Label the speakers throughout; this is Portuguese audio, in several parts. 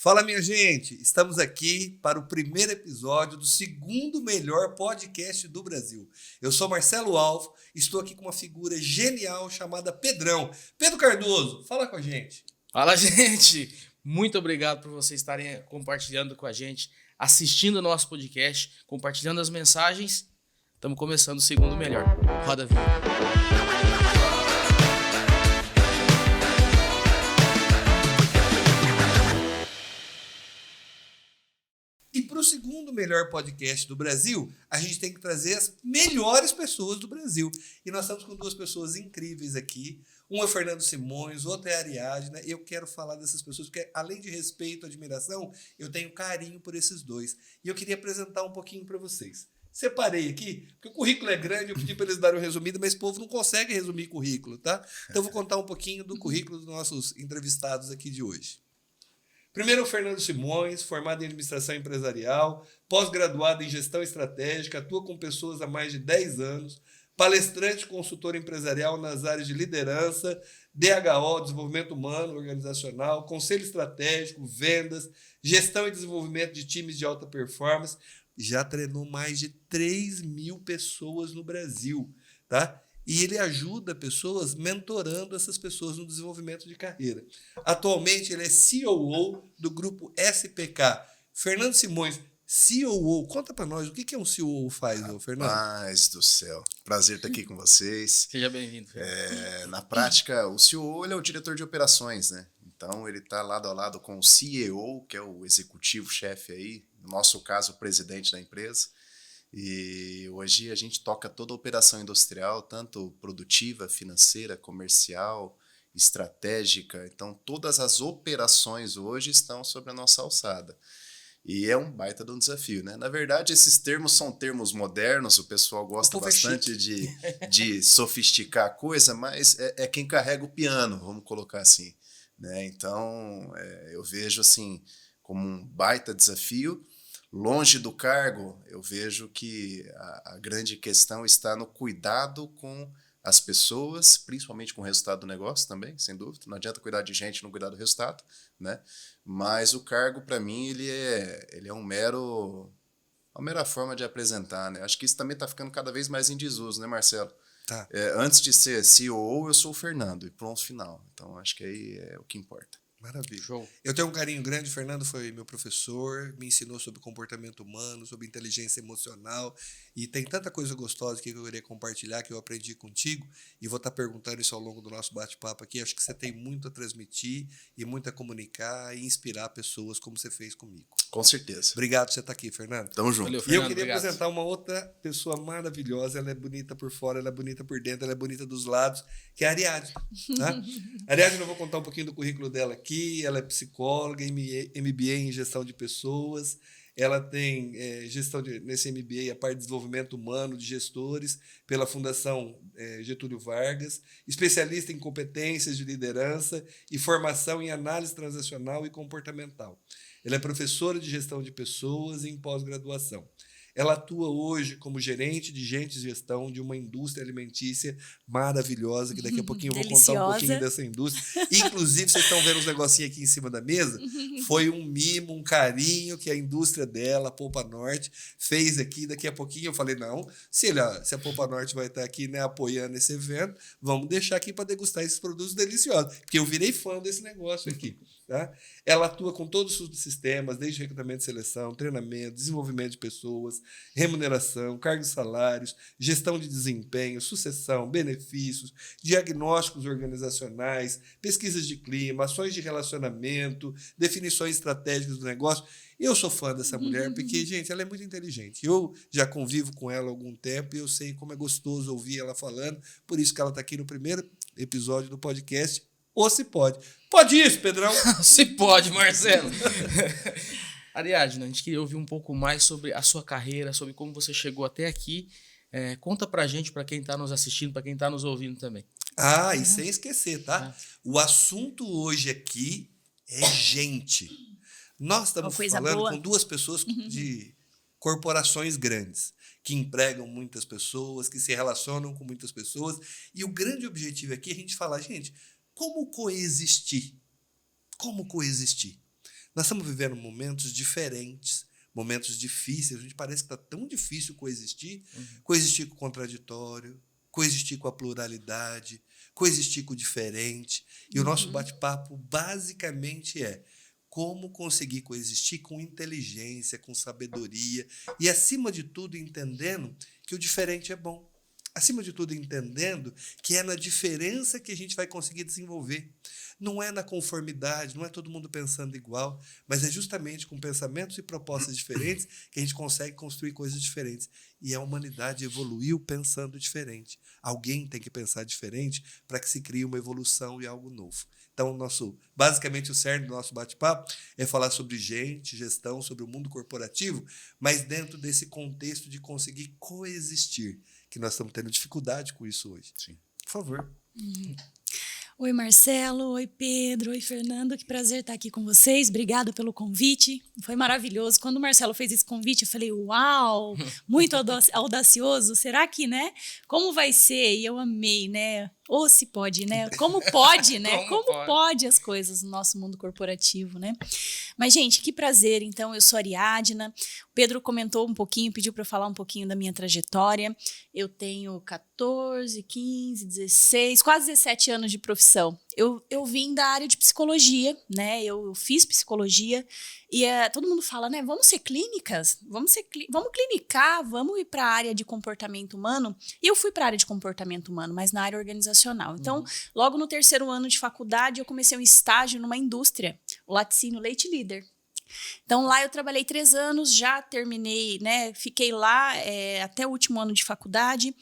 Speaker 1: Fala, minha gente! Estamos aqui para o primeiro episódio do segundo melhor podcast do Brasil. Eu sou Marcelo Alvo, estou aqui com uma figura genial chamada Pedrão. Pedro Cardoso, fala com a gente.
Speaker 2: Fala, gente! Muito obrigado por vocês estarem compartilhando com a gente, assistindo o nosso podcast, compartilhando as mensagens. Estamos começando o segundo melhor. Roda a vinheta.
Speaker 1: E para o segundo melhor podcast do Brasil, a gente tem que trazer as melhores pessoas do Brasil. E nós estamos com duas pessoas incríveis aqui. Um é o Fernando Simões, outro é a Ariadna. Eu quero falar dessas pessoas, porque além de respeito e admiração, eu tenho carinho por esses dois. E eu queria apresentar um pouquinho para vocês. Separei aqui, porque o currículo é grande, eu pedi para eles darem um resumido, mas esse povo não consegue resumir currículo, tá? Então eu vou contar um pouquinho do currículo dos nossos entrevistados aqui de hoje. Primeiro, o Fernando Simões, formado em administração empresarial, pós-graduado em gestão estratégica, atua com pessoas há mais de 10 anos, palestrante e consultor empresarial nas áreas de liderança, DHO, desenvolvimento humano, organizacional, conselho estratégico, vendas, gestão e desenvolvimento de times de alta performance. Já treinou mais de 3.000 pessoas no Brasil, tá? E ele ajuda pessoas mentorando essas pessoas no desenvolvimento de carreira. Atualmente, ele é COO do grupo SPK. Fernando Simões, COO, conta para nós, o que um COO faz, Fernando?
Speaker 3: Rapaz do céu, prazer estar aqui com vocês.
Speaker 2: Seja bem-vindo.
Speaker 3: Na prática, o COO ele é o diretor de operações, né? Então, ele está lado a lado com o CEO, que é o executivo-chefe aí, no nosso caso, o presidente da empresa. E hoje a gente toca toda a operação industrial, tanto produtiva, financeira, comercial, estratégica. Então, todas as operações hoje estão sobre a nossa alçada. E é um baita de um desafio, né? Na verdade, esses termos são termos modernos, o pessoal gosta bastante de sofisticar a coisa, mas é quem carrega o piano, vamos colocar assim, né? Então, eu vejo assim como um baita desafio. Longe do cargo, eu vejo que a grande questão está no cuidado com as pessoas, principalmente com o resultado do negócio também, sem dúvida. Não adianta cuidar de gente e não cuidar do resultado, né? Mas o cargo, para mim, ele é uma mera forma de apresentar, né? Acho que isso também está ficando cada vez mais em desuso, né, Marcelo?
Speaker 1: Tá.
Speaker 3: Antes de ser CEO, eu sou o Fernando, e pronto, final. Então, acho que aí é o que importa.
Speaker 1: Maravilha.
Speaker 2: Show.
Speaker 1: Eu tenho um carinho grande, o Fernando foi meu professor, me ensinou sobre comportamento humano, sobre inteligência emocional, e tem tanta coisa gostosa que eu queria compartilhar, que eu aprendi contigo, e vou estar perguntando isso ao longo do nosso bate-papo aqui. Acho que você tem muito a transmitir, e muito a comunicar, e inspirar pessoas, como você fez comigo.
Speaker 3: Com certeza.
Speaker 1: Obrigado por você estar aqui, Fernando.
Speaker 3: Tamo junto.
Speaker 2: Valeu,
Speaker 1: E eu
Speaker 2: Fernando,
Speaker 1: queria
Speaker 2: obrigado.
Speaker 1: apresentar uma outra pessoa maravilhosa. Ela é bonita por fora, ela é bonita por dentro, ela é bonita dos lados, que é a Ariadna. Tá? A Ariadna, eu vou contar um pouquinho do currículo dela aqui. Ela é psicóloga, MBA em gestão de pessoas. Ela tem nesse MBA a parte de desenvolvimento humano de gestores pela Fundação Getúlio Vargas, especialista em competências de liderança e formação em análise transacional e comportamental. Ela é professora de gestão de pessoas em pós-graduação. Ela atua hoje como gerente de gestão de uma indústria alimentícia maravilhosa, que daqui a pouquinho eu vou contar um pouquinho dessa indústria. Inclusive, vocês estão vendo uns negocinhos aqui em cima da mesa? Foi um mimo, um carinho que a indústria dela, a Polpa Norte, fez aqui. Daqui a pouquinho eu falei, não, se a Polpa Norte vai estar aqui, né, apoiando esse evento, vamos deixar aqui para degustar esses produtos deliciosos, porque eu virei fã desse negócio aqui. Tá? Ela atua com todos os subsistemas, desde recrutamento e seleção, treinamento, desenvolvimento de pessoas, remuneração, cargos e salários, gestão de desempenho, sucessão, benefícios, diagnósticos organizacionais, pesquisas de clima, ações de relacionamento, definições estratégicas do negócio. Eu sou fã dessa mulher porque, gente, ela é muito inteligente. Eu já convivo com ela há algum tempo e eu sei como é gostoso ouvir ela falando, por isso que ela está aqui no primeiro episódio do podcast. Ou se pode. Pode isso, Pedrão?
Speaker 2: Se pode, Marcelo. Ariadna, a gente queria ouvir um pouco mais sobre a sua carreira, sobre como você chegou até aqui. Conta pra gente, pra quem tá nos assistindo, pra quem tá nos ouvindo também.
Speaker 1: E sem esquecer, tá? O assunto hoje aqui é gente. Nós estamos falando com duas pessoas de corporações grandes, que empregam muitas pessoas, que se relacionam com muitas pessoas. E o grande objetivo aqui é a gente falar, gente, como coexistir? Como coexistir? Nós estamos vivendo momentos diferentes, momentos difíceis. A gente parece que está tão difícil coexistir, coexistir com o contraditório, coexistir com a pluralidade, coexistir com o diferente. E o nosso bate-papo basicamente é como conseguir coexistir com inteligência, com sabedoria e, acima de tudo, entendendo que o diferente é bom. Acima de tudo, entendendo que é na diferença que a gente vai conseguir desenvolver. Não é na conformidade, não é todo mundo pensando igual, mas é justamente com pensamentos e propostas diferentes que a gente consegue construir coisas diferentes. E a humanidade evoluiu pensando diferente. Alguém tem que pensar diferente para que se crie uma evolução e algo novo. Então, basicamente, o cerne do nosso bate-papo é falar sobre gente, gestão, sobre o mundo corporativo, mas dentro desse contexto de conseguir coexistir, que nós estamos tendo dificuldade com isso hoje.
Speaker 3: Sim.
Speaker 1: Por favor.
Speaker 4: Oi, Marcelo. Oi, Pedro. Oi, Fernando. Que prazer estar aqui com vocês. Obrigada pelo convite. Foi maravilhoso. Quando o Marcelo fez esse convite, eu falei, uau, muito audacioso. Será que, né? Como vai ser? E eu amei, né? Ou se pode, né? Como pode, né? Como pode as coisas no nosso mundo corporativo, né? Mas, gente, que prazer. Então, eu sou Ariadna. O Pedro comentou um pouquinho, pediu para eu falar um pouquinho da minha trajetória. Eu tenho 14, 15, 16, quase 17 anos de profissão. Eu vim da área de psicologia, né? Eu fiz psicologia e todo mundo fala, né? Vamos ser clínicas? Vamos clinicar, vamos ir para a área de comportamento humano. E eu fui para a área de comportamento humano, mas na área organizacional. Então, logo no 3º ano de faculdade, eu comecei um estágio numa indústria, o Laticínio Leite Líder. Então, lá eu trabalhei 3 anos, já terminei, né? Fiquei lá até o último ano de faculdade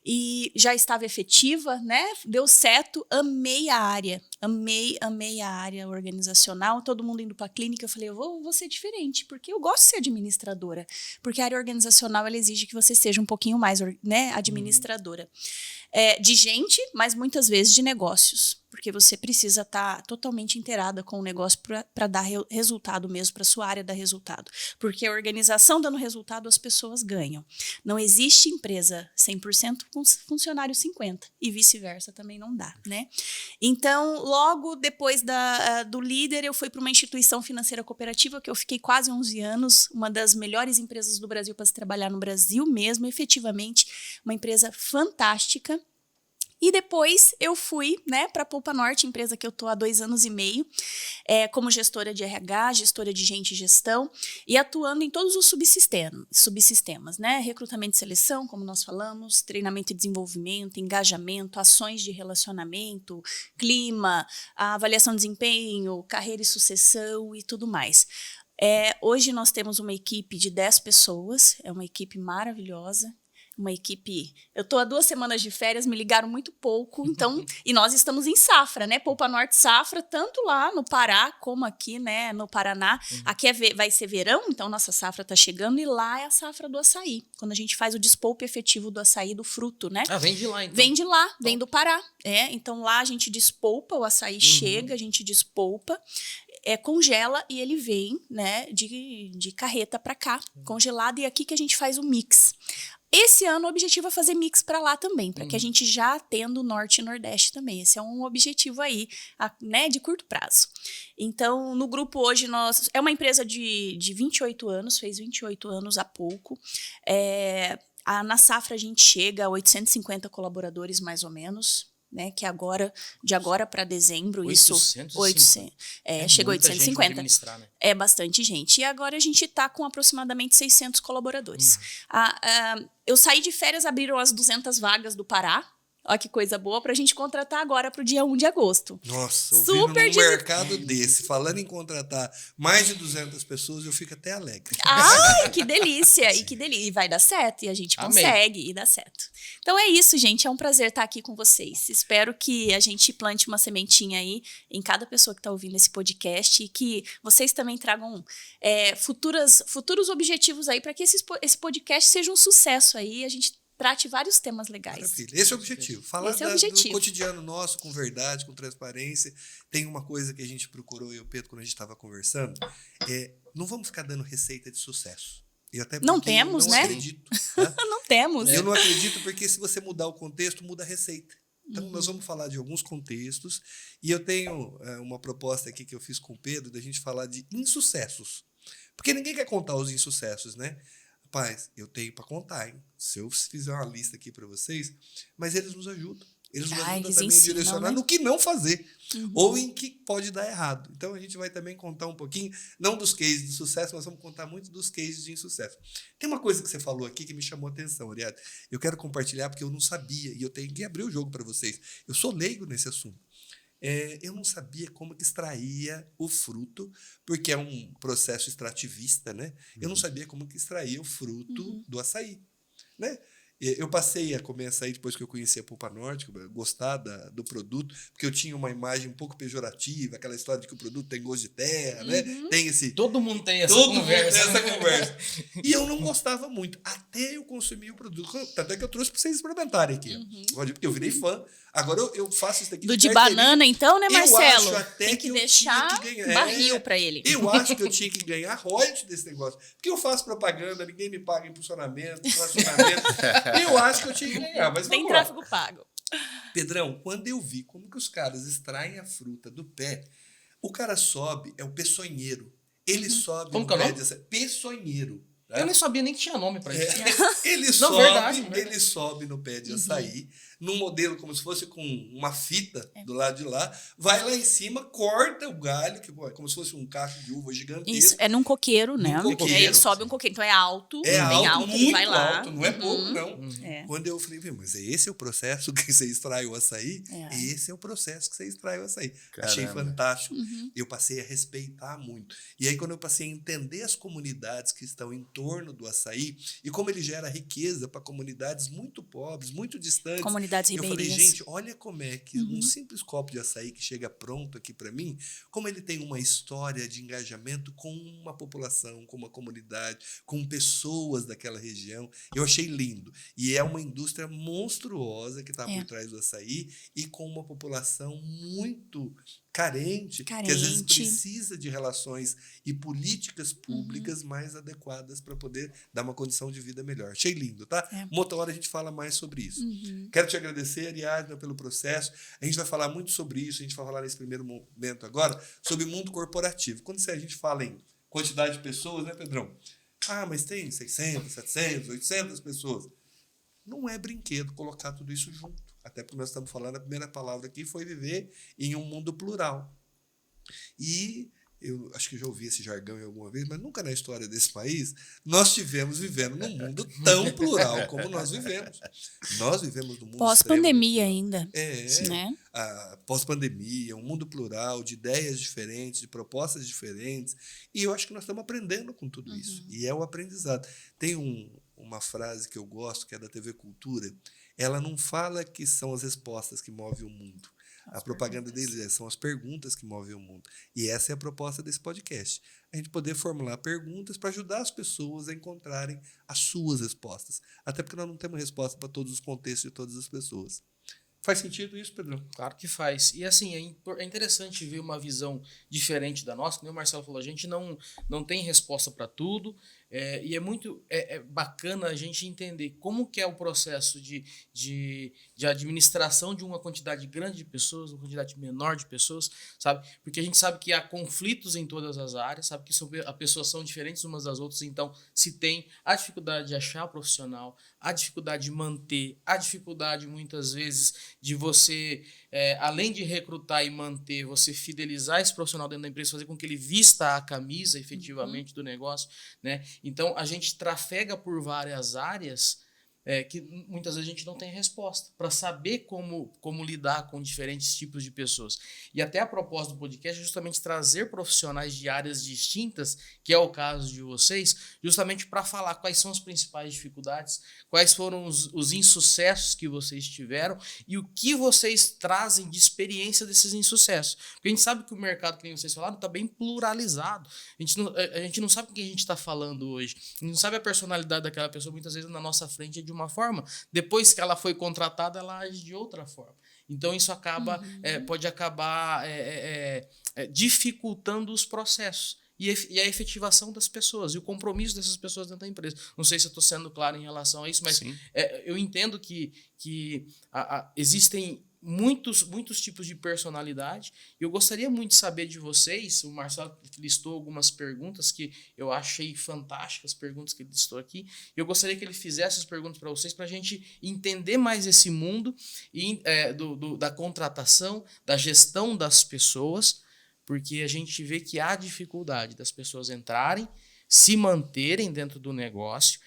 Speaker 4: e já estava efetiva, né? Deu certo, amei a área, amei a área organizacional. Todo mundo indo para a clínica, eu falei, eu vou ser diferente, porque eu gosto de ser administradora, porque a área organizacional ela exige que você seja um pouquinho mais, né, administradora. De gente, mas muitas vezes de negócios, porque você precisa estar totalmente inteirada com o negócio para dar resultado mesmo, para a sua área dar resultado. Porque a organização dando resultado, as pessoas ganham. Não existe empresa 100% com funcionário 50%, e vice-versa também não dá, né? Então, logo depois do líder, eu fui para uma instituição financeira cooperativa, que eu fiquei quase 11 anos, uma das melhores empresas do Brasil para se trabalhar no Brasil mesmo, efetivamente, uma empresa fantástica. E depois eu fui, né, para a Polpa Norte, empresa que eu estou há 2 anos e meio, como gestora de RH, gestora de gente e gestão, e atuando em todos os subsistemas, né? Recrutamento e seleção, como nós falamos, treinamento e desenvolvimento, engajamento, ações de relacionamento, clima, avaliação de desempenho, carreira e sucessão e tudo mais. Hoje nós temos uma equipe de 10 pessoas, é uma equipe maravilhosa. Uma equipe... Eu estou há 2 semanas de férias, me ligaram muito pouco, então... E nós estamos em safra, né? Polpa Norte safra, tanto lá no Pará como aqui, né, no Paraná. Aqui vai ser verão, então nossa safra está chegando, e lá é a safra do açaí. Quando a gente faz o despolpe efetivo do açaí, do fruto, né?
Speaker 2: Ah, vem de lá, então.
Speaker 4: Vem de lá, vem do Pará. Então lá a gente despolpa, o açaí chega, a gente despolpa, congela e ele vem, né, de carreta para cá, congelado, e é aqui que a gente faz o mix. Esse ano o objetivo é fazer mix para lá também, para que a gente já atenda o Norte e Nordeste também. Esse é um objetivo aí, né, de curto prazo. Então, no grupo hoje, é uma empresa de 28 anos, fez 28 anos há pouco. Na safra a gente chega a 850 colaboradores, mais ou menos. Né, que de agora para dezembro, 800, chega a 850. Né? É bastante gente. E agora a gente está com aproximadamente 600 colaboradores. Eu saí de férias, abriram as 200 vagas do Pará. Olha que coisa boa para a gente contratar agora para o dia 1 de agosto.
Speaker 1: Nossa, ouvindo num mercado desse, falando em contratar mais de 200 pessoas, eu fico até alegre.
Speaker 4: Ai, que delícia! E vai dar certo, e a gente consegue, e dá certo. Então é isso, gente, é um prazer estar aqui com vocês. Espero que a gente plante uma sementinha aí em cada pessoa que está ouvindo esse podcast, e que vocês também tragam futuros objetivos aí para que esse podcast seja um sucesso aí, a gente trate vários temas legais.
Speaker 1: Maravilha. Esse é o objetivo. Falar do cotidiano nosso, com verdade, com transparência. Tem uma coisa que a gente procurou, eu e o Pedro, quando a gente estava conversando, não vamos ficar dando receita de sucesso. Eu até
Speaker 4: não temos,
Speaker 1: não
Speaker 4: né?
Speaker 1: Acredito, né?
Speaker 4: Não temos.
Speaker 1: Eu não acredito porque se você mudar o contexto, muda a receita. Então, nós vamos falar de alguns contextos e eu tenho uma proposta aqui que eu fiz com o Pedro da gente falar de insucessos. Porque ninguém quer contar os insucessos, né? Rapaz, eu tenho para contar, hein? Se eu fizer uma lista aqui para vocês, mas eles nos ajudam. Eles nos ajudam também a direcionar no que não fazer ou em que pode dar errado. Então, a gente vai também contar um pouquinho, não dos cases de sucesso, mas vamos contar muito dos cases de insucesso. Tem uma coisa que você falou aqui que me chamou a atenção, Ariadne. Eu quero compartilhar porque eu não sabia e eu tenho que abrir o jogo para vocês. Eu sou leigo nesse assunto. Eu não sabia como que extraía o fruto, porque é um processo extrativista, né? Eu não sabia como que extraía o fruto do açaí, né? Eu passei a comer açaí depois que eu conheci a Polpa Norte, gostar do produto, porque eu tinha uma imagem um pouco pejorativa, aquela história de que o produto tem gosto de terra, né? Tem esse...
Speaker 2: Todo mundo tem essa
Speaker 1: Todo
Speaker 2: conversa.
Speaker 1: mundo tem essa conversa. E eu não gostava muito, até eu consumir o produto. Até que eu trouxe para vocês experimentarem aqui. Porque eu virei fã. Agora eu faço isso daqui.
Speaker 4: Do de banana, então, né, Marcelo?
Speaker 1: Eu acho até
Speaker 4: tem que
Speaker 1: eu
Speaker 4: deixar
Speaker 1: tinha que ganhar.
Speaker 4: barril para ele.
Speaker 1: Eu acho que eu tinha que ganhar royalties desse negócio. Porque eu faço propaganda, ninguém me paga impulsionamento, fracionamento. Eu acho que eu tinha que ganhar. Mas
Speaker 4: Tem
Speaker 1: vamos lá.
Speaker 4: tráfego pago.
Speaker 1: Pedrão, quando eu vi como que os caras extraem a fruta do pé, o cara sobe, é o peçonheiro. Ele sobe
Speaker 2: Como
Speaker 1: no
Speaker 2: que é o
Speaker 1: pé
Speaker 2: nome?
Speaker 1: dessa... Peçonheiro.
Speaker 2: Eu nem sabia nem que tinha nome pra isso.
Speaker 1: Ele
Speaker 2: Não,
Speaker 1: sobe,
Speaker 2: verdade.
Speaker 1: ele sobe no pé de açaí, num modelo como se fosse com uma fita do lado de lá, vai lá em cima, corta o galho, que é como se fosse um cacho de uva gigantesco.
Speaker 4: Isso, é num coqueiro, né?
Speaker 1: coqueiro.
Speaker 4: E aí ele sobe um coqueiro, então é alto,
Speaker 1: É
Speaker 4: bem alto,
Speaker 1: muito
Speaker 4: ele vai lá.
Speaker 1: alto, não é pouco, não.
Speaker 4: É.
Speaker 1: Quando eu falei, mas esse é o processo que você extrai o açaí?
Speaker 4: É.
Speaker 1: Esse é o processo que você extrai o açaí. Achei fantástico. Eu passei a respeitar muito. E aí, quando eu passei a entender as comunidades que estão em torno do açaí e como ele gera riqueza para comunidades muito pobres, muito distantes.
Speaker 4: Comunidades
Speaker 1: Eu falei,
Speaker 4: ribeirinhas.
Speaker 1: gente, olha como é que um simples copo de açaí que chega pronto aqui para mim, como ele tem uma história de engajamento com uma população, com uma comunidade, com pessoas daquela região. Eu achei lindo. E é uma indústria monstruosa que está por trás do açaí e com uma população muito carente, que às vezes precisa de relações e políticas públicas mais adequadas para poder dar uma condição de vida melhor. Achei lindo, tá? Uma outra hora a gente fala mais sobre isso. Quero te agradecer, Ariadna, pelo processo. A gente vai falar muito sobre isso, a gente vai falar nesse primeiro momento agora sobre o mundo corporativo. Quando a gente fala em quantidade de pessoas, né, Pedrão? Ah, mas tem 600, 700, 800 pessoas. Não é brinquedo colocar tudo isso junto. Até porque nós estamos falando, a primeira palavra aqui foi viver em um mundo plural. E eu acho que já ouvi esse jargão alguma vez, mas nunca na história desse país nós tivemos vivendo num mundo tão plural como nós vivemos. Nós vivemos num mundo
Speaker 4: Pós-pandemia ainda.
Speaker 1: né? Pós-pandemia, um mundo plural, de ideias diferentes, de propostas diferentes. E eu acho que nós estamos aprendendo com tudo isso. E é o aprendizado. Tem uma frase que eu gosto, que é da TV Cultura. Ela não fala que são as respostas que movem o mundo. A propaganda deles são as perguntas que movem o mundo. E essa é a proposta desse podcast. A gente poder formular perguntas para ajudar as pessoas a encontrarem as suas respostas. Até porque nós não temos resposta para todos os contextos de todas as pessoas. Faz sentido isso, Pedro?
Speaker 2: Claro que faz. E assim, é interessante ver uma visão diferente da nossa. Como o Marcelo falou, a gente não tem resposta para tudo. E é muito bacana a gente entender como que é o processo de administração de uma quantidade grande de pessoas, uma quantidade menor de pessoas, sabe? Porque a gente sabe que há conflitos em todas as áreas, sabe que as pessoas são diferentes umas das outras, então se tem a dificuldade de achar profissional, a dificuldade de manter, a dificuldade muitas vezes de você, além de recrutar e manter, você fidelizar esse profissional dentro da empresa, fazer com que ele vista a camisa efetivamente do negócio, né? Então, a gente trafega por várias áreas que muitas vezes a gente não tem resposta para saber como lidar com diferentes tipos de pessoas. E até a proposta do podcast é justamente trazer profissionais de áreas distintas, que é o caso de vocês, justamente para falar quais são as principais dificuldades, quais foram os insucessos que vocês tiveram e o que vocês trazem de experiência desses insucessos. Porque a gente sabe que o mercado, que nem vocês falaram, está bem pluralizado. A gente não sabe o que a gente está falando hoje. A gente não sabe a personalidade daquela pessoa, muitas vezes na nossa frente é de uma forma. Depois que ela foi contratada, ela age de outra forma. Então, isso pode acabar dificultando os processos e a efetivação das pessoas e o compromisso dessas pessoas dentro da empresa. Não sei se eu estou sendo claro em relação a isso, mas eu entendo que existem muitos tipos de personalidade. Eu gostaria muito de saber de vocês. O Marcelo listou algumas perguntas que eu achei fantásticas, as perguntas que ele listou aqui. Eu gostaria que ele fizesse as perguntas para vocês, para a gente entender mais esse mundo da contratação, da gestão das pessoas, porque a gente vê que há dificuldade das pessoas entrarem, se manterem dentro do negócio,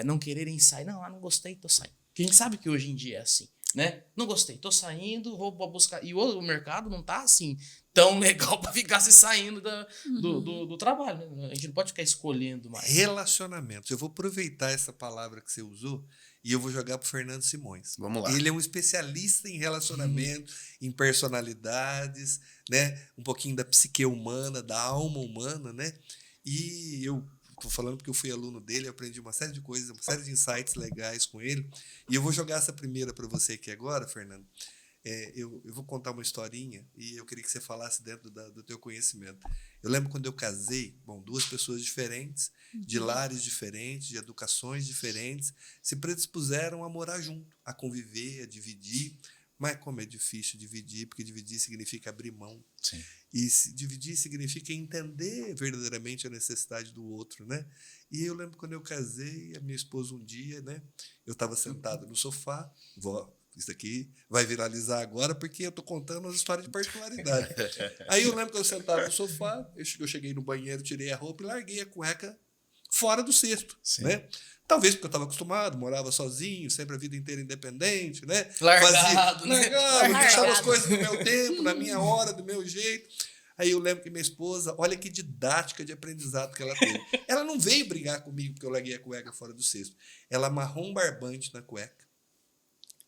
Speaker 2: não quererem sair. Não gostei, tô saindo. Porque a gente sabe que hoje em dia é assim. Né? Não gostei, tô saindo, vou buscar. E o mercado não tá assim tão legal para ficar se saindo do trabalho. Né? A gente não pode ficar escolhendo mais.
Speaker 1: Relacionamentos. Eu vou aproveitar essa palavra que você usou e eu vou jogar pro Fernando Simões.
Speaker 3: Vamos lá.
Speaker 1: Ele é um especialista em relacionamento, em personalidades, né? Um pouquinho da psique humana, da alma humana, né? E eu tô falando porque eu fui aluno dele, aprendi uma série de coisas, uma série de insights legais com ele. E eu vou jogar essa primeira para você aqui agora, Fernando. Eu vou contar uma historinha e eu queria que você falasse dentro do teu conhecimento. Eu lembro quando eu casei, duas pessoas diferentes, de lares diferentes, de educações diferentes, se predispuseram a morar junto, a conviver, a dividir. Mas como é difícil dividir, porque dividir significa abrir mão.
Speaker 3: Sim.
Speaker 1: E dividir significa entender verdadeiramente a necessidade do outro, né? E eu lembro quando eu casei, a minha esposa um dia, né? Eu estava sentado no sofá, isso aqui vai viralizar agora porque eu estou contando as histórias de particularidade. Aí eu lembro que eu sentado no sofá, eu cheguei no banheiro, tirei a roupa e larguei a cueca fora do cesto, né? Talvez porque eu estava acostumado, morava sozinho, sempre a vida inteira independente, né?
Speaker 2: Largado,
Speaker 1: Deixava as coisas no meu tempo, na minha hora, do meu jeito. Aí eu lembro que minha esposa, olha que didática de aprendizado que ela teve. Ela não veio brigar comigo porque eu larguei a cueca fora do cesto. Ela amarrou um barbante na cueca.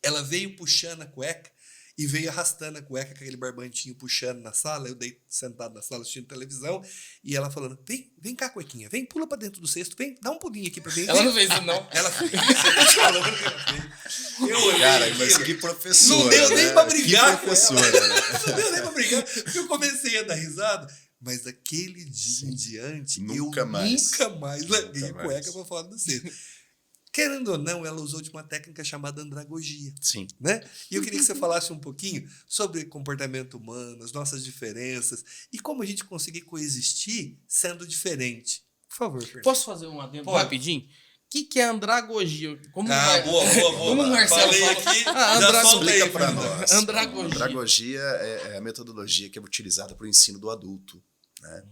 Speaker 1: Ela veio puxando a cueca e veio arrastando a cueca com aquele barbantinho puxando na sala. Eu dei sentado na sala assistindo televisão e ela falando, vem cá, cuequinha, vem, pula pra dentro do cesto, vem, dá um pulinho aqui pra mim.
Speaker 2: Ela não fez isso, não.
Speaker 1: Ela fez. Eu olhei.
Speaker 3: Cara, mas que professora.
Speaker 1: Não deu nem pra brigar.
Speaker 3: Que professora, né?
Speaker 1: Não deu nem pra brigar. Porque eu comecei a dar risada. Mas daquele dia em diante,
Speaker 3: Nunca mais
Speaker 1: larguei a cueca pra fora do cesto. Querendo ou não, ela usou de uma técnica chamada andragogia.
Speaker 3: Sim.
Speaker 1: Né? E eu queria que você falasse um pouquinho sobre comportamento humano, as nossas diferenças e como a gente conseguir coexistir sendo diferente. Por favor, Fernando.
Speaker 2: Posso fazer um adendo rapidinho? O que é andragogia? Como
Speaker 1: boa.
Speaker 2: Como o Marcelo
Speaker 1: falei
Speaker 2: fala?
Speaker 1: aqui,
Speaker 3: Explica para nós.
Speaker 2: Andragogia.
Speaker 3: Andragogia é a metodologia que é utilizada para o ensino do adulto. Né?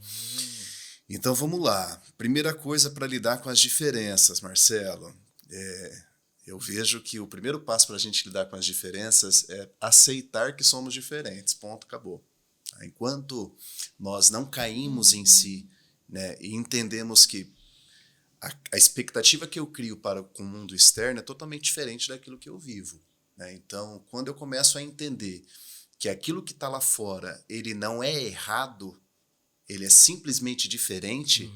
Speaker 3: Então, vamos lá. Primeira coisa para lidar com as diferenças, Marcelo. Eu vejo que o primeiro passo para a gente lidar com as diferenças é aceitar que somos diferentes. Ponto, acabou. Enquanto nós não caímos em si, né, e entendemos que a expectativa que eu crio com o mundo externo é totalmente diferente daquilo que eu vivo. Né? Então, quando eu começo a entender que aquilo que está lá fora, ele não é errado, ele é simplesmente diferente,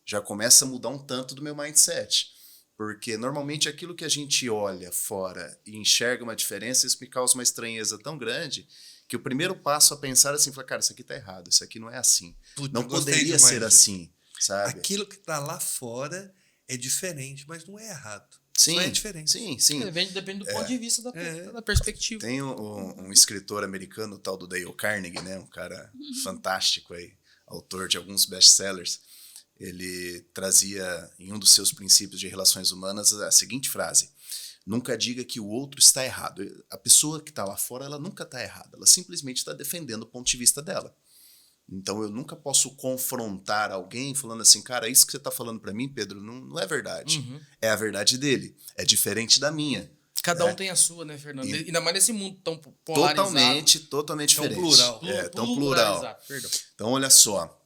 Speaker 3: já começa a mudar um tanto do meu mindset. Porque normalmente aquilo que a gente olha fora e enxerga uma diferença, isso me causa uma estranheza tão grande que o primeiro passo a pensar assim, falar, cara, isso aqui tá errado, isso aqui não é assim. Não poderia ser assim, sabe?
Speaker 1: Aquilo que está lá fora é diferente, mas não é errado.
Speaker 3: Sim,
Speaker 1: só é diferente.
Speaker 3: Sim.
Speaker 2: Depende do ponto de vista da perspectiva.
Speaker 3: Tem um escritor americano, o tal do Dale Carnegie, né? Um cara fantástico aí, autor de alguns best-sellers. Ele trazia em um dos seus princípios de relações humanas a seguinte frase: nunca diga que o outro está errado. A pessoa que está lá fora, ela nunca está errada, ela simplesmente está defendendo o ponto de vista dela. Então eu nunca posso confrontar alguém falando assim, cara, isso que você está falando para mim, Pedro, não é verdade. É a verdade dele, é diferente da minha.
Speaker 2: Cada um tem a sua, né, Fernando? Ainda mais nesse mundo tão polarizado.
Speaker 3: Totalmente diferente.
Speaker 1: Plural.
Speaker 3: Tão plural.
Speaker 2: Perdão.
Speaker 3: Então olha só.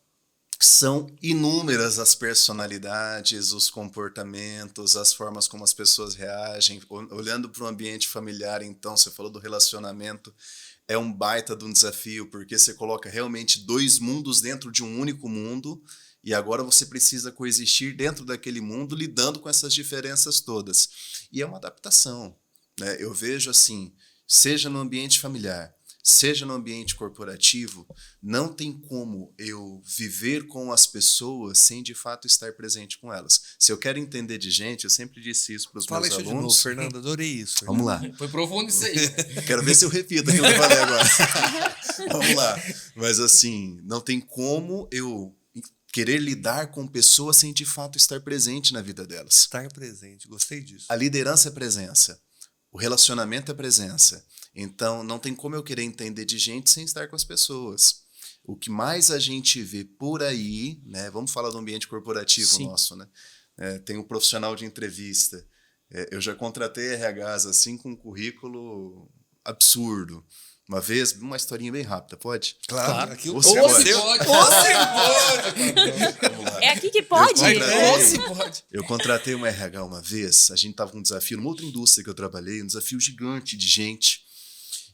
Speaker 3: São inúmeras as personalidades, os comportamentos, as formas como as pessoas reagem. Olhando para o ambiente familiar, então, você falou do relacionamento, é um baita de um desafio, porque você coloca realmente dois mundos dentro de um único mundo e agora você precisa coexistir dentro daquele mundo, lidando com essas diferenças todas. E é uma adaptação. Né? Eu vejo assim, seja no ambiente familiar, seja no ambiente corporativo, não tem como eu viver com as pessoas sem de fato estar presente com elas. Se eu quero entender de gente, eu sempre disse isso para os meus
Speaker 1: Fala isso
Speaker 3: alunos.
Speaker 1: de novo, Fernando. Adorei isso.
Speaker 3: Vamos lá.
Speaker 2: Foi profundo isso aí.
Speaker 3: Quero ver se eu repito aquilo que eu falei agora. Vamos lá. Mas assim, não tem como eu querer lidar com pessoas sem de fato estar presente na vida delas.
Speaker 1: Estar presente, gostei disso.
Speaker 3: A liderança é presença. O relacionamento é presença. Então, não tem como eu querer entender de gente sem estar com as pessoas. O que mais a gente vê por aí, né? Vamos falar do ambiente corporativo
Speaker 2: Sim.
Speaker 3: nosso, né? Tem um profissional de entrevista. Eu já contratei RHs assim com um currículo absurdo. Uma vez, uma historinha bem rápida, pode?
Speaker 1: Claro, aqui
Speaker 3: Ou
Speaker 1: o
Speaker 3: se
Speaker 1: seu-
Speaker 3: pode.
Speaker 1: seu-
Speaker 2: Pode.
Speaker 1: Ou se pode.
Speaker 3: Vamos lá.
Speaker 4: É aqui que pode?
Speaker 3: Eu contratei-
Speaker 2: Ou se pode.
Speaker 3: Eu contratei uma RH uma vez, a gente estava com um desafio numa outra indústria que eu trabalhei, um desafio gigante de gente.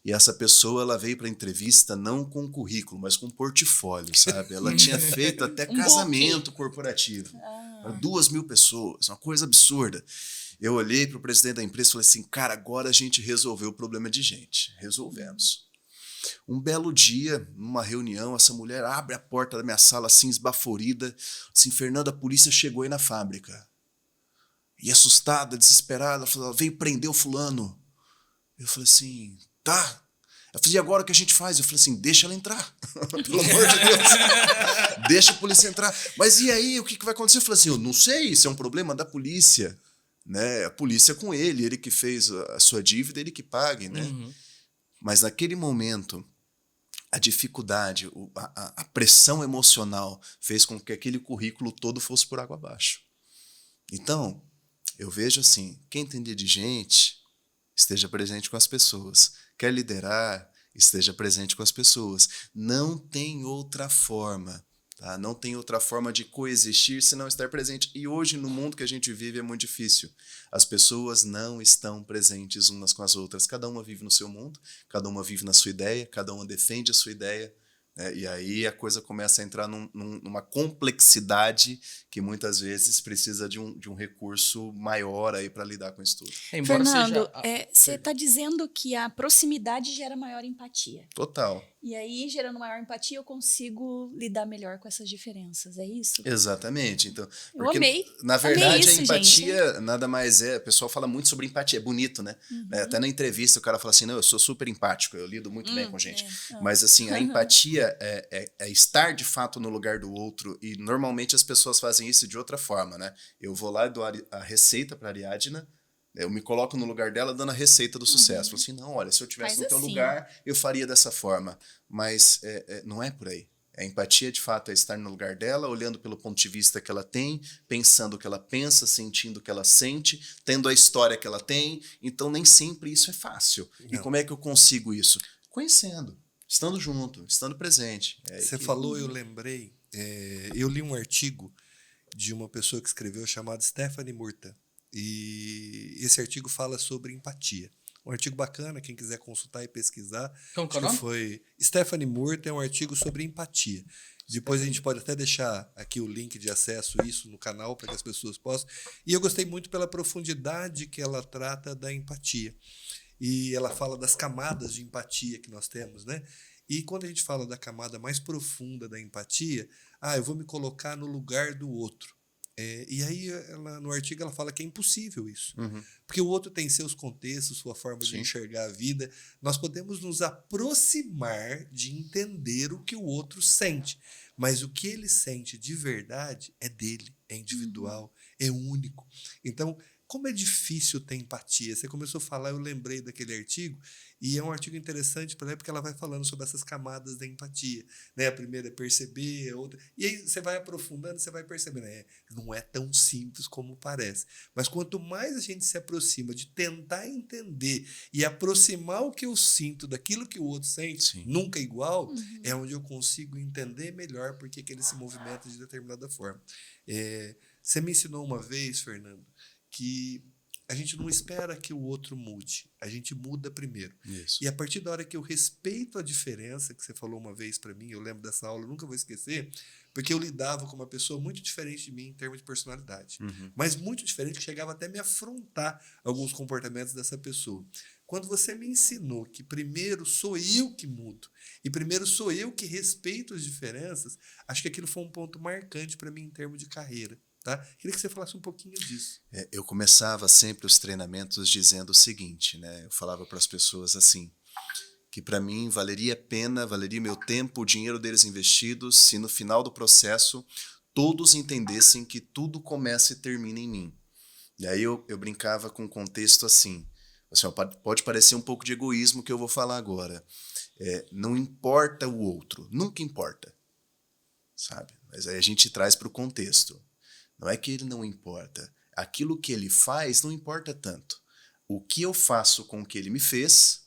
Speaker 3: E essa pessoa, ela veio para a entrevista não com currículo, mas com portfólio, sabe? Ela tinha feito até casamento corporativo. Para 2.000 pessoas, uma coisa absurda. Eu olhei para o presidente da empresa e falei assim, cara, agora a gente resolveu o problema de gente. Resolvemos. Um belo dia, numa reunião, essa mulher abre a porta da minha sala assim, esbaforida, assim, Fernanda, a polícia chegou aí na fábrica. E assustada, desesperada, ela falou, ela veio prender o fulano. Eu falei assim, tá. Ela falou, e agora o que a gente faz? Eu falei assim, deixa ela entrar. Pelo amor de Deus. Deixa a polícia entrar. Mas e aí, o que vai acontecer? Eu falei assim, eu não sei, isso é um problema da polícia. Né? A polícia é com ele que fez a sua dívida, ele que pague, né?
Speaker 2: Uhum.
Speaker 3: Mas naquele momento, a dificuldade, a pressão emocional fez com que aquele currículo todo fosse por água abaixo. Então, eu vejo assim, quem entender de gente, esteja presente com as pessoas. Quer liderar, esteja presente com as pessoas. Não tem outra forma. Tá? Não tem outra forma de coexistir se não estar presente. E hoje, no mundo que a gente vive, é muito difícil. As pessoas não estão presentes umas com as outras. Cada uma vive no seu mundo, cada uma vive na sua ideia, cada uma defende a sua ideia. Né? E aí a coisa começa a entrar numa complexidade que muitas vezes precisa de um recurso maior aí para lidar com isso tudo.
Speaker 2: Embora
Speaker 4: Fernando,
Speaker 2: seja...
Speaker 4: você está dizendo que a proximidade gera maior empatia.
Speaker 3: Total.
Speaker 4: E aí, gerando maior empatia, eu consigo lidar melhor com essas diferenças, é isso?
Speaker 3: Exatamente. Então,
Speaker 4: Eu
Speaker 3: porque,
Speaker 4: amei.
Speaker 3: na
Speaker 4: Amei
Speaker 3: verdade,
Speaker 4: isso,
Speaker 3: a empatia nada mais é. O pessoal fala muito sobre empatia, é bonito, né? Até na entrevista o cara fala assim: não, eu sou super empático, eu lido muito bem com gente. Mas, assim, a empatia é estar de fato no lugar do outro, e normalmente as pessoas fazem isso de outra forma, né? Eu vou lá e dou a receita para a Ariadna. Eu me coloco no lugar dela dando a receita do sucesso. Falo assim, não, olha, se eu estivesse
Speaker 4: Faz
Speaker 3: no teu
Speaker 4: assim.
Speaker 3: lugar, eu faria dessa forma. Mas não é por aí. A empatia, de fato, é estar no lugar dela, olhando pelo ponto de vista que ela tem, pensando o que ela pensa, sentindo o que ela sente, tendo a história que ela tem. Então, nem sempre isso é fácil. E como é que eu consigo isso? Conhecendo, estando junto, estando presente.
Speaker 1: Você falou, eu lembrei. Eu li um artigo de uma pessoa que escreveu chamada Stephanie Murta. E esse artigo fala sobre empatia. Um artigo bacana, quem quiser consultar e pesquisar.
Speaker 2: Como que é o
Speaker 1: Acho
Speaker 2: nome?
Speaker 1: que foi Stephanie Murta, é um artigo sobre empatia. Depois a gente pode até deixar aqui o link de acesso a isso no canal para que as pessoas possam. E eu gostei muito pela profundidade que ela trata da empatia. E ela fala das camadas de empatia que nós temos, né? E quando a gente fala da camada mais profunda da empatia, eu vou me colocar no lugar do outro. E aí, no artigo, ela fala que é impossível isso. Porque o outro tem seus contextos, sua forma de enxergar a vida. Nós podemos nos aproximar de entender o que o outro sente. Mas o que ele sente de verdade é dele, é individual, é único. Então, como é difícil ter empatia. Você começou a falar, eu lembrei daquele artigo, e é um artigo interessante porque ela vai falando sobre essas camadas da empatia. Né? A primeira é perceber, a outra... E aí você vai aprofundando, você vai percebendo. Não é tão simples como parece. Mas quanto mais a gente se aproxima de tentar entender e aproximar o que eu sinto daquilo que o outro sente, nunca igual, é onde eu consigo entender melhor porque que ele se movimenta de determinada forma. Você me ensinou uma vez, Fernando, que a gente não espera que o outro mude, a gente muda primeiro.
Speaker 3: Isso.
Speaker 1: E a partir da hora que eu respeito a diferença, que você falou uma vez para mim, eu lembro dessa aula, eu nunca vou esquecer, porque eu lidava com uma pessoa muito diferente de mim em termos de personalidade, mas muito diferente, que chegava até a me afrontar alguns comportamentos dessa pessoa. Quando você me ensinou que primeiro sou eu que mudo e primeiro sou eu que respeito as diferenças, acho que aquilo foi um ponto marcante para mim em termos de carreira. Tá? Queria que você falasse um pouquinho disso.
Speaker 3: Eu começava sempre os treinamentos dizendo o seguinte, né? Eu falava para as pessoas assim, que para mim valeria a pena, valeria meu tempo, o dinheiro deles investidos, se no final do processo todos entendessem que tudo começa e termina em mim. E aí eu brincava com um contexto assim, ó, pode parecer um pouco de egoísmo que eu vou falar agora. Não importa o outro, nunca importa, sabe? Mas aí a gente traz para o contexto. Não é que ele não importa. Aquilo que ele faz não importa tanto. O que eu faço com o que ele me fez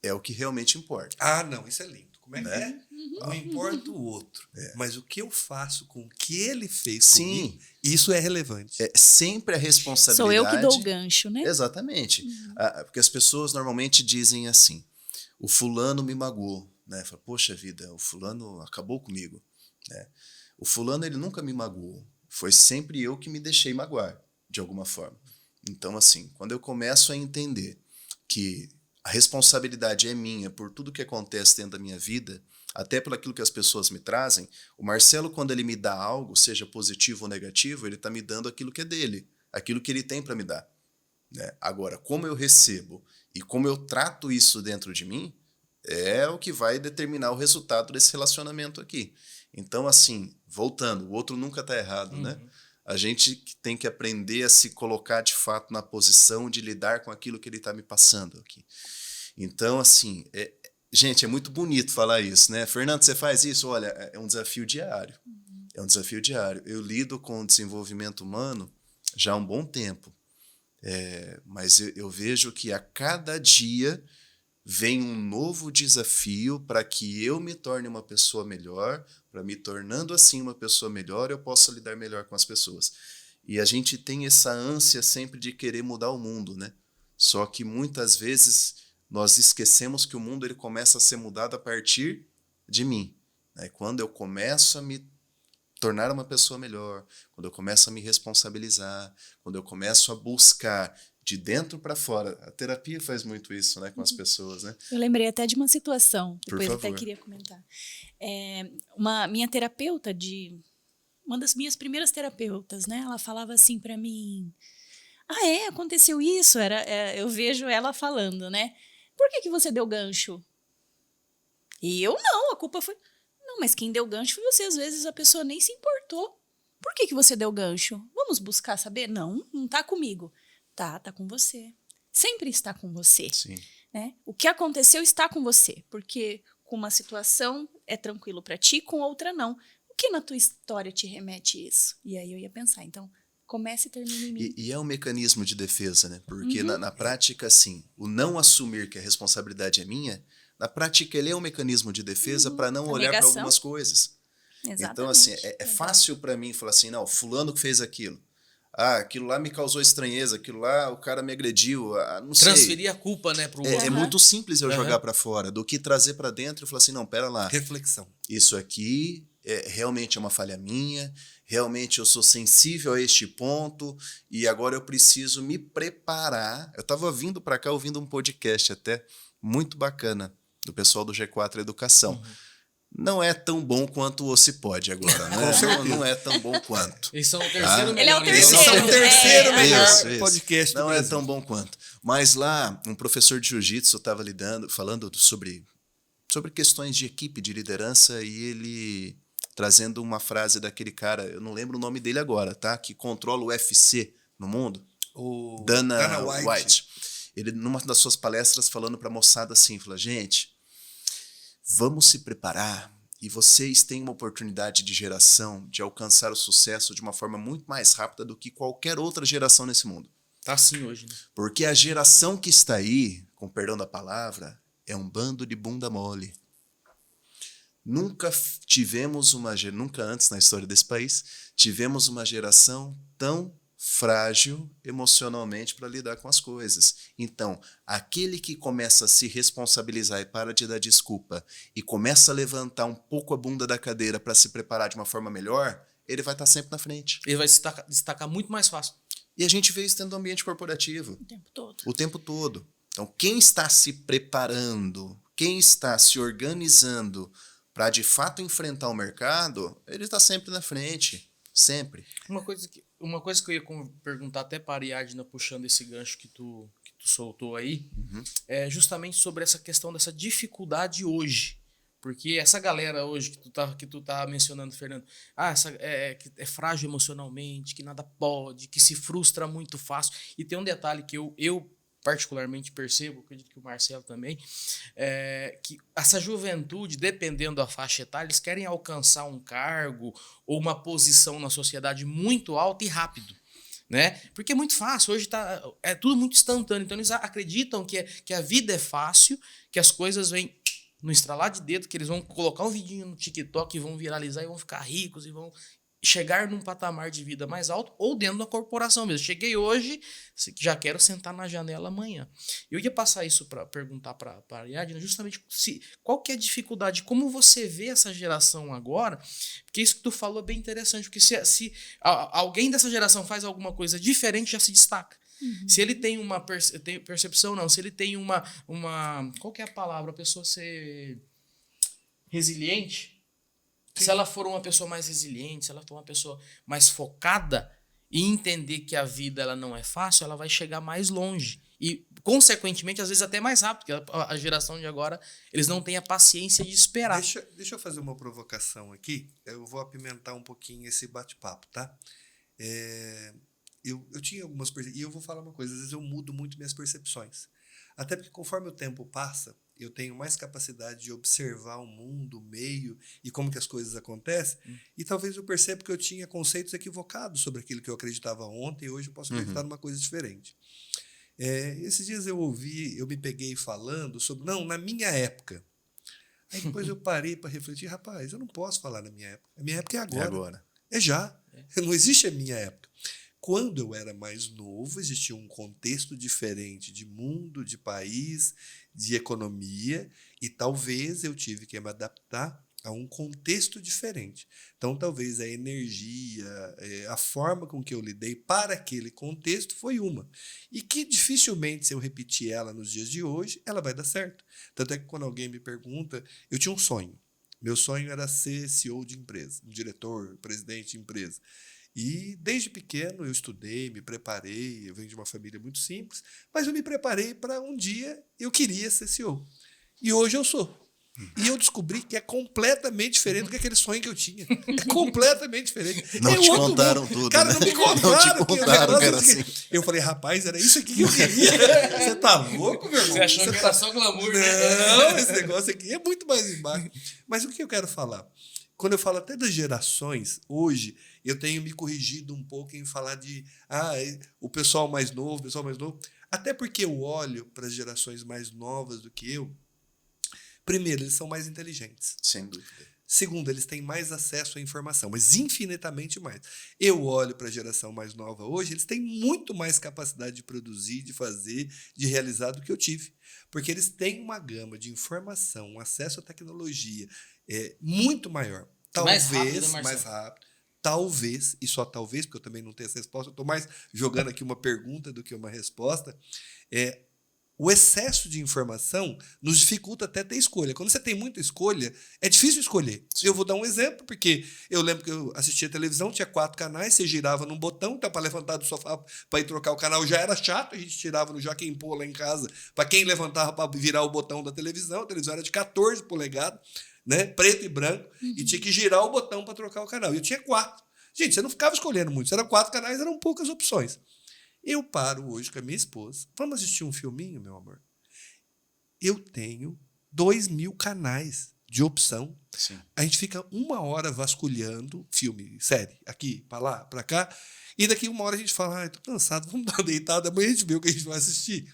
Speaker 3: é o que realmente importa.
Speaker 1: Ah, não, isso é lindo. Como é que é? Não importa o outro, mas o que eu faço com o que ele fez comigo, isso é relevante.
Speaker 3: É sempre a responsabilidade...
Speaker 4: Sou eu que dou o gancho, né?
Speaker 3: Exatamente. Porque as pessoas normalmente dizem assim, o fulano me magoou, né? Fala, poxa vida, o fulano acabou comigo, né? O fulano, ele nunca me magoou. Foi sempre eu que me deixei magoar, de alguma forma. Então, assim, quando eu começo a entender que a responsabilidade é minha por tudo que acontece dentro da minha vida, até por aquilo que as pessoas me trazem, o Marcelo, quando ele me dá algo, seja positivo ou negativo, ele está me dando aquilo que é dele, aquilo que ele tem para me dar, né? Agora, como eu recebo e como eu trato isso dentro de mim, é o que vai determinar o resultado desse relacionamento aqui. Então, assim, voltando, o outro nunca está errado, né? A gente tem que aprender a se colocar de fato na posição de lidar com aquilo que ele está me passando aqui. Então, assim, gente, é muito bonito falar isso, né? Fernando, você faz isso? Olha, é um desafio diário. É um desafio diário. Eu lido com o desenvolvimento humano já há um bom tempo. Mas eu vejo que a cada dia vem um novo desafio para que eu me torne uma pessoa melhor, para me tornando assim uma pessoa melhor, eu possa lidar melhor com as pessoas. E a gente tem essa ânsia sempre de querer mudar o mundo, né? Só que muitas vezes nós esquecemos que o mundo ele começa a ser mudado a partir de mim, né? Quando eu começo a me tornar uma pessoa melhor, quando eu começo a me responsabilizar, quando eu começo a buscar de dentro para fora. A terapia faz muito isso, né, com as pessoas, né?
Speaker 4: Eu lembrei até de uma situação,
Speaker 3: Por
Speaker 4: depois eu
Speaker 3: favor.
Speaker 4: até queria comentar. Minha terapeuta, uma das minhas primeiras terapeutas, né? Ela falava assim para mim, aconteceu isso? Eu vejo ela falando, né? Por que você deu gancho? E eu não, a culpa foi... Não, mas quem deu gancho foi você. Às vezes a pessoa nem se importou. Por que você deu gancho? Vamos buscar saber? Não tá comigo. Tá com você. Sempre está com você.
Speaker 3: Sim.
Speaker 4: Né? O que aconteceu está com você. Porque com uma situação é tranquilo para ti, com outra não. O que na tua história te remete isso? E aí eu ia pensar, então, comece e termine em mim.
Speaker 3: E é um mecanismo de defesa, né? Porque na prática, assim, o não assumir que a responsabilidade é minha, na prática ele é um mecanismo de defesa para não olhar para algumas coisas.
Speaker 4: Exatamente.
Speaker 3: Então, assim, é fácil para mim falar assim, não, fulano que fez aquilo. Aquilo lá me causou estranheza, aquilo lá o cara me agrediu, não sei.
Speaker 2: Transferir a culpa, né, pro outro.
Speaker 3: É muito simples eu jogar para fora do que trazer para dentro e falar assim, não, pera lá.
Speaker 1: Reflexão.
Speaker 3: Isso aqui realmente é uma falha minha, realmente eu sou sensível a este ponto e agora eu preciso me preparar. Eu estava vindo para cá ouvindo um podcast até muito bacana do pessoal do G4 Educação. Não é tão bom quanto o Se Pode agora, né? Não é tão bom quanto.
Speaker 2: Eles são o terceiro melhor.
Speaker 4: Ele é o
Speaker 1: Eles
Speaker 4: terceiro.
Speaker 1: são o terceiro melhor
Speaker 3: Isso.
Speaker 1: podcast do
Speaker 3: Não é
Speaker 1: Brasil.
Speaker 3: tão bom quanto. Mas lá, um professor de jiu-jitsu estava falando sobre questões de equipe, de liderança, e ele trazendo uma frase daquele cara, eu não lembro o nome dele agora, tá? Que controla o UFC no mundo.
Speaker 1: O
Speaker 3: Dana White. Ele, numa das suas palestras, falando para a moçada assim, fala, gente, vamos se preparar e vocês têm uma oportunidade de geração de alcançar o sucesso de uma forma muito mais rápida do que qualquer outra geração nesse mundo.
Speaker 2: Tá assim hoje, né?
Speaker 3: Porque a geração que está aí, com perdão da palavra, é um bando de bunda mole. Nunca antes na história desse país, tivemos uma geração tão frágil emocionalmente para lidar com as coisas. Então, aquele que começa a se responsabilizar e para de dar desculpa e começa a levantar um pouco a bunda da cadeira para se preparar de uma forma melhor, ele vai estar sempre na frente.
Speaker 2: Ele vai se destacar muito mais fácil.
Speaker 3: E a gente vê isso dentro do ambiente corporativo.
Speaker 4: O tempo todo.
Speaker 3: O tempo todo. Então, quem está se preparando, quem está se organizando para de fato enfrentar o mercado, ele está sempre na frente. Sempre.
Speaker 2: Uma coisa que eu ia perguntar até para a Ariadna, puxando esse gancho que tu soltou aí, é justamente sobre essa questão dessa dificuldade hoje. Porque essa galera hoje que tu tá mencionando, Fernando, que é frágil emocionalmente, que nada pode, que se frustra muito fácil. E tem um detalhe que eu particularmente percebo, acredito que o Marcelo também, que essa juventude, dependendo da faixa etária, eles querem alcançar um cargo ou uma posição na sociedade muito alta e rápido. Né? Porque é muito fácil, hoje é tudo muito instantâneo, então eles acreditam que a vida é fácil, que as coisas vêm no estralar de dedo, que eles vão colocar um vidinho no TikTok e vão viralizar e vão ficar ricos e vão chegar num patamar de vida mais alto ou dentro da corporação mesmo. Cheguei hoje, já quero sentar na janela amanhã. Eu ia passar isso para perguntar para a Ariadna justamente qual que é a dificuldade, como você vê essa geração agora, porque isso que tu falou é bem interessante, porque se alguém dessa geração faz alguma coisa diferente, já se destaca. Se ele tem uma percepção, não, se ele tem uma qual que é a palavra? A pessoa ser resiliente. Sim. Se ela for uma pessoa mais resiliente, se ela for uma pessoa mais focada e entender que a vida ela não é fácil, ela vai chegar mais longe. E, consequentemente, às vezes até mais rápido, porque a geração de agora, eles não têm a paciência de esperar.
Speaker 1: Deixa eu fazer uma provocação aqui. Eu vou apimentar um pouquinho esse bate-papo, tá? Eu tinha algumas percepções, e eu vou falar uma coisa, às vezes eu mudo muito minhas percepções. Até porque conforme o tempo passa, eu tenho mais capacidade de observar o mundo, o meio e como que as coisas acontecem, e talvez eu perceba que eu tinha conceitos equivocados sobre aquilo que eu acreditava ontem, e hoje eu posso acreditar numa coisa diferente. Esses dias eu me peguei falando sobre, na minha época. Aí depois eu parei para refletir, rapaz, eu não posso falar na minha época. A minha época é agora.
Speaker 3: É agora.
Speaker 1: É já. Não existe a minha época. Quando eu era mais novo, existia um contexto diferente de mundo, de país, de economia, e talvez eu tive que me adaptar a um contexto diferente. Então, talvez a energia, a forma com que eu lidei para aquele contexto foi uma. E que dificilmente, se eu repetir ela nos dias de hoje, ela vai dar certo. Tanto é que quando alguém me pergunta, eu tinha um sonho. Meu sonho era ser CEO de empresa, um diretor, presidente de empresa. E desde pequeno eu estudei, me preparei, eu venho de uma família muito simples, mas eu me preparei para um dia eu queria ser CEO. E hoje eu sou. E eu descobri que é completamente diferente do que aquele sonho que eu tinha. É completamente diferente.
Speaker 3: Não te contaram tudo,
Speaker 1: cara,
Speaker 3: né?
Speaker 1: não me contaram.
Speaker 3: Não te contaram que era assim.
Speaker 1: Eu falei, rapaz, era isso aqui que eu queria. Você tá louco, meu irmão?
Speaker 2: Você achou que era só glamour, né?
Speaker 1: Não, esse negócio aqui é muito mais embaixo. Mas o que eu quero falar? Quando eu falo até das gerações, hoje, eu tenho me corrigido um pouco em falar de o pessoal mais novo, até porque eu olho para as gerações mais novas do que eu. Primeiro, eles são mais inteligentes.
Speaker 3: Sem dúvida.
Speaker 1: Segundo, eles têm mais acesso à informação, mas infinitamente mais. Eu olho para a geração mais nova hoje, eles têm muito mais capacidade de produzir, de fazer, de realizar do que eu tive. Porque eles têm uma gama de informação, um acesso à tecnologia muito maior. Talvez mais rápido. Talvez, e só talvez, porque eu também não tenho essa resposta, eu estou mais jogando aqui uma pergunta do que uma resposta, o excesso de informação nos dificulta até ter escolha. Quando você tem muita escolha, é difícil escolher. Sim. Eu vou dar um exemplo, porque eu lembro que eu assistia televisão, tinha 4 canais, você girava num botão, então para levantar do sofá para ir trocar o canal já era chato, a gente tirava no Joaquim Pô lá em casa, para quem levantava para virar o botão da televisão, a televisão era de 14 polegadas, né, preto e branco, e tinha que girar o botão para trocar o canal. E eu tinha 4. Gente, você não ficava escolhendo muito, eram 4 canais, eram poucas opções. Eu paro hoje com a minha esposa. Vamos assistir um filminho, meu amor? Eu tenho 2.000 canais de opção.
Speaker 3: Sim.
Speaker 1: A gente fica 1 hora vasculhando filme, série, aqui, para lá, para cá. E daqui 1 hora a gente fala, tô cansado, vamos dar uma deitada, amanhã a gente vê o que a gente vai assistir.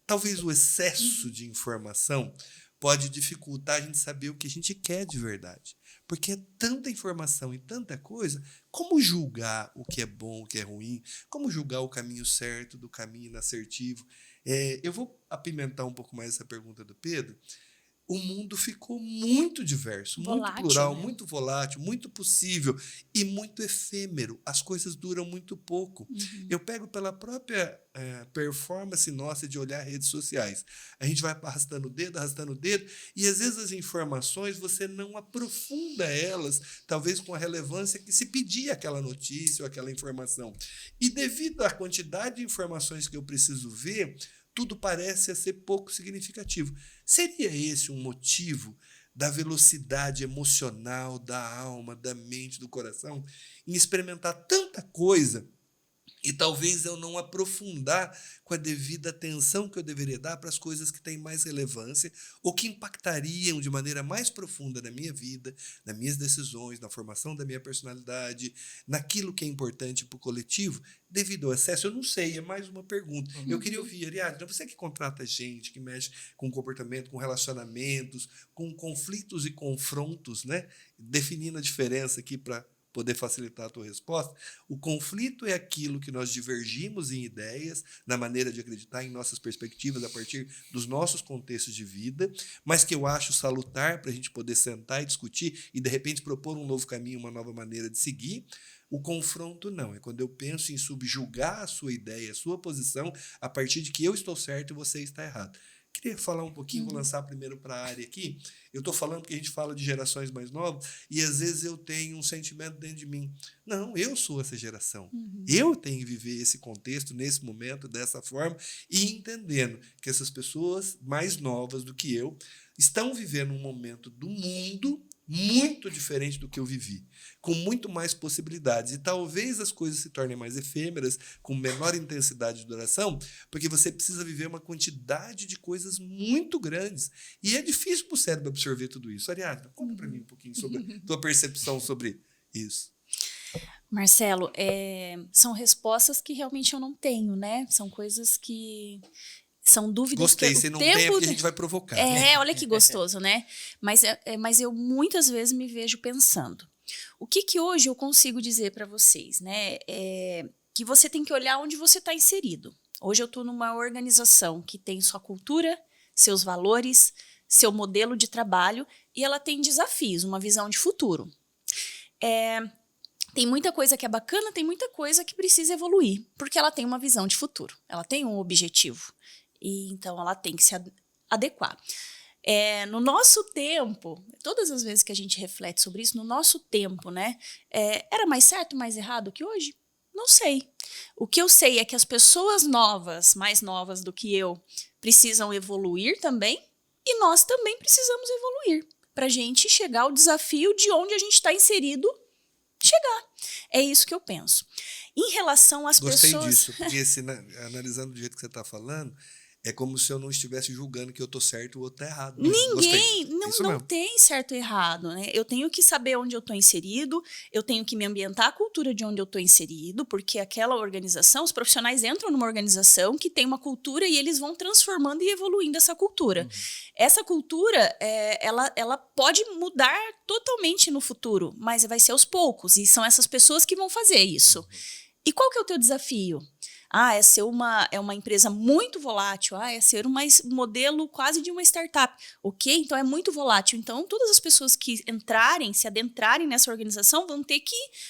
Speaker 1: Talvez o excesso de informação pode dificultar a gente saber o que a gente quer de verdade. Porque é tanta informação e tanta coisa. Como julgar o que é bom, o que é ruim? Como julgar o caminho certo do caminho inassertivo? Eu vou apimentar um pouco mais essa pergunta do Pedro. O mundo ficou muito diverso,
Speaker 4: Volátil,
Speaker 1: muito plural,
Speaker 4: né?
Speaker 1: muito volátil, muito possível e muito efêmero. As coisas duram muito pouco. Eu pego pela própria performance nossa de olhar redes sociais. A gente vai arrastando o dedo, e às vezes as informações você não aprofunda elas, talvez com a relevância que se pedia aquela notícia ou aquela informação. E devido à quantidade de informações que eu preciso ver, tudo parece ser pouco significativo. Seria esse um motivo da velocidade emocional, da alma, da mente, do coração, em experimentar tanta coisa e talvez eu não aprofundar com a devida atenção que eu deveria dar para as coisas que têm mais relevância ou que impactariam de maneira mais profunda na minha vida, nas minhas decisões, na formação da minha personalidade, naquilo que é importante para o coletivo, devido ao excesso? Eu não sei, é mais uma pergunta. Eu queria ouvir, Ariadna, você que contrata gente, que mexe com comportamento, com relacionamentos, com conflitos e confrontos, né? Definindo a diferença aqui para poder facilitar a tua resposta. O conflito é aquilo que nós divergimos em ideias, na maneira de acreditar, em nossas perspectivas, a partir dos nossos contextos de vida, mas que eu acho salutar para a gente poder sentar e discutir e, de repente, propor um novo caminho, uma nova maneira de seguir. O confronto não, é quando eu penso em subjugar a sua ideia, a sua posição, a partir de que eu estou certo e você está errado. Queria falar um pouquinho, vou lançar primeiro para a área aqui. Eu estou falando porque a gente fala de gerações mais novas e às vezes eu tenho um sentimento dentro de mim. Não, eu sou essa geração. Eu tenho que viver esse contexto, nesse momento, dessa forma, e entendendo que essas pessoas mais novas do que eu estão vivendo um momento do mundo muito diferente do que eu vivi, com muito mais possibilidades. E talvez as coisas se tornem mais efêmeras, com menor intensidade de duração, porque você precisa viver uma quantidade de coisas muito grandes. E é difícil para o cérebro absorver tudo isso. Ariadna, conta para mim um pouquinho sobre a tua percepção sobre isso.
Speaker 4: Marcelo, são respostas que realmente eu não tenho, né? São coisas que... São dúvidas
Speaker 1: Gostei,
Speaker 4: que
Speaker 1: se
Speaker 4: o
Speaker 1: não
Speaker 4: tempo...
Speaker 1: tem é porque a gente vai provocar.
Speaker 4: Olha que gostoso, né? Mas eu muitas vezes me vejo pensando. O que hoje eu consigo dizer para vocês, né? Que você tem que olhar onde você está inserido. Hoje eu estou numa organização que tem sua cultura, seus valores, seu modelo de trabalho, e ela tem desafios, uma visão de futuro. Tem muita coisa que é bacana, tem muita coisa que precisa evoluir, porque ela tem uma visão de futuro, ela tem um objetivo. E então ela tem que se adequar. No nosso tempo, todas as vezes que a gente reflete sobre isso, no nosso tempo, né? Era mais certo, mais errado que hoje? Não sei. O que eu sei é que as pessoas novas, mais novas do que eu, precisam evoluir também, e nós também precisamos evoluir para a gente chegar ao desafio de onde a gente está inserido, chegar. É isso que eu penso. Em relação às pessoas...
Speaker 1: Gostei disso, porque analisando do jeito que você está falando, é como se eu não estivesse julgando que eu estou certo e o outro está errado.
Speaker 4: Ninguém, não tem certo e errado, né? Eu tenho que saber onde eu estou inserido, eu tenho que me ambientar à cultura de onde eu estou inserido, porque aquela organização, os profissionais entram numa organização que tem uma cultura e eles vão transformando e evoluindo essa cultura. Essa cultura, ela pode mudar totalmente no futuro, mas vai ser aos poucos, e são essas pessoas que vão fazer isso. E qual que é o teu desafio? É ser uma empresa muito volátil, é ser um modelo quase de uma startup. Ok, então é muito volátil. Então, todas as pessoas que entrarem, se adentrarem nessa organização,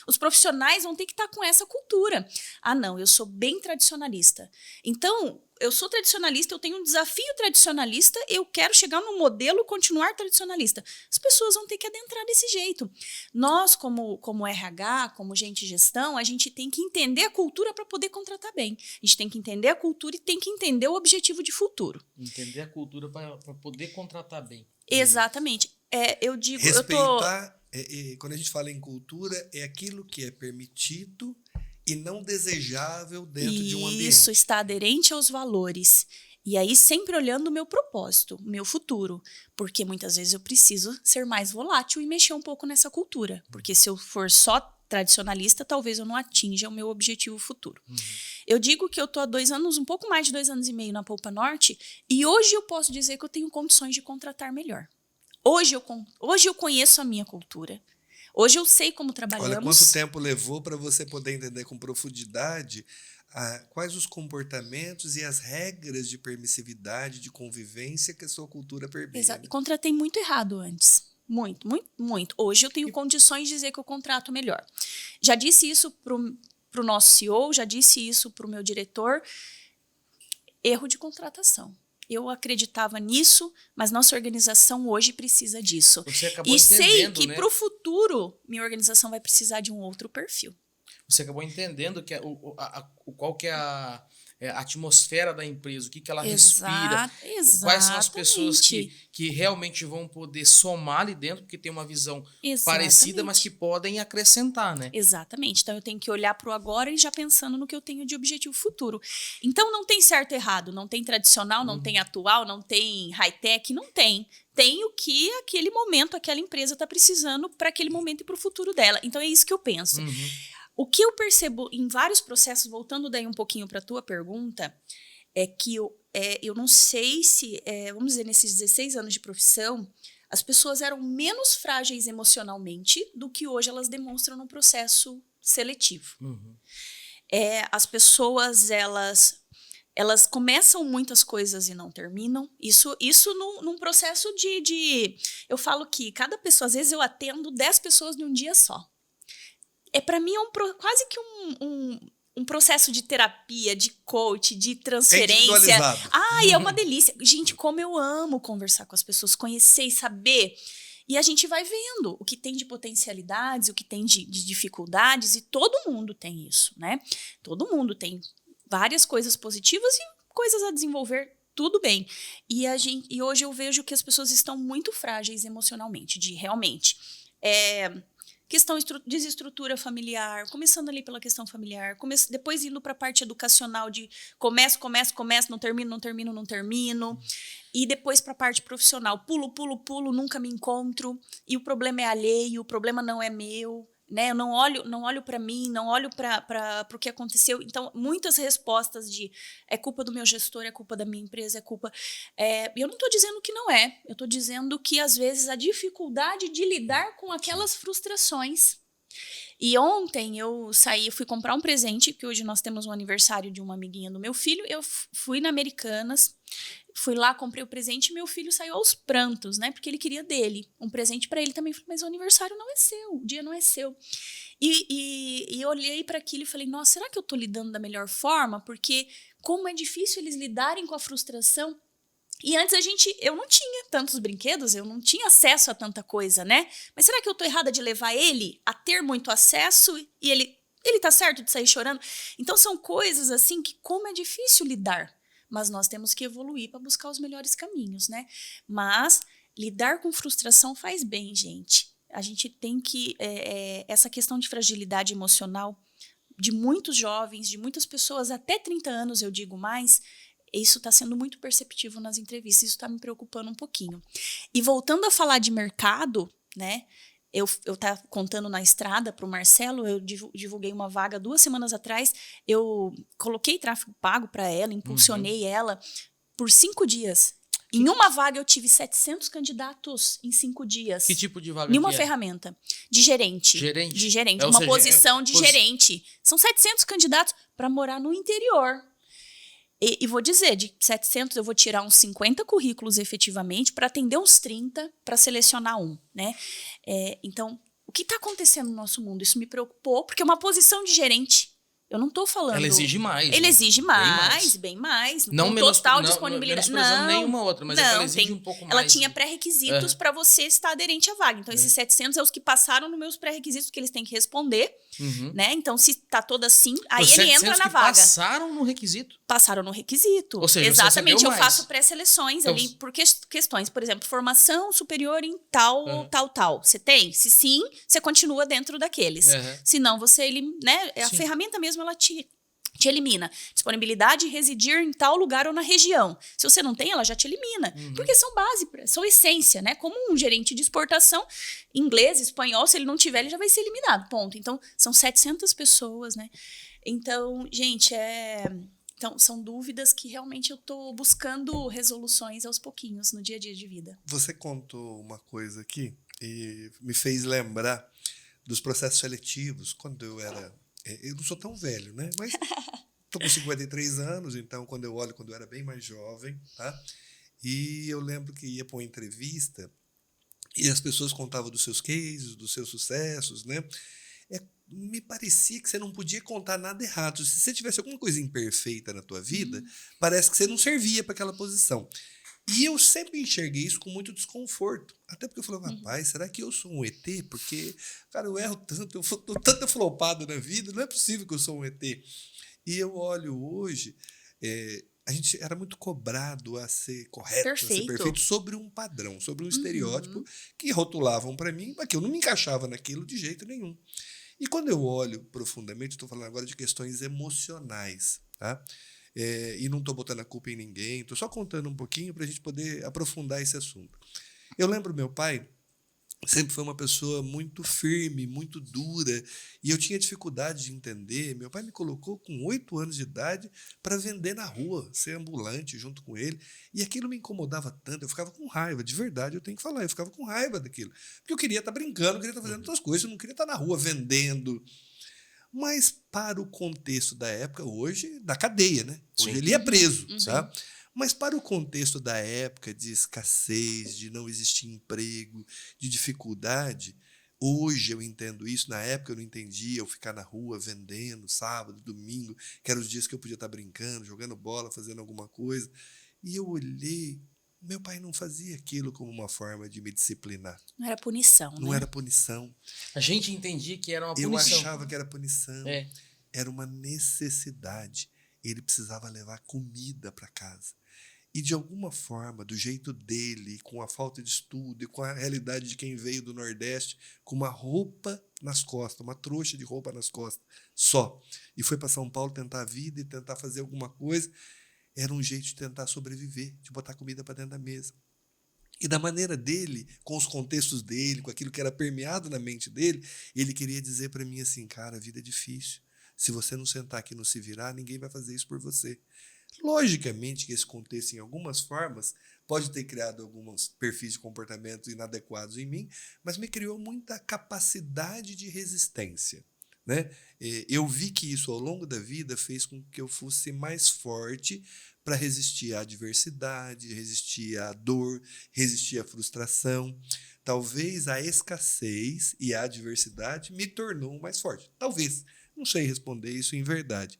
Speaker 4: os profissionais vão ter que estar com essa cultura. Não, eu sou bem tradicionalista. Então, eu sou tradicionalista, eu tenho um desafio tradicionalista, eu quero chegar no modelo continuar tradicionalista. As pessoas vão ter que adentrar desse jeito. Nós, como RH, como gente de gestão, a gente tem que entender a cultura para poder contratar bem. A gente tem que entender a cultura e tem que entender o objetivo de futuro.
Speaker 2: Entender a cultura para poder contratar bem.
Speaker 4: Exatamente. Eu digo...
Speaker 1: Respeitar, quando a gente fala em cultura, é aquilo que é permitido e não desejável dentro de um ambiente.
Speaker 4: Isso, está aderente aos valores. E aí sempre olhando o meu propósito, o meu futuro. Porque muitas vezes eu preciso ser mais volátil e mexer um pouco nessa cultura. Porque se eu for só tradicionalista, talvez eu não atinja o meu objetivo futuro. Eu digo que eu estou há 2 anos, um pouco mais de 2 anos e meio na Polpa Norte, e hoje eu posso dizer que eu tenho condições de contratar melhor. Hoje eu conheço a minha cultura. Hoje eu sei como trabalhamos.
Speaker 1: Olha, quanto tempo levou para você poder entender com profundidade quais os comportamentos e as regras de permissividade, de convivência que a sua cultura permite.
Speaker 4: Exato. E contratei muito errado antes. Muito, muito, muito. Hoje eu tenho condições de dizer que eu contrato melhor. Já disse isso pro nosso CEO, já disse isso pro meu diretor. Erro de contratação. Eu acreditava nisso, mas nossa organização hoje precisa disso.
Speaker 2: Você acabou
Speaker 4: e sei
Speaker 2: entendendo,
Speaker 4: que
Speaker 2: né?
Speaker 4: para o futuro, minha organização vai precisar de um outro perfil.
Speaker 2: Você acabou entendendo que qual que é a atmosfera da empresa, o que ela respira, quais são as pessoas que realmente vão poder somar ali dentro, porque tem uma visão parecida, mas que podem acrescentar, né?
Speaker 4: Exatamente. Então, eu tenho que olhar para o agora e já pensando no que eu tenho de objetivo futuro. Então, não tem certo e errado, não tem tradicional, não tem atual, não tem high-tech, não tem. Tem o que aquele momento, aquela empresa está precisando para aquele momento e para o futuro dela. Então, é isso que eu penso. O que eu percebo em vários processos, voltando daí um pouquinho para a tua pergunta, é que eu não sei se, vamos dizer, nesses 16 anos de profissão, as pessoas eram menos frágeis emocionalmente do que hoje elas demonstram no processo seletivo. As pessoas, elas começam muitas coisas e não terminam. Isso num processo de... Eu falo que cada pessoa, às vezes eu atendo 10 pessoas num dia só. Para mim é quase que um processo de terapia, de coach, de transferência. É uma delícia. Gente, como eu amo conversar com as pessoas, conhecer e saber. E a gente vai vendo o que tem de potencialidades, o que tem de dificuldades, e todo mundo tem isso, né? Todo mundo tem várias coisas positivas e coisas a desenvolver, tudo bem. E hoje eu vejo que as pessoas estão muito frágeis emocionalmente, de realmente... Questão de desestrutura familiar, começando ali pela questão familiar, depois indo para a parte educacional de começo, não termino, e depois para a parte profissional, pulo, nunca me encontro, e o problema é alheio, o problema não é meu, né? Eu não olho para mim, não olho para o que aconteceu. Então, muitas respostas de é culpa do meu gestor, é culpa da minha empresa, é culpa... eu não estou dizendo que não é. Eu estou dizendo que, às vezes, a dificuldade de lidar com aquelas frustrações. E ontem eu fui comprar um presente, que hoje nós temos um aniversário de uma amiguinha do meu filho. Eu fui na Americanas, fui lá, comprei o presente e meu filho saiu aos prantos, né? Porque ele queria dele. Um presente para ele também. Falei, mas o aniversário não é seu, o dia não é seu. E olhei para aquilo e falei, nossa, será que eu tô lidando da melhor forma? Porque como é difícil eles lidarem com a frustração. E antes eu não tinha tantos brinquedos, eu não tinha acesso a tanta coisa, né? Mas será que eu tô errada de levar ele a ter muito acesso e ele tá certo de sair chorando? Então são coisas assim que como é difícil lidar. Mas nós temos que evoluir para buscar os melhores caminhos, né? Mas lidar com frustração faz bem, gente. A gente tem que... essa questão de fragilidade emocional de muitos jovens, de muitas pessoas, até 30 anos, eu digo mais, isso está sendo muito perceptível nas entrevistas, isso está me preocupando um pouquinho. E voltando a falar de mercado, né? Eu estava contando na estrada para o Marcelo, eu divulguei uma vaga 2 semanas atrás, eu coloquei tráfego pago para ela, impulsionei ela por 5 dias. Em uma vaga eu tive 700 candidatos em 5 dias.
Speaker 2: Que tipo de vaga?
Speaker 4: Nenhuma ferramenta. De gerente. De gerente. Uma posição de gerente. São 700 candidatos para morar no interior. E vou dizer, de 700 eu vou tirar uns 50 currículos efetivamente para atender uns 30 para selecionar um, né? Então, o que está acontecendo no nosso mundo? Isso me preocupou, porque é uma posição de gerente. Eu não estou falando...
Speaker 2: Ela exige mais.
Speaker 4: Ele exige bem mais.
Speaker 2: Não
Speaker 4: total disponibilidade.
Speaker 2: Não nenhuma outra, mas ela exige um pouco mais.
Speaker 4: Ela tinha pré-requisitos para você estar aderente à vaga. Então, esses 700 é os que passaram nos meus pré-requisitos, que eles têm que responder, né? Então, se tá toda assim, aí ele entra na vaga.
Speaker 2: Passaram no requisito?
Speaker 4: Passaram no requisito.
Speaker 2: Ou seja,
Speaker 4: exatamente,
Speaker 2: eu
Speaker 4: faço pré-seleções então, ali por questões, por exemplo, formação superior em tal. Você tem? Se sim, você continua dentro daqueles. Se não, você, né? A ferramenta mesmo, ela te elimina. Disponibilidade de residir em tal lugar ou na região. Se você não tem, ela já te elimina. Porque são base, são essência, né? Como um gerente de exportação, inglês, espanhol, se ele não tiver, ele já vai ser eliminado, ponto. Então, são 700 pessoas, né? Então, gente, Então, são dúvidas que realmente eu tô buscando resoluções aos pouquinhos no dia a dia de vida.
Speaker 1: Você contou uma coisa aqui e me fez lembrar dos processos seletivos, quando eu era... Eu não sou tão velho, né? Mas estou com 53 anos, então quando eu olho, quando eu era bem mais jovem, tá? E eu lembro que ia para uma entrevista e as pessoas contavam dos seus cases, dos seus sucessos, né? Me parecia que você não podia contar nada errado. Se você tivesse alguma coisa imperfeita na tua vida, parece que você não servia para aquela posição. E eu sempre enxerguei isso com muito desconforto. Até porque eu falava, rapaz, será que eu sou um ET? Porque, cara, eu erro tanto, eu tô tanto flopado na vida, não é possível que eu sou um ET. E eu olho hoje, a gente era muito cobrado a ser correto, a ser perfeito, sobre um padrão, sobre um estereótipo que rotulavam para mim, mas que eu não me encaixava naquilo de jeito nenhum. E quando eu olho profundamente, estou falando agora de questões emocionais, tá? E não estou botando a culpa em ninguém, estou só contando um pouquinho para a gente poder aprofundar esse assunto. Eu lembro meu pai sempre foi uma pessoa muito firme, muito dura, e eu tinha dificuldade de entender. Meu pai me colocou com 8 anos de idade para vender na rua, ser ambulante junto com ele, e aquilo me incomodava tanto, eu ficava com raiva, de verdade, eu tenho que falar, eu ficava com raiva daquilo, porque eu queria estar brincando, eu queria estar fazendo outras coisas, eu não queria estar na rua vendendo. Mas para o contexto da época, hoje, da cadeia, né? Hoje ele é preso, tá? Mas para o contexto da época de escassez, de não existir emprego, de dificuldade, hoje eu entendo isso, na época eu não entendia, eu ficar na rua vendendo, sábado, domingo, que eram os dias que eu podia estar brincando, jogando bola, fazendo alguma coisa. E eu olhei, meu pai não fazia aquilo como uma forma de me disciplinar.
Speaker 4: Não era punição,
Speaker 1: Não
Speaker 4: né?
Speaker 1: era punição.
Speaker 2: A gente entendia que era uma
Speaker 1: Eu
Speaker 2: punição.
Speaker 1: achava que era punição. Era uma necessidade. Ele precisava levar comida para casa. E, de alguma forma, do jeito dele, com a falta de estudo e com a realidade de quem veio do Nordeste, com uma roupa nas costas, uma trouxa de roupa nas costas, só. E foi para São Paulo tentar a vida e tentar fazer alguma coisa. Era um jeito de tentar sobreviver, de botar comida para dentro da mesa. E da maneira dele, com os contextos dele, com aquilo que era permeado na mente dele, ele queria dizer para mim assim, cara, a vida é difícil. Se você não sentar aqui e não se virar, ninguém vai fazer isso por você. Logicamente que esse contexto, em algumas formas, pode ter criado alguns perfis de comportamento inadequados em mim, mas me criou muita capacidade de resistência, né? Eu vi que isso, ao longo da vida, fez com que eu fosse mais forte para resistir à adversidade, resistir à dor, resistir à frustração. Talvez a escassez e a adversidade me tornou mais forte. Talvez. Não sei responder isso em verdade.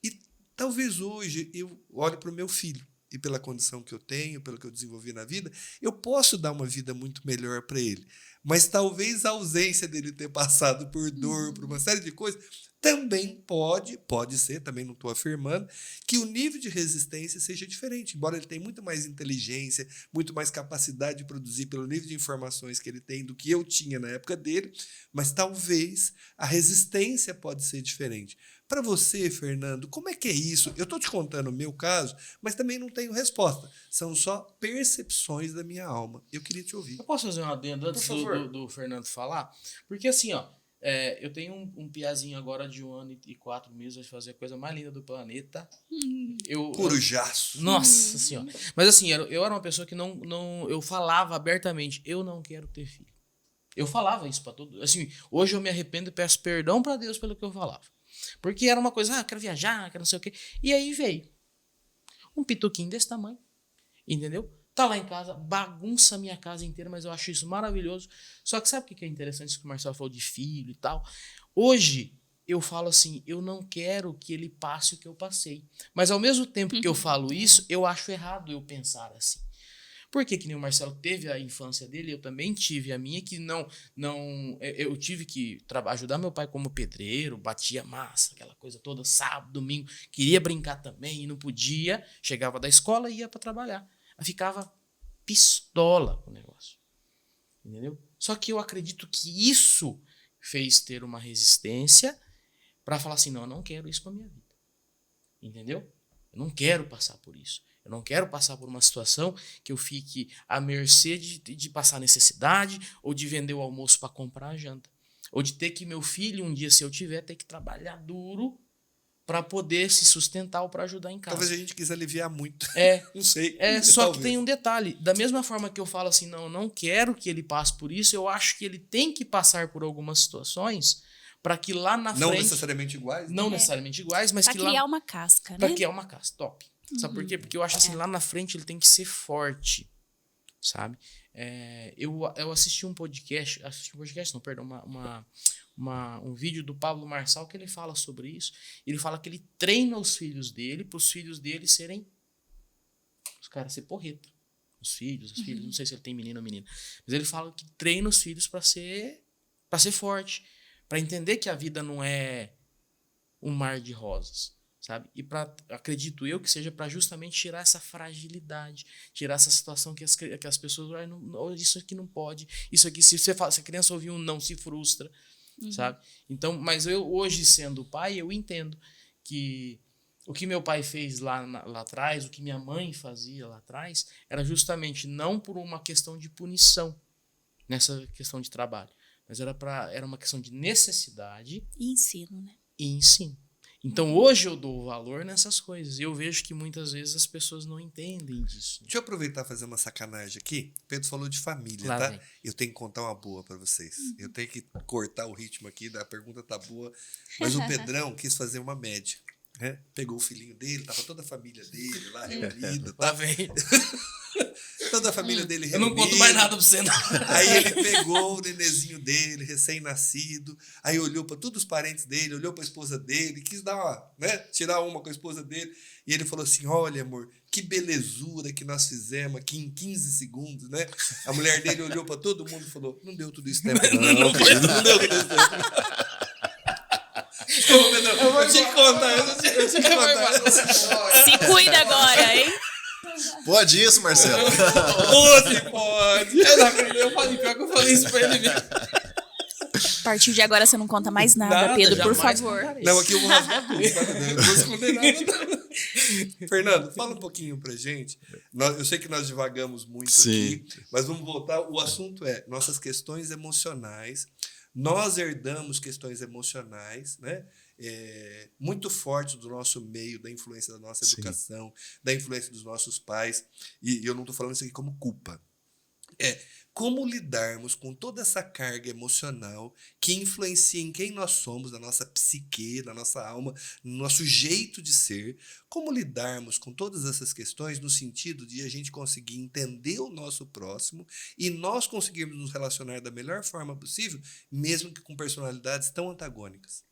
Speaker 1: E talvez hoje eu olhe para o meu filho e pela condição que eu tenho, pelo que eu desenvolvi na vida, eu posso dar uma vida muito melhor para ele. Mas talvez a ausência dele ter passado por dor, por uma série de coisas, também pode ser, também não estou afirmando, que o nível de resistência seja diferente. Embora ele tenha muito mais inteligência, muito mais capacidade de produzir pelo nível de informações que ele tem do que eu tinha na época dele, mas talvez a resistência pode ser diferente. Para você, Fernando, como é que é isso? Eu estou te contando o meu caso, mas também não tenho resposta. São só percepções da minha alma. Eu queria te ouvir.
Speaker 2: Eu posso fazer uma adendo antes do Fernando falar? Porque assim, ó, eu tenho um piazinho agora de 1 ano e 4 meses, vai fazer a coisa mais linda do planeta.
Speaker 1: Corujaço.
Speaker 2: Nossa senhora. Mas assim, eu era uma pessoa que eu falava abertamente, eu não quero ter filho. Eu falava isso pra todo. Assim, hoje eu me arrependo e peço perdão pra Deus pelo que eu falava. Porque era uma coisa, quero viajar, quero não sei o quê. E aí veio um pituquinho desse tamanho, entendeu? Tá lá em casa, bagunça a minha casa inteira, mas eu acho isso maravilhoso. Só que sabe o que é interessante? Isso que o Marcelo falou de filho e tal. Hoje, eu falo assim, eu não quero que ele passe o que eu passei. Mas ao mesmo tempo que eu falo isso, eu acho errado eu pensar assim. Porque que nem o Marcelo teve a infância dele, eu também tive a minha, que eu tive que ajudar meu pai como pedreiro, batia massa, aquela coisa toda, sábado, domingo, queria brincar também e não podia, chegava da escola e ia para trabalhar. Eu ficava pistola com o negócio, entendeu? Só que eu acredito que isso fez ter uma resistência para falar assim, não, eu não quero isso para minha vida, entendeu? Eu não quero passar por isso. Eu não quero passar por uma situação que eu fique à mercê de passar necessidade ou de vender o almoço para comprar a janta. Ou de ter que meu filho, um dia, se eu tiver, ter que trabalhar duro para poder se sustentar ou para ajudar em casa.
Speaker 1: Talvez a gente quis aliviar muito.
Speaker 2: Não
Speaker 1: sei.
Speaker 2: só
Speaker 1: Talvez.
Speaker 2: que tem um detalhe. Da mesma forma que eu falo assim, não quero que ele passe por isso, eu acho que ele tem que passar por algumas situações para que lá na
Speaker 1: Não
Speaker 2: frente...
Speaker 1: necessariamente iguais.
Speaker 2: Não necessariamente iguais, mas
Speaker 4: Pra
Speaker 2: que
Speaker 4: criar
Speaker 2: lá...
Speaker 4: uma casca,
Speaker 2: Pra
Speaker 4: né?
Speaker 2: criar uma casa, top. Sabe por quê? Porque eu acho assim, lá na frente ele tem que ser forte, sabe? Eu assisti um podcast, não, perdão, um vídeo do Pablo Marçal que ele fala sobre isso. Ele fala que ele treina os filhos dele para os filhos dele serem os caras ser porreta. Os filhos, não sei se ele tem menino ou menina, mas ele fala que treina os filhos para ser forte, para entender que a vida não é um mar de rosas, sabe? E acredito eu que seja para justamente tirar essa fragilidade, tirar essa situação que as pessoas, isso aqui não pode, isso aqui, se a criança ouvir um não, se frustra, sabe? Então, mas eu hoje sendo pai, eu entendo que o que meu pai fez lá atrás, o que minha mãe fazia lá atrás, era justamente não por uma questão de punição nessa questão de trabalho, mas era uma questão de necessidade
Speaker 4: E ensino, né?
Speaker 2: e ensino. Então hoje eu dou valor nessas coisas e eu vejo que muitas vezes as pessoas não entendem disso.
Speaker 1: Deixa eu aproveitar e fazer uma sacanagem aqui. O Pedro falou de família,
Speaker 2: Lá
Speaker 1: tá?
Speaker 2: vem.
Speaker 1: Eu tenho que contar uma boa pra vocês. Eu tenho que cortar o ritmo aqui, a pergunta tá boa. Mas o Pedrão quis fazer uma média. Né? Pegou o filhinho dele, tava toda a família dele lá reunida.
Speaker 2: Lá
Speaker 1: Tá?
Speaker 2: vem.
Speaker 1: Toda a família dele
Speaker 2: Eu
Speaker 1: reunida.
Speaker 2: não conto mais nada pra você, não.
Speaker 1: Aí ele pegou o nenezinho dele, recém-nascido, aí olhou para todos os parentes dele, olhou para a esposa dele, quis dar uma, né, tirar uma com a esposa dele, e ele falou assim: olha, amor, que belezura que nós fizemos aqui em 15 segundos, né? A mulher dele olhou para todo mundo e falou: não deu tudo isso tempo, não, filho, não deu tudo isso tempo. Ô, Pedrão, eu tinha que contar, eu tinha que contar.
Speaker 4: Se cuida agora, hein?
Speaker 3: Pode isso, Marcelo?
Speaker 1: Você pode.
Speaker 2: Eu não acredito, eu falei, pior que eu falei isso pra ele mesmo.
Speaker 4: A partir de agora você não conta mais nada, Pedro, por
Speaker 2: jamais
Speaker 4: favor.
Speaker 2: contarei.
Speaker 1: Não, aqui eu vou rasgar tudo, tá? Eu não vou esconder nada. Fernando, fala um pouquinho pra gente. Eu sei que nós divagamos muito
Speaker 3: Sim.
Speaker 1: aqui, mas vamos voltar. O assunto é nossas questões emocionais. Nós herdamos questões emocionais, né? Muito fortes do nosso meio, da influência da nossa educação, da influência dos nossos pais. E eu não estou falando isso aqui como culpa. Como lidarmos com toda essa carga emocional que influencia em quem nós somos, na nossa psique, na nossa alma, no nosso jeito de ser. Como lidarmos com todas essas questões no sentido de a gente conseguir entender o nosso próximo e nós conseguirmos nos relacionar da melhor forma possível, mesmo que com personalidades tão antagônicas.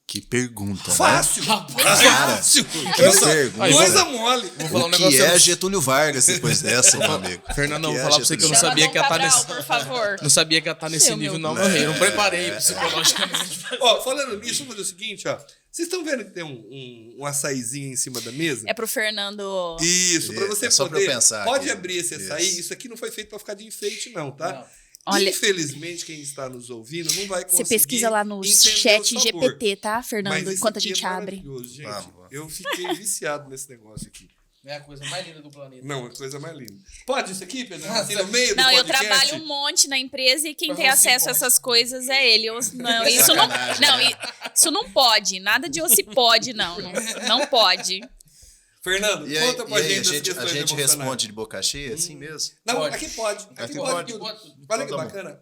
Speaker 3: Que pergunta, né?
Speaker 1: Fácil! Fácil!
Speaker 3: pergunta.
Speaker 1: Coisa mole!
Speaker 2: Vou falar um
Speaker 3: O
Speaker 2: negócio
Speaker 3: que
Speaker 2: pra
Speaker 3: é
Speaker 2: você.
Speaker 3: Getúlio Vargas depois dessa, meu amigo?
Speaker 2: Fernando,
Speaker 3: O
Speaker 2: vou
Speaker 3: é
Speaker 2: falar pra você que eu não
Speaker 3: Getúlio
Speaker 2: sabia que ia estar nesse...
Speaker 4: por favor.
Speaker 2: Não sabia que ia estar nesse
Speaker 4: Seu
Speaker 2: nível,
Speaker 4: meu
Speaker 2: não, meu rei. Não preparei psicologicamente.
Speaker 1: Ó, falando nisso, vamos fazer o seguinte, ó. Vocês estão vendo que tem um açaizinho em cima da mesa?
Speaker 4: É pro Fernando.
Speaker 1: Isso, pra você
Speaker 3: É só pra
Speaker 1: poder.
Speaker 3: eu pensar
Speaker 1: Pode
Speaker 3: aqui.
Speaker 1: abrir esse açaí.
Speaker 3: Isso.
Speaker 1: Isso aqui não foi feito pra ficar de enfeite, não, tá?
Speaker 2: Não.
Speaker 4: Olha-
Speaker 1: Infelizmente, quem está nos ouvindo não vai conseguir.
Speaker 4: Você pesquisa lá no
Speaker 1: entender o
Speaker 4: chat
Speaker 1: sabor.
Speaker 4: GPT, tá,
Speaker 1: Mas
Speaker 4: Fernando?
Speaker 1: isso
Speaker 4: Enquanto a
Speaker 1: aqui
Speaker 4: gente
Speaker 1: é
Speaker 4: abre.
Speaker 1: maravilhoso, gente.
Speaker 3: Vamos.
Speaker 1: Eu fiquei viciado nesse negócio aqui.
Speaker 2: É a coisa mais linda do planeta.
Speaker 1: Não, é a coisa mais linda. Pode isso aqui, Pedro?
Speaker 2: Nossa.
Speaker 1: Assim, no meio
Speaker 4: Não,
Speaker 1: do
Speaker 4: eu
Speaker 1: podcast?
Speaker 4: trabalho um monte na empresa e quem
Speaker 2: Mas
Speaker 4: tem
Speaker 2: você
Speaker 4: acesso a
Speaker 2: pode.
Speaker 4: essas coisas é ele. Não, isso não,
Speaker 3: Sacanagem,
Speaker 4: não,
Speaker 3: né?
Speaker 4: isso não pode. Nada de ou se pode, não. Não pode.
Speaker 1: Fernando,
Speaker 3: E aí,
Speaker 1: conta pra
Speaker 3: e aí,
Speaker 1: gente
Speaker 3: a
Speaker 1: as
Speaker 3: gente
Speaker 1: questões
Speaker 3: responde
Speaker 1: emocionais.
Speaker 3: de boca cheia, assim mesmo?
Speaker 1: Não,
Speaker 2: Pode.
Speaker 1: aqui pode. Aqui
Speaker 3: Aqui
Speaker 1: pode.
Speaker 3: pode.
Speaker 1: Tudo. Olha que
Speaker 3: Então tá bom.
Speaker 1: bacana.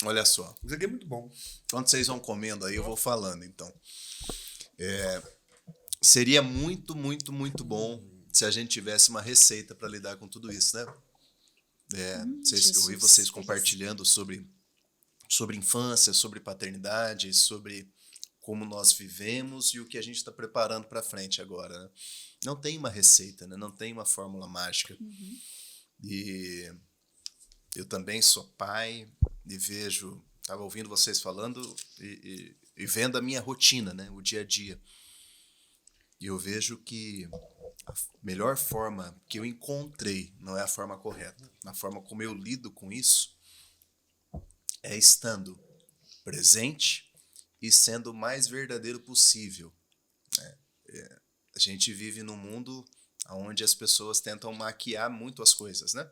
Speaker 3: Olha só.
Speaker 1: Isso aqui é muito bom.
Speaker 3: Quando vocês vão comendo aí, eu vou falando, então. Seria muito, muito, muito bom se a gente tivesse uma receita para lidar com tudo isso, né? Eu ouvi vocês compartilhando sobre infância, sobre paternidade, sobre como nós vivemos e o que a gente está preparando para frente agora, né? Não tem uma receita, né? Não tem uma fórmula mágica. E eu também sou pai e vejo, estava ouvindo vocês falando e vendo a minha rotina, né? O dia a dia. E eu vejo que a melhor forma que eu encontrei, não é a forma correta, a forma como eu lido com isso, é estando presente e sendo o mais verdadeiro possível. A gente vive num mundo onde as pessoas tentam maquiar muito as coisas, né?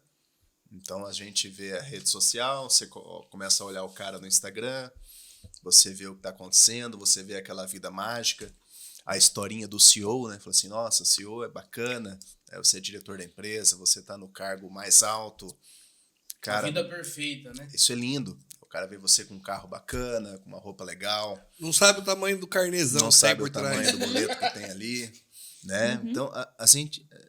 Speaker 3: Então a gente vê a rede social, você começa a olhar o cara no Instagram, você vê o que está acontecendo, você vê aquela vida mágica. a historinha do CEO, né? Falou assim, nossa, CEO é bacana, você é diretor da empresa, você está no cargo mais alto. Cara,
Speaker 2: a vida perfeita, né?
Speaker 3: Isso é lindo. O cara vê você com um carro bacana, com uma roupa legal.
Speaker 1: Não sabe o tamanho do carnezão
Speaker 3: Não
Speaker 1: que sai
Speaker 3: sabe
Speaker 1: por
Speaker 3: o tamanho
Speaker 1: trás.
Speaker 3: do boleto que tem ali. Né? Então, a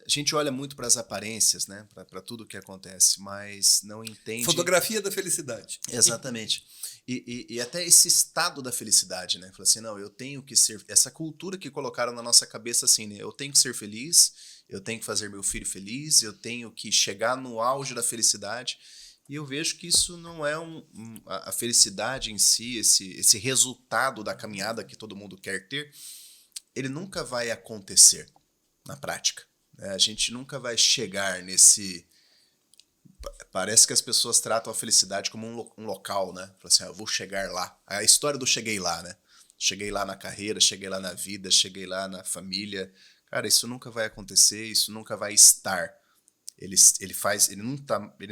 Speaker 3: gente olha muito para as aparências, né? Para tudo que acontece, mas não entende...
Speaker 1: Fotografia da felicidade.
Speaker 3: Exatamente. E até esse estado da felicidade, né? Fala assim, não, eu tenho que ser... Essa cultura que colocaram na nossa cabeça assim, né? Eu tenho que ser feliz, eu tenho que fazer meu filho feliz, eu tenho que chegar no auge da felicidade. E eu vejo que isso não é a felicidade em si, esse resultado da caminhada que todo mundo quer ter, ele nunca vai acontecer na prática. Né? A gente nunca vai chegar nesse... Parece que as pessoas tratam a felicidade como um local, né? Falam assim, eu vou chegar lá. A história do cheguei lá, né? Cheguei lá na carreira, cheguei lá na vida, cheguei lá na família. Cara, isso nunca vai acontecer, isso nunca vai estar. Ele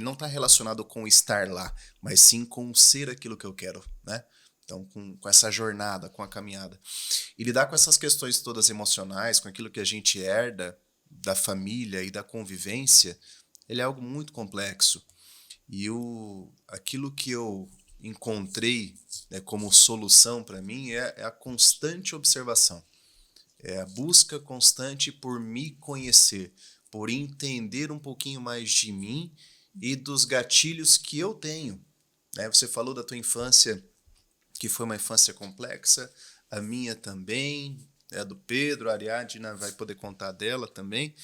Speaker 3: não tá relacionado com estar lá, mas sim com ser aquilo que eu quero, né? Então, com essa jornada, com a caminhada. E lidar com essas questões todas emocionais, com aquilo que a gente herda da família e da convivência, ele é algo muito complexo. E aquilo que eu encontrei, né, como solução para mim é a constante observação. É a busca constante por me conhecer, por entender um pouquinho mais de mim e dos gatilhos que eu tenho. Né? Você falou da tua infância, que foi uma infância complexa, a minha também, a do Pedro, a Ariadna vai poder contar dela também,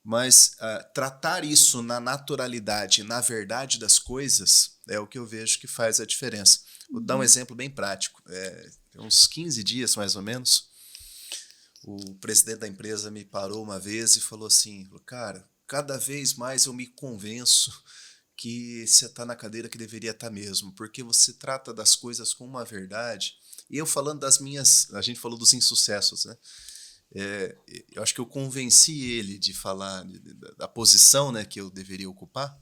Speaker 3: mas tratar isso na naturalidade, na verdade das coisas, é o que eu vejo que faz a diferença. Vou dar um exemplo bem prático. Uns 15 dias, mais ou menos, o presidente da empresa me parou uma vez e falou assim, cara, cada vez mais eu me convenço que você está na cadeira que deveria estar mesmo, porque você trata das coisas com uma verdade. E eu falando das minhas... A gente falou dos insucessos, né? Eu acho que eu convenci ele de falar da posição, né, que eu deveria ocupar,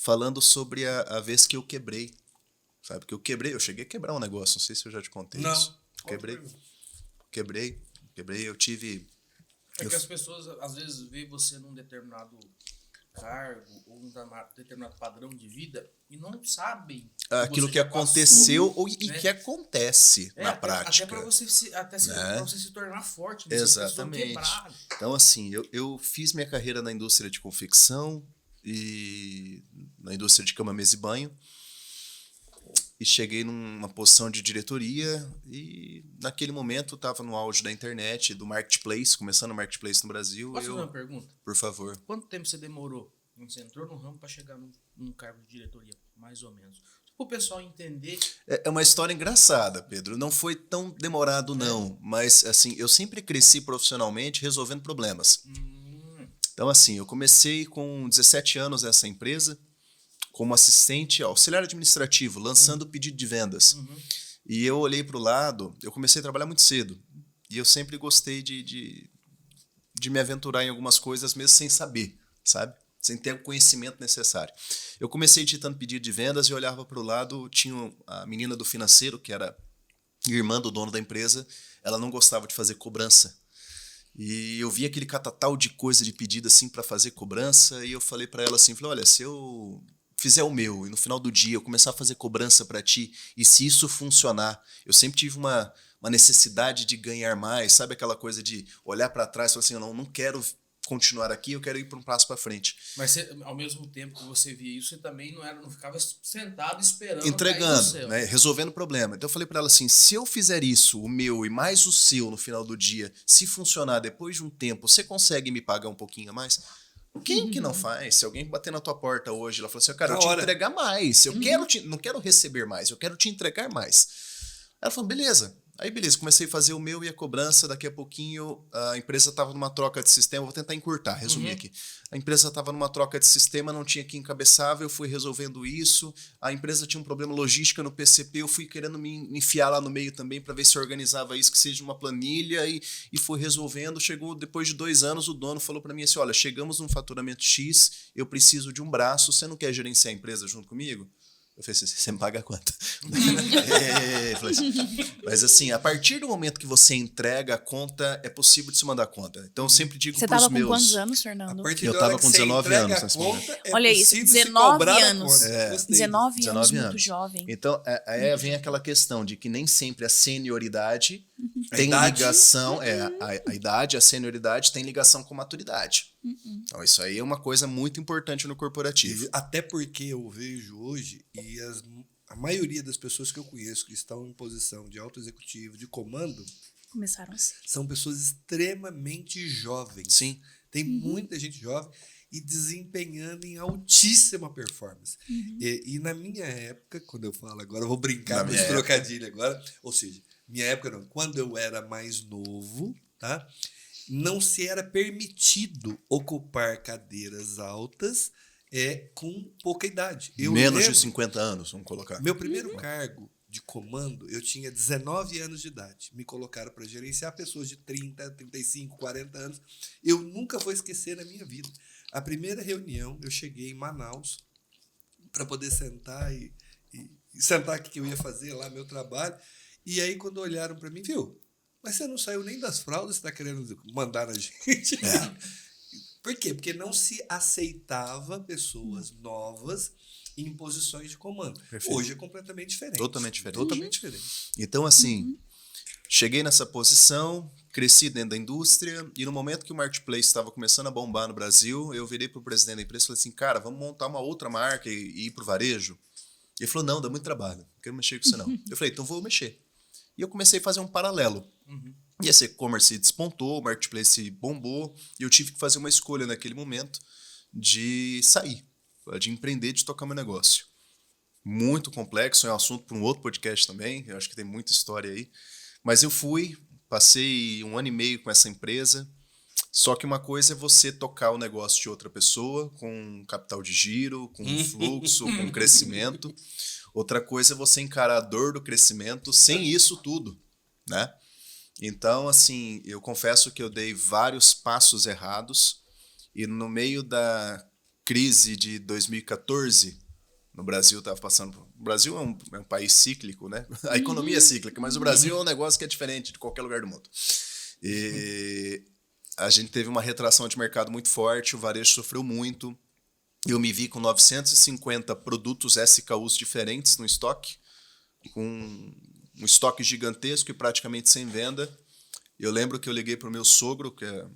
Speaker 3: falando sobre a vez que eu quebrei. Sabe? Que eu cheguei a quebrar um negócio, não sei se eu já te contei isso. Quebrei, eu tive...
Speaker 2: Que as pessoas, às vezes, veem você num determinado cargo ou num determinado padrão de vida e não sabem
Speaker 3: aquilo que aconteceu e que acontece na prática.
Speaker 2: Até para você se tornar forte.
Speaker 3: Exatamente. Então, assim, eu fiz minha carreira na indústria de confecção e na indústria de cama, mesa e banho. E cheguei numa posição de diretoria e naquele momento estava no auge da internet, do marketplace, começando o marketplace no Brasil.
Speaker 2: Posso fazer uma pergunta?
Speaker 3: Por favor.
Speaker 2: Quanto tempo você demorou quando você entrou no ramo para chegar num cargo de diretoria, mais ou menos? Para o pessoal entender...
Speaker 3: É uma história engraçada, Pedro. Não foi tão demorado, não. Mas, assim, eu sempre cresci profissionalmente resolvendo problemas. Então, assim, eu comecei com 17 anos nessa empresa, como assistente auxiliar administrativo, lançando pedido de vendas. E eu olhei para o lado, eu comecei a trabalhar muito cedo. E eu sempre gostei de me aventurar em algumas coisas, mesmo sem saber, sabe? Sem ter o conhecimento necessário. Eu comecei digitando pedido de vendas e olhava para o lado, tinha a menina do financeiro, que era irmã do dono da empresa, ela não gostava de fazer cobrança. E eu vi aquele catatal de coisa de pedido assim para fazer cobrança, e eu falei para ela assim, olha, se eu fizer o meu e no final do dia eu começar a fazer cobrança para ti, e se isso funcionar, eu sempre tive uma necessidade de ganhar mais, sabe aquela coisa de olhar para trás e falar assim, eu não quero continuar aqui, eu quero ir para um passo para frente.
Speaker 2: Mas você, ao mesmo tempo que você via isso, você também não ficava sentado esperando
Speaker 3: entregando, né, resolvendo o problema. Então eu falei para ela assim, se eu fizer isso, o meu e mais o seu no final do dia, se funcionar depois de um tempo, você consegue me pagar um pouquinho a mais? Quem que não faz? Se alguém bater na tua porta hoje, ela falou assim, cara, eu te entregar mais, eu não quero receber mais, eu quero te entregar mais. Ela falou, beleza. Aí, beleza, comecei a fazer o meu e a cobrança. Daqui a pouquinho, a empresa estava numa troca de sistema. Vou tentar encurtar, resumir aqui. A empresa estava numa troca de sistema, não tinha quem encabeçava. Eu fui resolvendo isso. A empresa tinha um problema logística no PCP. Eu fui querendo me enfiar lá no meio também para ver se organizava isso, que seja uma planilha. E fui resolvendo. Chegou depois de 2 anos, o dono falou para mim assim, olha, chegamos num faturamento X, eu preciso de um braço. Você não quer gerenciar a empresa junto comigo? Eu falei assim, você me paga quanto? Falei assim, mas assim, a partir do momento que você entrega a conta, é possível de se mandar a conta. Então eu sempre digo
Speaker 4: Você
Speaker 3: para os
Speaker 4: tava com
Speaker 3: meus...
Speaker 4: quantos anos,
Speaker 1: A
Speaker 4: Fernando?
Speaker 1: partir
Speaker 3: Eu
Speaker 1: da hora
Speaker 3: tava
Speaker 1: que
Speaker 3: com
Speaker 1: você
Speaker 3: 19
Speaker 1: entrega
Speaker 3: anos
Speaker 1: a
Speaker 3: nesse
Speaker 1: conta, é
Speaker 4: Olha isso,
Speaker 1: possível se
Speaker 4: 19
Speaker 1: cobrar a
Speaker 4: anos.
Speaker 1: conta. Gostei disso.
Speaker 4: 19 anos,
Speaker 3: 19
Speaker 4: muito
Speaker 3: anos.
Speaker 4: jovem.
Speaker 3: Então, aí vem aquela questão de que nem sempre a senioridade
Speaker 1: A
Speaker 3: tem
Speaker 1: idade?
Speaker 3: ligação, a idade, a senioridade tem ligação com maturidade. Então, isso aí é uma coisa muito importante no corporativo.
Speaker 1: Até porque eu vejo hoje, e a maioria das pessoas que eu conheço que estão em posição de alto executivo, de comando,
Speaker 4: Começaram assim.
Speaker 1: são pessoas extremamente jovens.
Speaker 3: Sim.
Speaker 1: Tem muita gente jovem e desempenhando em altíssima performance. E na minha época, quando eu falo agora, eu vou brincar com esse trocadilho agora, ou seja, minha época não, quando eu era mais novo, tá? Não se era permitido ocupar cadeiras altas com pouca idade. Eu
Speaker 3: Menos
Speaker 1: lembro,
Speaker 3: de 50 anos, vamos colocar.
Speaker 1: meu primeiro cargo de comando, eu tinha 19 anos de idade. Me colocaram para gerenciar pessoas de 30, 35, 40 anos. Eu nunca vou esquecer na minha vida. A primeira reunião, eu cheguei em Manaus para poder sentar e sentar aqui que eu ia fazer lá, meu trabalho. E aí, quando olharam para mim, viu? Mas você não saiu nem das fraldas, você está querendo mandar na gente? Por quê? Porque não se aceitava pessoas novas em posições de comando.
Speaker 3: Perfeito.
Speaker 1: Hoje é completamente diferente.
Speaker 3: Totalmente diferente.
Speaker 1: Totalmente diferente.
Speaker 3: Então, assim, cheguei nessa posição, cresci dentro da indústria, e no momento que o Marketplace estava começando a bombar no Brasil, eu virei para o presidente da empresa e falei assim, cara, vamos montar uma outra marca e ir para o varejo? Ele falou, não, dá muito trabalho, não quero mexer com isso não. Eu falei, então vou mexer. E eu comecei a fazer um paralelo. E esse e-commerce despontou, o Marketplace bombou, e eu tive que fazer uma escolha naquele momento de sair, de empreender, de tocar meu negócio. Muito complexo, é um assunto para um outro podcast também, eu acho que tem muita história aí. Mas eu fui, passei 1 ano e meio com essa empresa, só que uma coisa é você tocar o negócio de outra pessoa, com capital de giro, com fluxo, com crescimento. Outra coisa é você encarar a dor do crescimento sem isso tudo, né? Então, assim, eu confesso que eu dei vários passos errados e no meio da crise de 2014, no Brasil estava passando... O Brasil é um país cíclico, né? A economia é cíclica, mas o Brasil é um negócio que é diferente de qualquer lugar do mundo. E a gente teve uma retração de mercado muito forte, o varejo sofreu muito. Eu me vi com 950 produtos SKUs diferentes no estoque, com um estoque gigantesco e praticamente sem venda. Eu lembro que eu liguei para o meu sogro, que é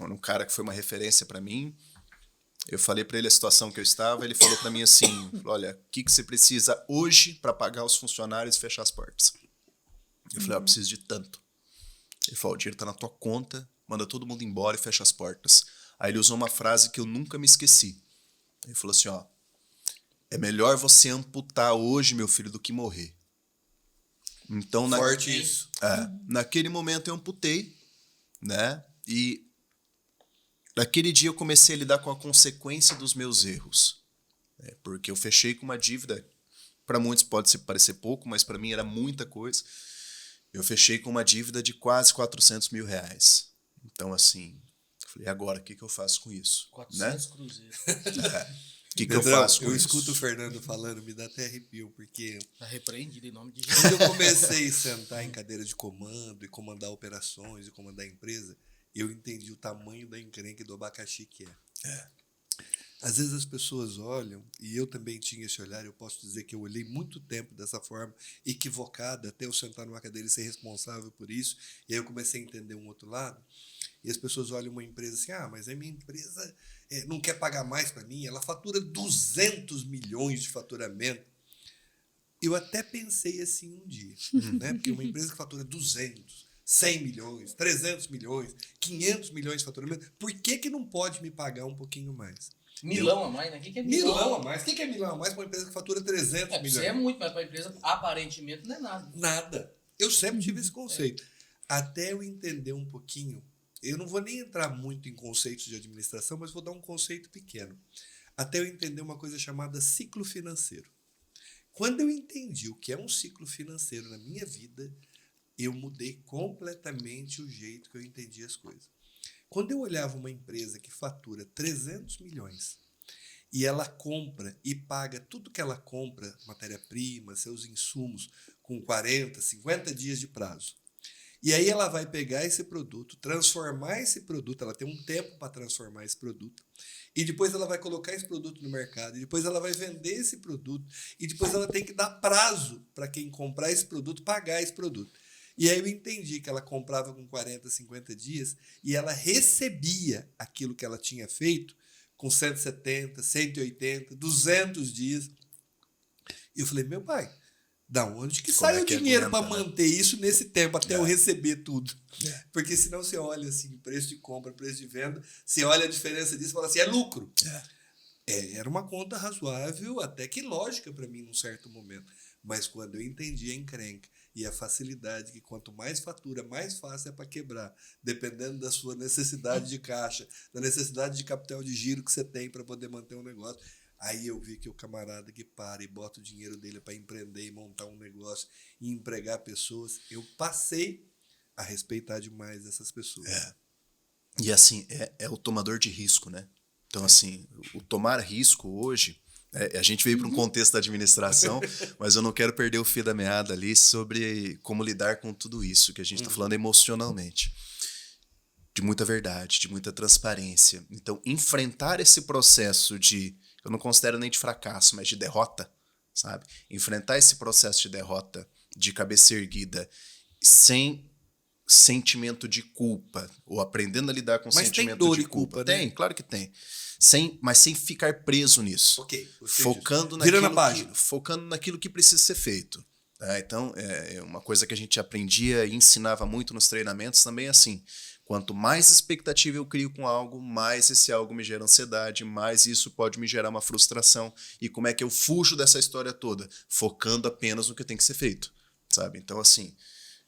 Speaker 3: um cara que foi uma referência para mim. Eu falei para ele a situação que eu estava, ele falou para mim assim, olha, o que você precisa hoje para pagar os funcionários e fechar as portas? Eu falei, eu preciso de tanto. Ele falou, o dinheiro está na tua conta, manda todo mundo embora e fecha as portas. Aí ele usou uma frase que eu nunca me esqueci. Ele falou assim, ó, é melhor você amputar hoje, meu filho, do que morrer. Então,
Speaker 1: Forte isso.
Speaker 3: Naquele momento eu amputei, né? E naquele dia eu comecei a lidar com a consequência dos meus erros. Porque eu fechei com uma dívida, para muitos pode parecer pouco, mas para mim era muita coisa. Eu fechei com uma dívida de quase 400 mil reais. Então, assim, eu falei, agora, o que eu faço com isso?
Speaker 2: 400 cruzeiros.
Speaker 3: O que eu
Speaker 1: Pedrão,
Speaker 3: faço com
Speaker 1: eu
Speaker 3: isso?
Speaker 1: escuto o Fernando falando, me dá até arrepio, porque
Speaker 2: Tá repreendido em nome de
Speaker 1: quando
Speaker 2: Jesus.
Speaker 1: eu comecei a sentar em cadeira de comando e comandar operações e comandar a empresa, eu entendi o tamanho da encrenca e do abacaxi que é. Às vezes as pessoas olham, e eu também tinha esse olhar, eu posso dizer que eu olhei muito tempo dessa forma, equivocada, até eu sentar numa cadeira e ser responsável por isso, e aí eu comecei a entender um outro lado, e as pessoas olham uma empresa assim, mas a minha empresa não quer pagar mais para mim, ela fatura 200 milhões de faturamento. Eu até pensei assim um dia, né? Porque uma empresa que fatura 200, 100 milhões, 300 milhões, 500 milhões de faturamento, por que não pode me pagar um pouquinho mais?
Speaker 2: Milão a mais, né? O que é
Speaker 1: Milão a mais? O que é milão a mais para uma empresa que fatura 300 milhões?
Speaker 2: Isso é muito, mas para a empresa, aparentemente, não é nada.
Speaker 1: Nada. Eu sempre tive esse conceito. Até eu entender um pouquinho, eu não vou nem entrar muito em conceitos de administração, mas vou dar um conceito pequeno. Até eu entender uma coisa chamada ciclo financeiro. Quando eu entendi o que é um ciclo financeiro na minha vida, eu mudei completamente o jeito que eu entendi as coisas. Quando eu olhava uma empresa que fatura 300 milhões e ela compra e paga tudo que ela compra, matéria-prima, seus insumos, com 40, 50 dias de prazo. E aí ela vai pegar esse produto, transformar esse produto, ela tem um tempo para transformar esse produto, e depois ela vai colocar esse produto no mercado, e depois ela vai vender esse produto, e depois ela tem que dar prazo para quem comprar esse produto, pagar esse produto. E aí eu entendi que ela comprava com 40, 50 dias, e ela recebia aquilo que ela tinha feito com 170, 180, 200 dias. E eu falei, meu pai, da onde que sai o dinheiro para manter isso nesse tempo, até eu receber tudo? Porque senão você olha assim, preço de compra, preço de venda, você olha a diferença disso e fala assim, é lucro. Era uma conta razoável, até que lógica para mim num certo momento. Mas quando eu entendi a encrenca e a facilidade, que quanto mais fatura, mais fácil é para quebrar, dependendo da sua necessidade de caixa, da necessidade de capital de giro que você tem para poder manter um negócio. Aí eu vi que o camarada que para e bota o dinheiro dele para empreender e montar um negócio e empregar pessoas, eu passei a respeitar demais essas pessoas.
Speaker 3: E assim, é o tomador de risco, né? Então, assim, o tomar risco hoje, a gente veio para um contexto da administração, mas eu não quero perder o fio da meada ali sobre como lidar com tudo isso que a gente está falando emocionalmente. De muita verdade, de muita transparência. Então, enfrentar esse processo eu não considero nem de fracasso, mas de derrota, sabe? Enfrentar esse processo de derrota de cabeça erguida, sem sentimento de culpa, ou aprendendo a lidar com
Speaker 1: mas
Speaker 3: sentimento
Speaker 1: tem dor
Speaker 3: de
Speaker 1: e culpa, né?
Speaker 3: Tem, claro que tem. Mas sem ficar preso nisso.
Speaker 1: Ok.
Speaker 3: Focando naquilo que precisa ser feito. Então, é uma coisa que a gente aprendia e ensinava muito nos treinamentos também assim. Quanto mais expectativa eu crio com algo, mais esse algo me gera ansiedade, mais isso pode me gerar uma frustração. E como é que eu fujo dessa história toda? Focando apenas no que tem que ser feito, sabe? Então, assim,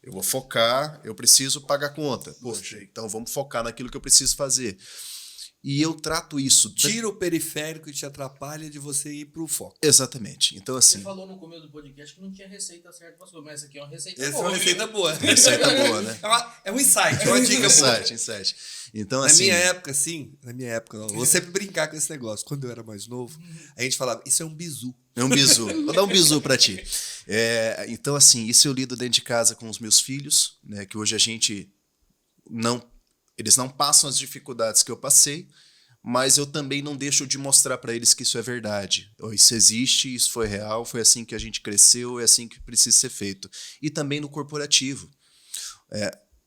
Speaker 3: eu vou focar, eu preciso pagar conta. Poxa, então vamos focar naquilo que eu preciso fazer. E eu trato isso...
Speaker 1: Tira o periférico e te atrapalha de você ir pro foco.
Speaker 3: Exatamente. Então, assim...
Speaker 2: Você falou no começo do podcast que não tinha receita certa para as coisas, mas essa aqui é uma receita
Speaker 1: Essa
Speaker 2: boa.
Speaker 1: é uma receita boa.
Speaker 3: Receita boa, né?
Speaker 1: É um insight, uma dica boa.
Speaker 3: Insight. Então,
Speaker 1: Na
Speaker 3: assim...
Speaker 1: minha época, eu vou sempre brincar com esse negócio. Quando eu era mais novo, a gente falava, isso é um bizu.
Speaker 3: É um bizu. Vou dar um bizu pra ti. Então, assim, isso eu lido dentro de casa com os meus filhos, né? Que hoje a gente eles não passam as dificuldades que eu passei, mas eu também não deixo de mostrar para eles que isso é verdade. Isso existe, isso foi real, foi assim que a gente cresceu, é assim que precisa ser feito. E também no corporativo.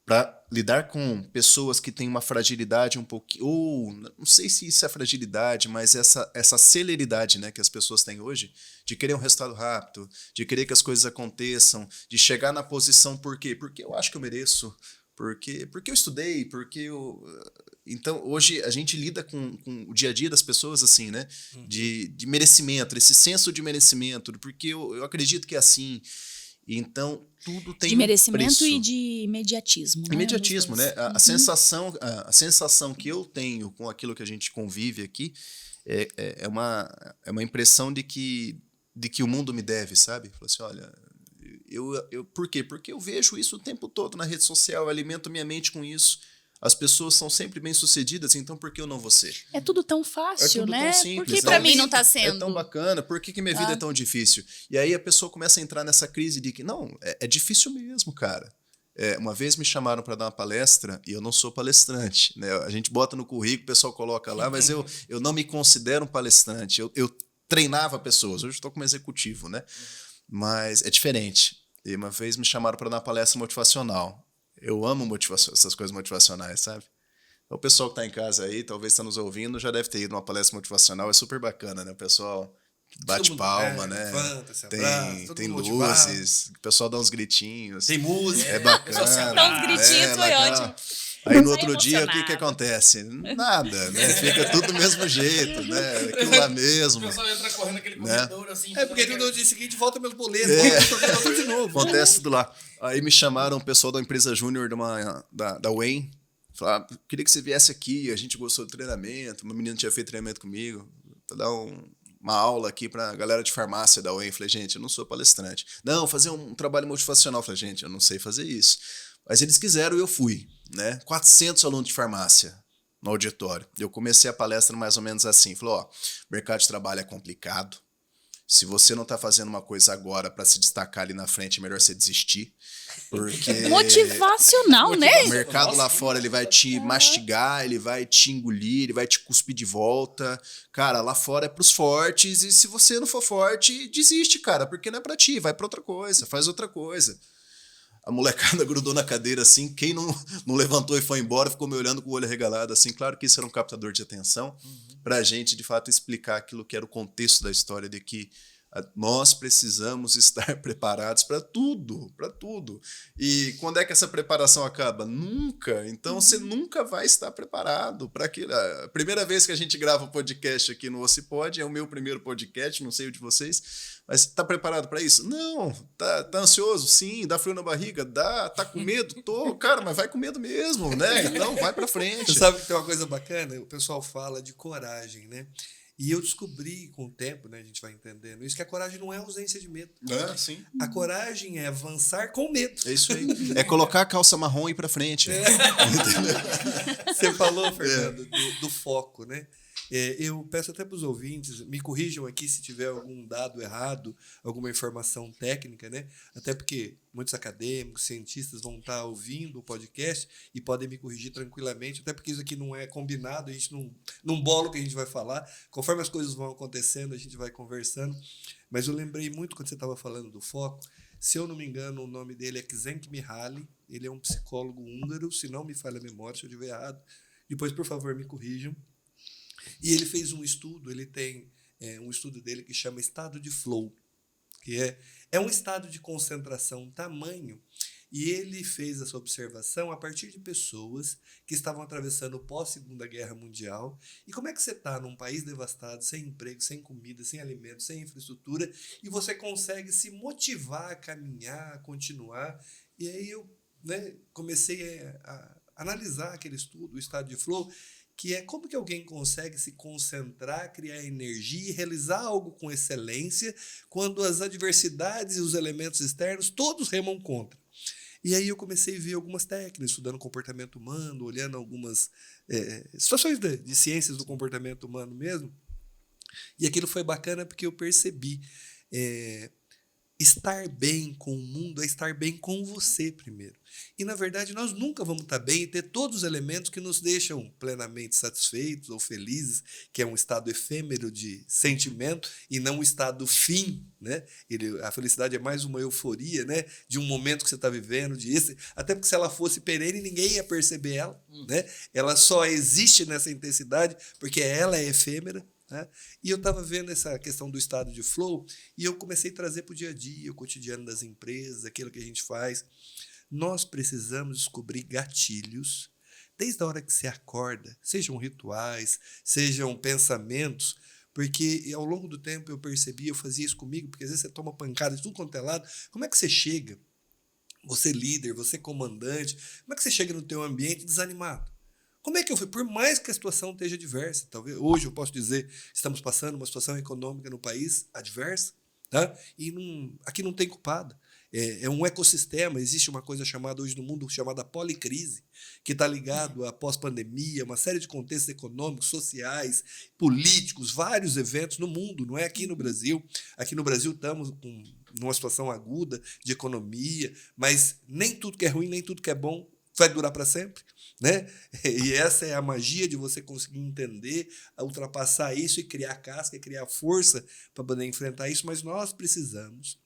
Speaker 3: Para lidar com pessoas que têm uma fragilidade um pouquinho, ou não sei se isso é fragilidade, mas essa celeridade, né, que as pessoas têm hoje, de querer um resultado rápido, de querer que as coisas aconteçam, de chegar na posição, por quê? Porque eu acho que eu mereço, porque eu estudei, porque eu... Então, hoje a gente lida com o dia a dia das pessoas assim, né? De merecimento, esse senso de merecimento, porque eu acredito que é assim. Então, tudo tem
Speaker 4: de merecimento
Speaker 3: preço.
Speaker 4: E de imediatismo.
Speaker 3: Imediatismo, né? A sensação que eu tenho com aquilo que a gente convive aqui é uma impressão de que o mundo me deve, sabe? Fala assim, olha, por quê? Porque eu vejo isso o tempo todo na rede social, eu alimento minha mente com isso. As pessoas são sempre bem-sucedidas, então por que eu não vou ser?
Speaker 4: É tudo tão fácil,
Speaker 3: tudo
Speaker 4: né?
Speaker 3: tão simples,
Speaker 4: por que pra mim não tá sendo?
Speaker 3: É tão bacana, por que minha vida é tão difícil? E aí a pessoa começa a entrar nessa crise de que, não, é difícil mesmo, cara. Uma vez me chamaram para dar uma palestra e eu não sou palestrante, né? A gente bota no currículo, o pessoal coloca lá, mas eu não me considero um palestrante. Eu treinava pessoas, hoje estou como executivo, né? Mas é diferente. E uma vez me chamaram para dar uma palestra motivacional. Eu amo essas coisas motivacionais, sabe? O pessoal que está em casa aí, talvez está nos ouvindo, já deve ter ido numa palestra motivacional. É super bacana, né? O pessoal bate palma, né?
Speaker 1: Levanta, se abraça,
Speaker 3: tem
Speaker 1: motivado.
Speaker 3: luzes, o pessoal dá uns gritinhos.
Speaker 1: Tem música.
Speaker 3: É bacana.
Speaker 4: Dá uns gritinhos, foi
Speaker 3: bacana.
Speaker 4: ótimo.
Speaker 3: Aí no
Speaker 4: Sai
Speaker 3: outro dia, o que
Speaker 4: emocionado.
Speaker 3: acontece? Nada, né? Fica tudo do mesmo jeito, né? Aquilo lá
Speaker 2: O
Speaker 3: mesmo.
Speaker 2: pessoal entra correndo naquele corredor assim.
Speaker 1: Porque no dia seguinte volta meus boletos, volta de novo.
Speaker 3: Acontece tudo lá. Aí me chamaram o pessoal da empresa júnior da Wayne. Falaram, queria que você viesse aqui, a gente gostou do treinamento, uma menina tinha feito treinamento comigo, para dar uma aula aqui para a galera de farmácia da Wayne. Falei, gente, eu não sou palestrante. Não, fazer um trabalho motivacional. Falei, gente, eu não sei fazer isso. Mas eles quiseram e eu fui, né? 400 alunos de farmácia. no auditório. Eu comecei a palestra mais ou menos assim, falou, ó, mercado de trabalho é complicado. Se você não está fazendo uma coisa agora para se destacar ali na frente, é melhor você desistir. Porque
Speaker 4: Motivacional, né?
Speaker 3: o mercado lá fora, ele vai te mastigar, ele vai te engolir, ele vai te cuspir de volta. Cara, lá fora é pros fortes, e se você não for forte, desiste, cara, porque não é pra ti, vai pra outra coisa, faz outra coisa. A molecada grudou na cadeira assim, quem não levantou e foi embora, ficou me olhando com o olho arregalado assim. Claro que isso era um captador de atenção pra gente, de fato, explicar aquilo que era o contexto da história, de que nós precisamos estar preparados para tudo, para tudo. E quando é que essa preparação acaba? Nunca. Então você nunca vai estar preparado para aquilo. A primeira vez que a gente grava um podcast aqui no Ocipod, é o meu primeiro podcast, não sei o de vocês, mas tá preparado para isso? Não. Tá ansioso? Sim. Dá frio na barriga? Dá. Tá com medo? Tô. Cara, mas vai com medo mesmo, né? Então vai para frente.
Speaker 1: Você sabe que tem uma coisa bacana? O pessoal fala de coragem, né? E eu descobri com o tempo, né, a gente vai entendendo isso, que a coragem não é ausência de medo.
Speaker 3: Sim.
Speaker 1: A coragem é avançar com medo.
Speaker 3: É isso aí. É colocar a calça marrom e ir pra frente.
Speaker 1: Você falou, Fernando, do foco, né? Eu peço até para os ouvintes, me corrijam aqui se tiver algum dado errado, alguma informação técnica, né? Até porque muitos acadêmicos, cientistas vão estar ouvindo o podcast e podem me corrigir tranquilamente, até porque isso aqui não é combinado, a gente não bola o que a gente vai falar. Conforme as coisas vão acontecendo, a gente vai conversando. Mas eu lembrei muito quando você estava falando do foco. Se eu não me engano, o nome dele é Csikszentmihalyi. Ele é um psicólogo húngaro, se não me falha a memória, se eu estiver errado. Depois, por favor, me corrijam. E ele fez um estudo, ele tem um estudo dele que chama estado de flow, que é um estado de concentração tamanho, e ele fez essa observação a partir de pessoas que estavam atravessando o pós-Segunda Guerra Mundial. E como é que você está num país devastado, sem emprego, sem comida, sem alimento, sem infraestrutura, e você consegue se motivar a caminhar, a continuar? E aí eu, né, comecei a analisar aquele estudo, o estado de flow, que é como que alguém consegue se concentrar, criar energia e realizar algo com excelência quando as adversidades e os elementos externos todos remam contra. E aí eu comecei a ver algumas técnicas, estudando comportamento humano, olhando algumas situações de ciências do comportamento humano mesmo, e aquilo foi bacana porque eu percebi estar bem com o mundo é estar bem com você primeiro. E, na verdade, nós nunca vamos estar bem e ter todos os elementos que nos deixam plenamente satisfeitos ou felizes, que é um estado efêmero de sentimento e não um estado fim, né? A felicidade é mais uma euforia, né? De um momento que você está vivendo, até porque se ela fosse perene, ninguém ia perceber ela, né? Ela só existe nessa intensidade porque ela é efêmera. Né? E eu estava vendo essa questão do estado de flow e eu comecei a trazer para o dia a dia, o cotidiano das empresas, aquilo que a gente faz. Nós precisamos descobrir gatilhos, desde a hora que você acorda, sejam rituais, sejam pensamentos, porque ao longo do tempo eu percebi, eu fazia isso comigo, porque às vezes você toma pancada de tudo quanto é lado. Como é que você chega, você líder, você comandante, como é que você chega no teu ambiente desanimado? Como é que eu fui? Por mais que a situação esteja adversa, talvez hoje eu posso dizer estamos passando uma situação econômica no país adversa, tá? E aqui não tem culpado. É um ecossistema, existe uma coisa chamada hoje no mundo chamada policrise, que está ligado à pós-pandemia, uma série de contextos econômicos, sociais, políticos, vários eventos no mundo, não é aqui no Brasil. Aqui no Brasil estamos numa situação aguda de economia, mas nem tudo que é ruim, nem tudo que é bom vai durar para sempre, né? E essa é a magia de você conseguir entender, ultrapassar isso e criar casca, e criar força para poder enfrentar isso, mas nós precisamos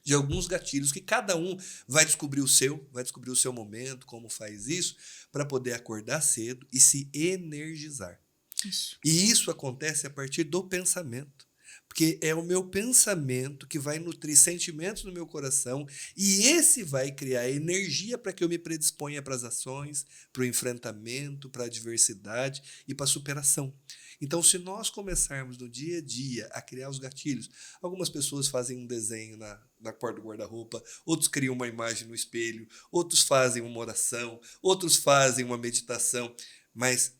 Speaker 1: de alguns gatilhos que cada um vai descobrir o seu momento, como faz isso, para poder acordar cedo e se energizar.
Speaker 4: Isso.
Speaker 1: E isso acontece a partir do pensamento. Porque é o meu pensamento que vai nutrir sentimentos no meu coração e esse vai criar energia para que eu me predisponha para as ações, para o enfrentamento, para a adversidade e para a superação. Então, se nós começarmos no dia a dia a criar os gatilhos, algumas pessoas fazem um desenho na porta do guarda-roupa, outros criam uma imagem no espelho, outros fazem uma oração, outros fazem uma meditação, mas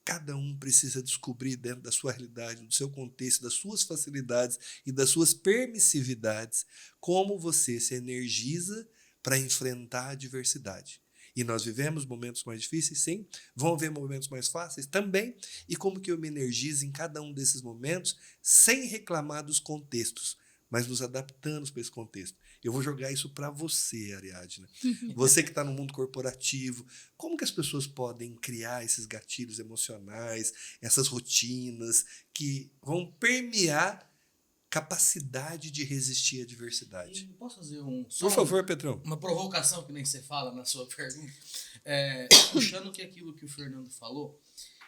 Speaker 1: cada um precisa descobrir dentro da sua realidade, do seu contexto, das suas facilidades e das suas permissividades, como você se energiza para enfrentar a adversidade. E nós vivemos momentos mais difíceis, sim. Vão haver momentos mais fáceis também. E como que eu me energizo em cada um desses momentos sem reclamar dos contextos, mas nos adaptando para esse contexto. Eu vou jogar isso para você, Ariadna. Você que está no mundo corporativo, como que as pessoas podem criar esses gatilhos emocionais, essas rotinas que vão permear capacidade de resistir à diversidade?
Speaker 2: E posso fazer
Speaker 1: Por favor, Petrão.
Speaker 2: uma provocação que nem você fala na sua pergunta? Puxando aquilo que o Fernando falou,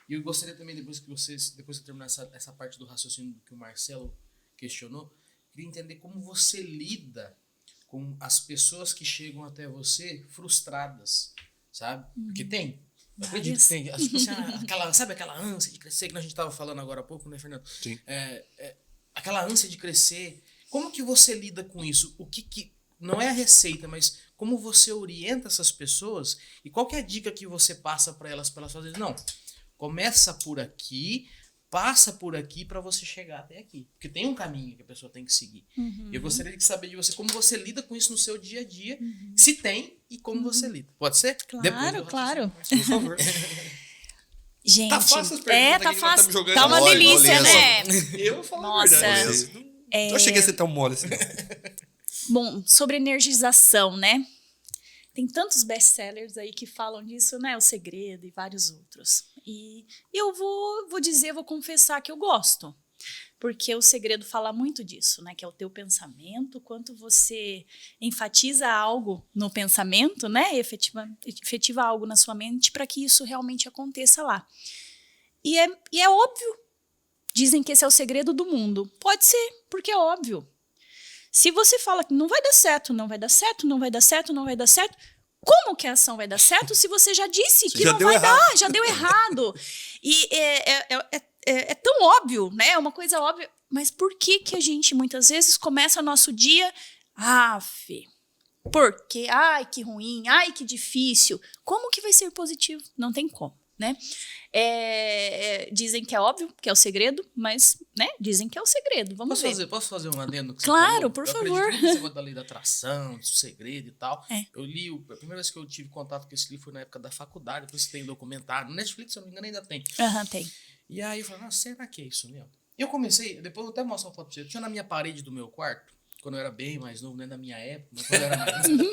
Speaker 2: e eu gostaria também, depois que terminar essa parte do raciocínio que o Marcelo questionou, queria entender como você lida com as pessoas que chegam até você frustradas, sabe? Porque tem. Eu acredito que tem. Tipo assim, sabe aquela ânsia de crescer que a gente estava falando agora há pouco, né, Fernando?
Speaker 1: Sim.
Speaker 2: Aquela ânsia de crescer. Como que você lida com isso? O que não é a receita, mas como você orienta essas pessoas e qual que é a dica que você passa para elas fazerem? Não, começa por aqui, passa por aqui para você chegar até aqui. Porque tem um caminho que a pessoa tem que seguir. Eu gostaria de saber de você como você lida com isso no seu dia a dia, se tem e como você lida. Pode ser?
Speaker 4: Claro, claro.
Speaker 1: Por favor.
Speaker 4: Gente,
Speaker 1: Tá fácil as perguntas
Speaker 4: tá
Speaker 1: aqui que nós
Speaker 4: fácil.
Speaker 1: estamos jogando.
Speaker 4: Tá uma
Speaker 3: Mole,
Speaker 4: delícia,
Speaker 3: moleza.
Speaker 4: né?
Speaker 1: Eu vou falar
Speaker 4: Nossa.
Speaker 1: a verdade. Não cheguei a ser tão mole assim.
Speaker 4: Bom, sobre energização, né? Tem tantos best-sellers aí que falam disso, né? O Segredo e vários outros. E eu vou confessar que eu gosto. Porque o Segredo fala muito disso, né? Que é o teu pensamento, quanto você enfatiza algo no pensamento, né? Efetiva algo na sua mente para que isso realmente aconteça lá. E é óbvio. Dizem que esse é o segredo do mundo. Pode ser, porque é óbvio. Se você fala que não vai dar certo, não vai dar certo, não vai dar certo, não vai dar certo, como que a ação vai dar certo se você já disse que não vai dar, já deu errado? E é tão óbvio, né? É uma coisa óbvia. Mas por que a gente muitas vezes começa o nosso dia... porque, ai, que ruim, ai, que difícil. Como que vai ser positivo? Não tem como, né? Dizem que é óbvio, que é o segredo, mas, né? Dizem que é o segredo. Vamos ver.
Speaker 2: Posso fazer um adendo? Que
Speaker 4: Claro,
Speaker 2: você falou?
Speaker 4: por
Speaker 2: eu
Speaker 4: favor.
Speaker 2: acredito nesse negócio da lei da atração, do segredo e tal.
Speaker 4: É.
Speaker 2: Eu li, a primeira vez que eu tive contato com esse livro foi na época da faculdade, depois tem documentário. No Netflix, se eu não me engano, ainda tem.
Speaker 4: Tem.
Speaker 2: E aí eu falei, nossa, será que é isso mesmo? Eu comecei, depois eu até mostro uma foto pra você. Eu tinha na minha parede do meu quarto, quando eu era bem mais novo, não é na minha época, mas quando eu era mais novo.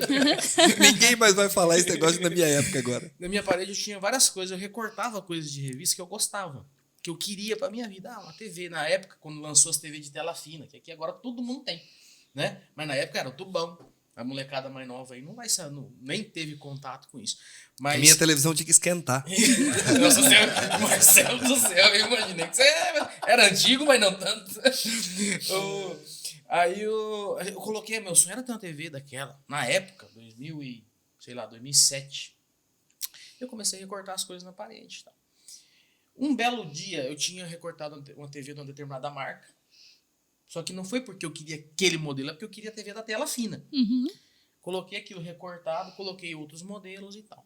Speaker 1: Ninguém mais vai falar esse negócio na minha época agora.
Speaker 2: Na minha parede eu tinha várias coisas, eu recortava coisas de revista que eu gostava, que eu queria pra minha vida. Uma TV, na época, quando lançou as TV de tela fina, que aqui agora todo mundo tem, né? Mas na época era o tubão. A molecada mais nova aí nem teve contato com isso. Mas...
Speaker 1: A minha televisão tinha que esquentar.
Speaker 2: Nossa Senhora, Marcelo do céu, eu imaginei que você era antigo, mas não tanto. Aí eu coloquei, meu sonho era ter uma TV daquela, na época, 2007. Eu comecei a recortar as coisas na parede. Tá? Um belo dia, eu tinha recortado uma TV de uma determinada marca, só que não foi porque eu queria aquele modelo, é porque eu queria a TV da tela fina. Coloquei aquilo recortado, coloquei outros modelos e tal.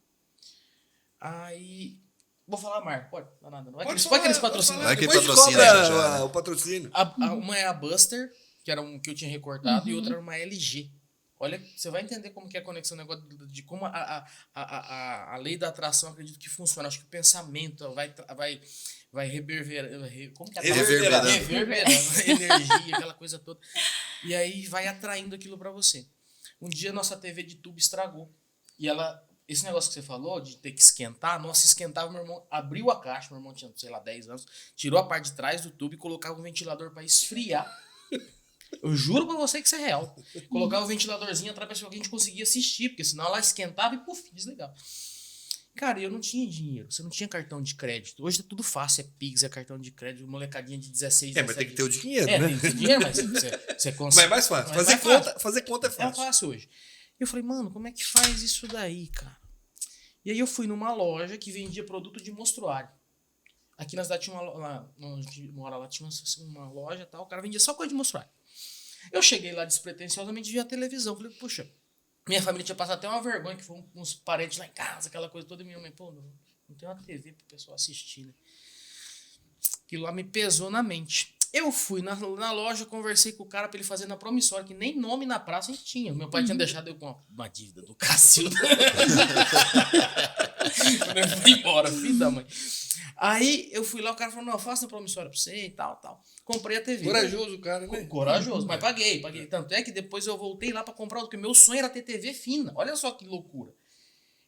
Speaker 2: Aí... Vou falar a marca, pode? Não, nada. Não vai que eles patrocinam.
Speaker 3: Vai que
Speaker 1: Depois
Speaker 3: patrocina
Speaker 1: cobra
Speaker 3: já, né?
Speaker 1: o patrocínio.
Speaker 2: Uma é a Buster, que era um que eu tinha recortado, e outra era uma LG. Olha, você vai entender como que é a conexão, o negócio de como a lei da atração, acredito que funciona. Acho que o pensamento vai reverberar. Como que é?
Speaker 3: Reverberando.
Speaker 2: Reverberando. Energia, aquela coisa toda. E aí vai atraindo aquilo pra você. Um dia nossa TV de tubo estragou. E esse negócio que você falou, de ter que esquentar, nossa, esquentava, meu irmão abriu a caixa, meu irmão tinha, sei lá, 10 anos, tirou a parte de trás do tubo e colocava um ventilador pra esfriar. Eu juro pra você que isso é real. Colocava o ventiladorzinho atrás pra que a gente conseguia assistir, porque senão ela esquentava e puf, desligava. Cara, eu não tinha dinheiro, você não tinha cartão de crédito. Hoje é tudo fácil, é Pix, é cartão de crédito, molecadinha de 16, 17.
Speaker 1: Mas tem que ter o dinheiro, né?
Speaker 2: Tem que ter dinheiro, mas você consegue.
Speaker 1: Mas é mais fácil. Fazer conta é
Speaker 2: É
Speaker 1: fácil.
Speaker 2: fácil hoje. E eu falei, mano, como é que faz isso daí, cara? E aí eu fui numa loja que vendia produto de mostruário. Aqui na cidade tinha onde a gente mora lá, tinha uma loja e tal, o cara vendia só coisa de mostruário. Eu cheguei lá despretensiosamente e vi a televisão. Falei, puxa, minha família tinha passado até uma vergonha, que foi uns parentes lá em casa, aquela coisa toda. E minha mãe, pô, não tem uma TV pro pessoal assistir, né? Aquilo lá me pesou na mente. Eu fui na loja, conversei com o cara pra ele fazer na promissória, que nem nome na praça a gente tinha. Meu pai tinha deixado eu com uma dívida do Cacildo. Quando eu fui embora, filho da mãe. Aí eu fui lá, o cara falou, não, eu faço a promissória pra você e tal. Comprei a TV.
Speaker 1: Corajoso o cara, né?
Speaker 2: Corajoso, mas paguei. Tanto é que depois eu voltei lá pra comprar, porque meu sonho era ter TV fina. Olha só que loucura.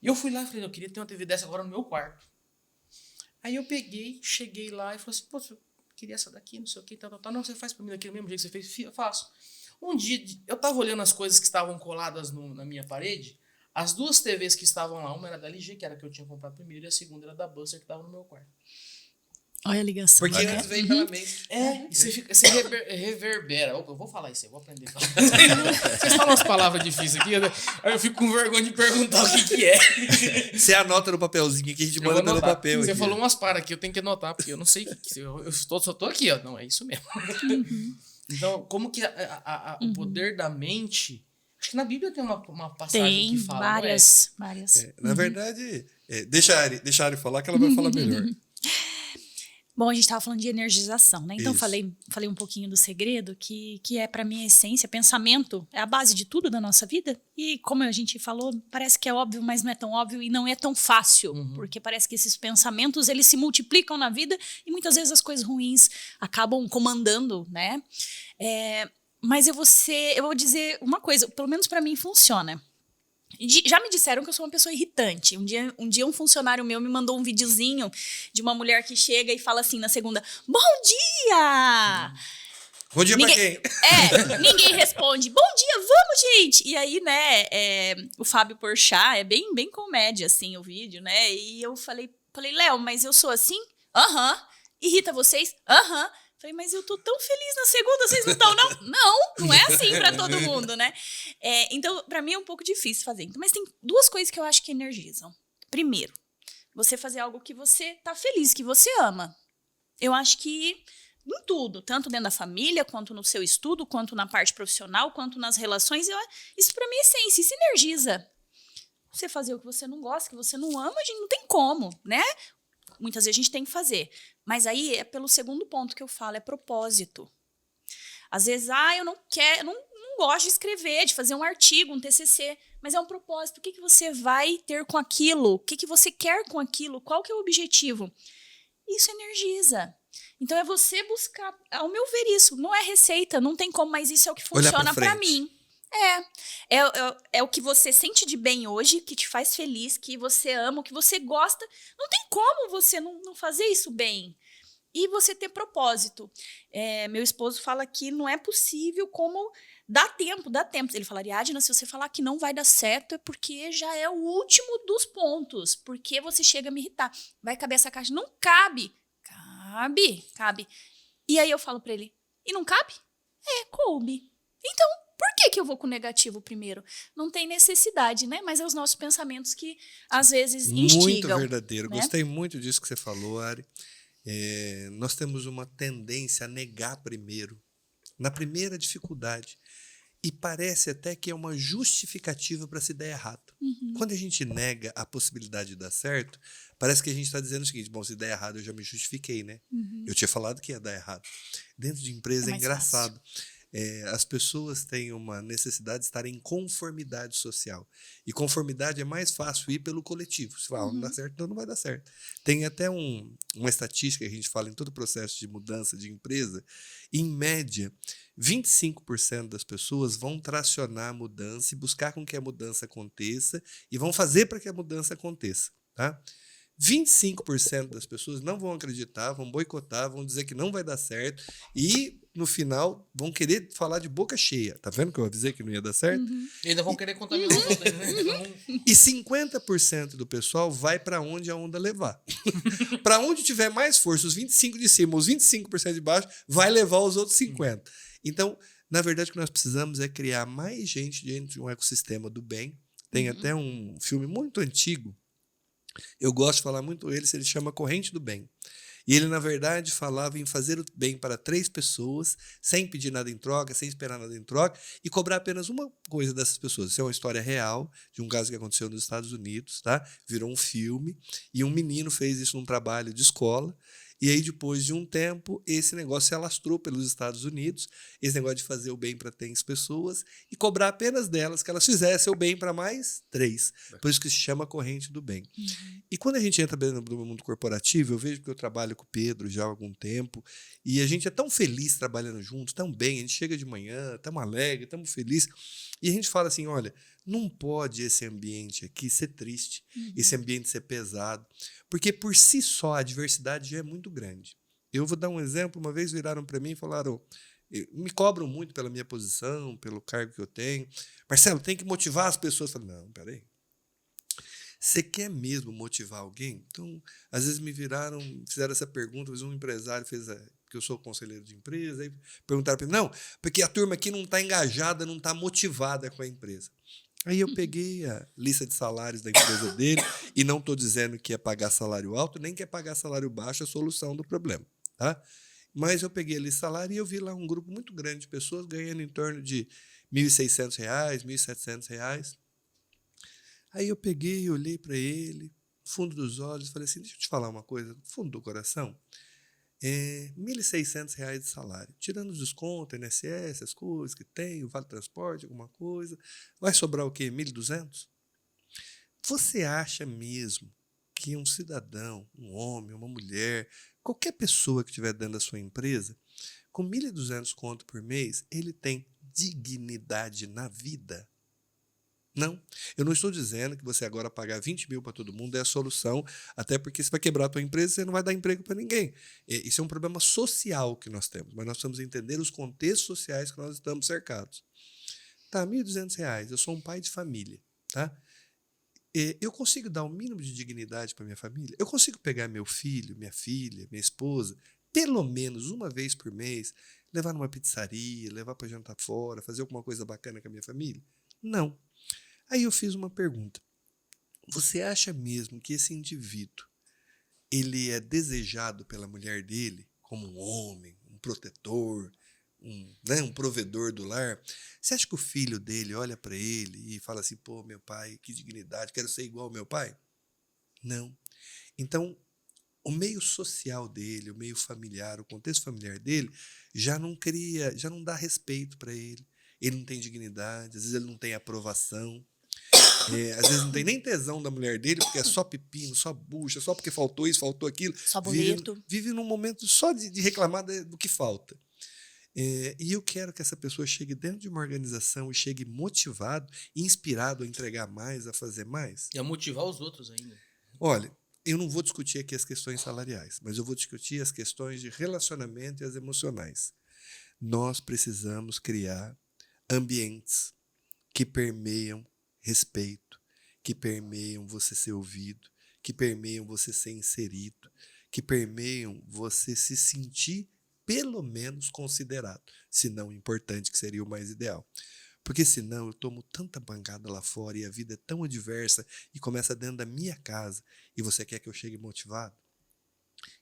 Speaker 2: E eu fui lá e falei, eu queria ter uma TV dessa agora no meu quarto. Aí eu cheguei lá e falei assim, pô, eu queria essa daqui, não sei o que, tal. Não, você faz pra mim daquele mesmo jeito que você fez? Eu faço. Um dia, eu tava olhando as coisas que estavam coladas na minha parede, as 2 TVs que estavam lá, uma era da LG, que era a que eu tinha comprado primeiro, e a segunda era da Buster, que tava no meu quarto.
Speaker 4: Olha a ligação.
Speaker 1: Porque antes vem pela mente.
Speaker 2: E você reverbera. Opa, eu vou falar isso aí, eu vou aprender a falar. Vocês falam umas palavras difíceis aqui, aí eu fico com vergonha de perguntar o que é.
Speaker 1: Você anota no papelzinho aqui, a gente manda pelo papel.
Speaker 2: Você
Speaker 1: aqui.
Speaker 2: falou umas para aqui, eu tenho que anotar, porque eu não sei. Eu só tô aqui, ó. Não, é isso mesmo. Então, como que o poder da mente... Acho que na Bíblia tem uma passagem que fala,
Speaker 4: várias.
Speaker 1: Na verdade, deixa a Ari falar que ela vai falar melhor.
Speaker 4: Bom, a gente estava falando de energização, né? Então,
Speaker 1: Isso.
Speaker 4: falei um pouquinho do segredo, que é, para mim, a essência. Pensamento é a base de tudo da nossa vida. E, como a gente falou, parece que é óbvio, mas não é tão óbvio e não é tão fácil. Porque parece que esses pensamentos, eles se multiplicam na vida e muitas vezes as coisas ruins acabam comandando, né? Mas eu vou dizer uma coisa, pelo menos para mim funciona. Já me disseram que eu sou uma pessoa irritante. Um dia um funcionário meu me mandou um videozinho de uma mulher que chega e fala assim na segunda, bom dia!
Speaker 1: Bom dia pra quem?
Speaker 4: Ninguém responde, bom dia, vamos, gente! E aí, né, o Fábio Porchat, é bem, bem comédia, assim, o vídeo, né? E eu falei, Léo, mas eu sou assim? Aham. Irrita vocês? Aham. Falei, mas eu tô tão feliz na segunda, vocês não estão, não? Não é assim pra todo mundo, né? Então, pra mim é um pouco difícil fazer. Mas tem 2 coisas que eu acho que energizam. Primeiro, você fazer algo que você tá feliz, que você ama. Eu acho que em tudo, tanto dentro da família, quanto no seu estudo, quanto na parte profissional, quanto nas relações, isso pra mim é essência, isso energiza. Você fazer o que você não gosta, que você não ama, a gente não tem como, né? Muitas vezes a gente tem que fazer. Mas aí é pelo segundo ponto que eu falo, é propósito. Às vezes, eu não quero, não gosto de escrever, de fazer um artigo, um TCC, mas é um propósito. O que você vai ter com aquilo? O que você quer com aquilo? Qual que é o objetivo? Isso energiza. Então é você buscar, ao meu ver, isso. Não é receita, não tem como, mas isso é o que funciona para mim. É o que você sente de bem hoje, que te faz feliz, que você ama, que você gosta. Não tem como você não fazer isso bem. E você ter propósito. Meu esposo fala que não é possível como dá tempo. Ele fala, Ariadna, se você falar que não vai dar certo é porque já é o último dos pontos. Porque você chega a me irritar. Vai caber essa caixa? Não cabe. Cabe. E aí eu falo pra ele, e não cabe? Coube. Então, por que eu vou com o negativo primeiro? Não tem necessidade, né? Mas é os nossos pensamentos que, às vezes, instigam.
Speaker 1: Muito verdadeiro.
Speaker 4: Né?
Speaker 1: Gostei muito disso que você falou, Ari. Nós temos uma tendência a negar primeiro, na primeira dificuldade. E parece até que é uma justificativa para se dar errado. Quando a gente nega a possibilidade de dar certo, parece que a gente está dizendo o seguinte, bom, se der errado eu já me justifiquei, né? Eu tinha falado que ia dar errado. Dentro de empresa é engraçado. As pessoas têm uma necessidade de estar em conformidade social. E conformidade é mais fácil ir pelo coletivo. Se fala, não dá certo, então não vai dar certo. Tem até uma estatística que a gente fala em todo o processo de mudança de empresa. Em média, 25% das pessoas vão tracionar a mudança e buscar com que a mudança aconteça e vão fazer para que a mudança aconteça. Tá? 25% das pessoas não vão acreditar, vão boicotar, vão dizer que não vai dar certo e, no final, vão querer falar de boca cheia. Tá vendo que eu avisei que não ia dar certo?
Speaker 2: E ainda vão querer contaminar os outros, né?
Speaker 1: E 50% do pessoal vai para onde a onda levar. Para onde tiver mais força, os 25% de cima, os 25% de baixo, vai levar os outros 50%. Então, na verdade, o que nós precisamos é criar mais gente dentro de um ecossistema do bem. Tem até um filme muito antigo, eu gosto de falar muito ele chama Corrente do Bem. E ele, na verdade, falava em fazer o bem para 3 pessoas, sem pedir nada em troca, sem esperar nada em troca, e cobrar apenas uma coisa dessas pessoas. Isso é uma história real, de um caso que aconteceu nos Estados Unidos, tá? Virou um filme, e um menino fez isso num trabalho de escola, E aí, depois de um tempo, esse negócio se alastrou pelos Estados Unidos, esse negócio de fazer o bem para 3 pessoas e cobrar apenas delas que elas fizessem o bem para mais 3. Por isso que se chama corrente do bem. E quando a gente entra no mundo corporativo, eu vejo que eu trabalho com o Pedro já há algum tempo, e a gente é tão feliz trabalhando junto, tão bem, a gente chega de manhã, estamos alegres, estamos felizes, e a gente fala assim, olha, não pode esse ambiente aqui ser triste, esse ambiente ser pesado, porque por si só a diversidade já é muito grande. Eu vou dar um exemplo, uma vez viraram para mim e falaram, me cobram muito pela minha posição, pelo cargo que eu tenho. Marcelo, tem que motivar as pessoas. Eu falei, não, peraí. Você quer mesmo motivar alguém? Então, às vezes me fizeram essa pergunta, um empresário fez, que eu sou conselheiro de empresa, aí perguntaram para mim, não, porque a turma aqui não está engajada, não está motivada com a empresa. Aí eu peguei a lista de salários da empresa dele e não estou dizendo que é pagar salário alto, nem que é pagar salário baixo a solução do problema, tá? Mas eu peguei a lista de salário e eu vi lá um grupo muito grande de pessoas ganhando em torno de R$ 1.600, R$ 1.700. Aí eu peguei, olhei para ele, fundo dos olhos, falei assim, deixa eu te falar uma coisa, fundo do coração, R$ 1.600 de salário, tirando os descontos, INSS, as coisas que tem, o vale transporte, alguma coisa, vai sobrar o quê? 1.200? Você acha mesmo que um cidadão, um homem, uma mulher, qualquer pessoa que estiver dentro da sua empresa, com 1.200 conto por mês, ele tem dignidade na vida? Não. Eu não estou dizendo que você agora pagar 20 mil para todo mundo é a solução, até porque você vai quebrar a tua empresa e você não vai dar emprego para ninguém. Isso é um problema social que nós temos, mas nós precisamos entender os contextos sociais que nós estamos cercados. Tá, R$ 1.200, eu sou um pai de família, tá? Eu consigo dar o mínimo de dignidade para minha família? Eu consigo pegar meu filho, minha filha, minha esposa, pelo menos uma vez por mês, levar numa pizzaria, levar para jantar fora, fazer alguma coisa bacana com a minha família? Não. Aí eu fiz uma pergunta. Você acha mesmo que esse indivíduo ele é desejado pela mulher dele como um homem, um protetor, um provedor do lar? Você acha que o filho dele olha para ele e fala assim, pô, meu pai, que dignidade, quero ser igual ao meu pai? Não. Então, o meio social dele, o meio familiar, o contexto familiar dele já não dá respeito para ele. Ele não tem dignidade, às vezes ele não tem aprovação. Às vezes não tem nem tesão da mulher dele, porque é só pepino, só bucha, só porque faltou isso, faltou aquilo.
Speaker 4: Só boleto.
Speaker 1: Vive num momento só de reclamar do que falta. E eu quero que essa pessoa chegue dentro de uma organização e chegue motivado, inspirado a entregar mais, a fazer mais.
Speaker 2: E a motivar os outros ainda.
Speaker 1: Olha, eu não vou discutir aqui as questões salariais, mas eu vou discutir as questões de relacionamento e as emocionais. Nós precisamos criar ambientes que permeiam respeito, que permeiam você ser ouvido, que permeiam você ser inserido, que permeiam você se sentir pelo menos considerado, se não importante, que seria o mais ideal. Porque senão eu tomo tanta bancada lá fora e a vida é tão adversa e começa dentro da minha casa e você quer que eu chegue motivado?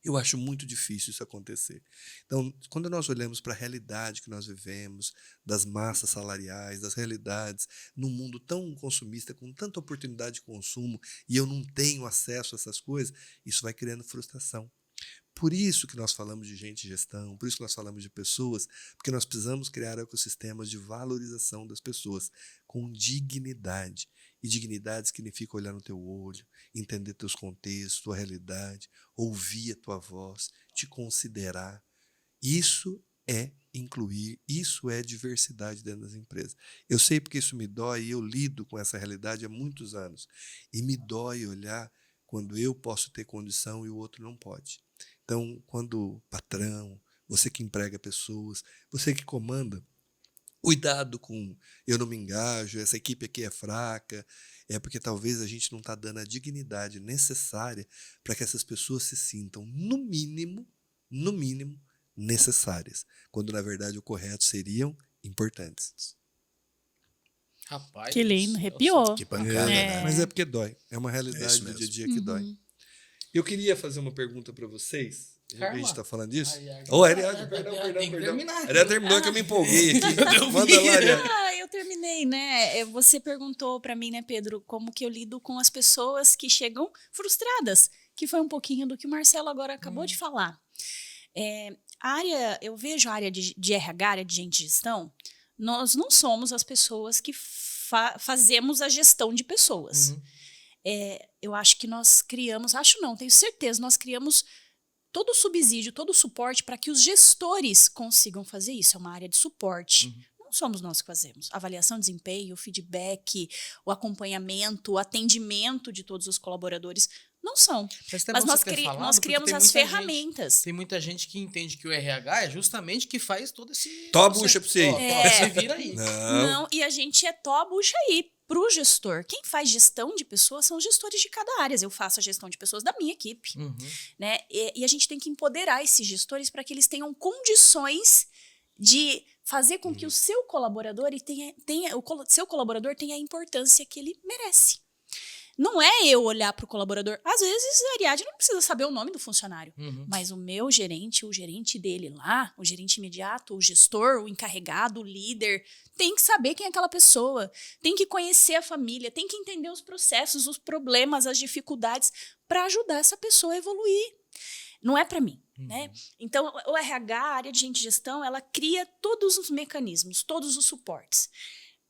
Speaker 1: Eu acho muito difícil isso acontecer. Então, quando nós olhamos para a realidade que nós vivemos, das massas salariais, das realidades, num mundo tão consumista, com tanta oportunidade de consumo, e eu não tenho acesso a essas coisas, isso vai criando frustração. Por isso que nós falamos de gente de gestão, por isso que nós falamos de pessoas, porque nós precisamos criar ecossistemas de valorização das pessoas com dignidade. E dignidade significa olhar no teu olho, entender teus contextos, tua realidade, ouvir a tua voz, te considerar. Isso é incluir, isso é diversidade dentro das empresas. Eu sei porque isso me dói e eu lido com essa realidade há muitos anos. E me dói olhar quando eu posso ter condição e o outro não pode. Então, quando patrão, você que emprega pessoas, você que comanda, cuidado com eu não me engajo, essa equipe aqui é fraca, porque talvez a gente não está dando a dignidade necessária para que essas pessoas se sintam, no mínimo, necessárias, quando na verdade o correto seriam importantes.
Speaker 2: Rapaz.
Speaker 4: Que lindo, arrepiou.
Speaker 3: Que pancada, né?
Speaker 1: Mas é porque dói, é uma realidade
Speaker 3: isso
Speaker 1: do
Speaker 3: mesmo.
Speaker 1: dia a dia que dói. Eu queria fazer uma pergunta para vocês, já que a gente está falando disso. Ariadne, perdão. Ariadne terminou que eu me empolguei aqui. Manda lá, Ariadne.
Speaker 4: Eu terminei, né? Você perguntou para mim, né, Pedro, como que eu lido com as pessoas que chegam frustradas. que foi um pouquinho do que o Marcelo agora acabou de falar. Eu vejo a área de RH, área de gente de gestão, nós não somos as pessoas que fazemos a gestão de pessoas. Eu acho que nós criamos, tenho certeza, nós criamos todo o subsídio, todo o suporte para que os gestores consigam fazer isso. É uma área de suporte. Não somos nós que fazemos. Avaliação de desempenho, o feedback, o acompanhamento, o atendimento de todos os colaboradores não são. Mas nós criamos as ferramentas.
Speaker 2: Tem muita gente que entende que o RH é justamente que faz todo esse...
Speaker 1: Tó a bucha pra você.
Speaker 2: Você vira aí.
Speaker 4: Não, e a gente tó a bucha aí pro gestor. Quem faz gestão de pessoas são os gestores de cada área. Eu faço a gestão de pessoas da minha equipe. Né? E a gente tem que empoderar esses gestores para que eles tenham condições de fazer com que o seu colaborador tenha a importância que ele merece. Não é eu olhar para o colaborador. Às vezes, a Ariadne não precisa saber o nome do funcionário. Mas o meu gerente, o gerente dele lá, o gerente imediato, o gestor, o encarregado, o líder, tem que saber quem é aquela pessoa. Tem que conhecer a família, tem que entender os processos, os problemas, as dificuldades, para ajudar essa pessoa a evoluir. Não é para mim. Né? Então, o RH, a área de gente de gestão, ela cria todos os mecanismos, todos os suportes.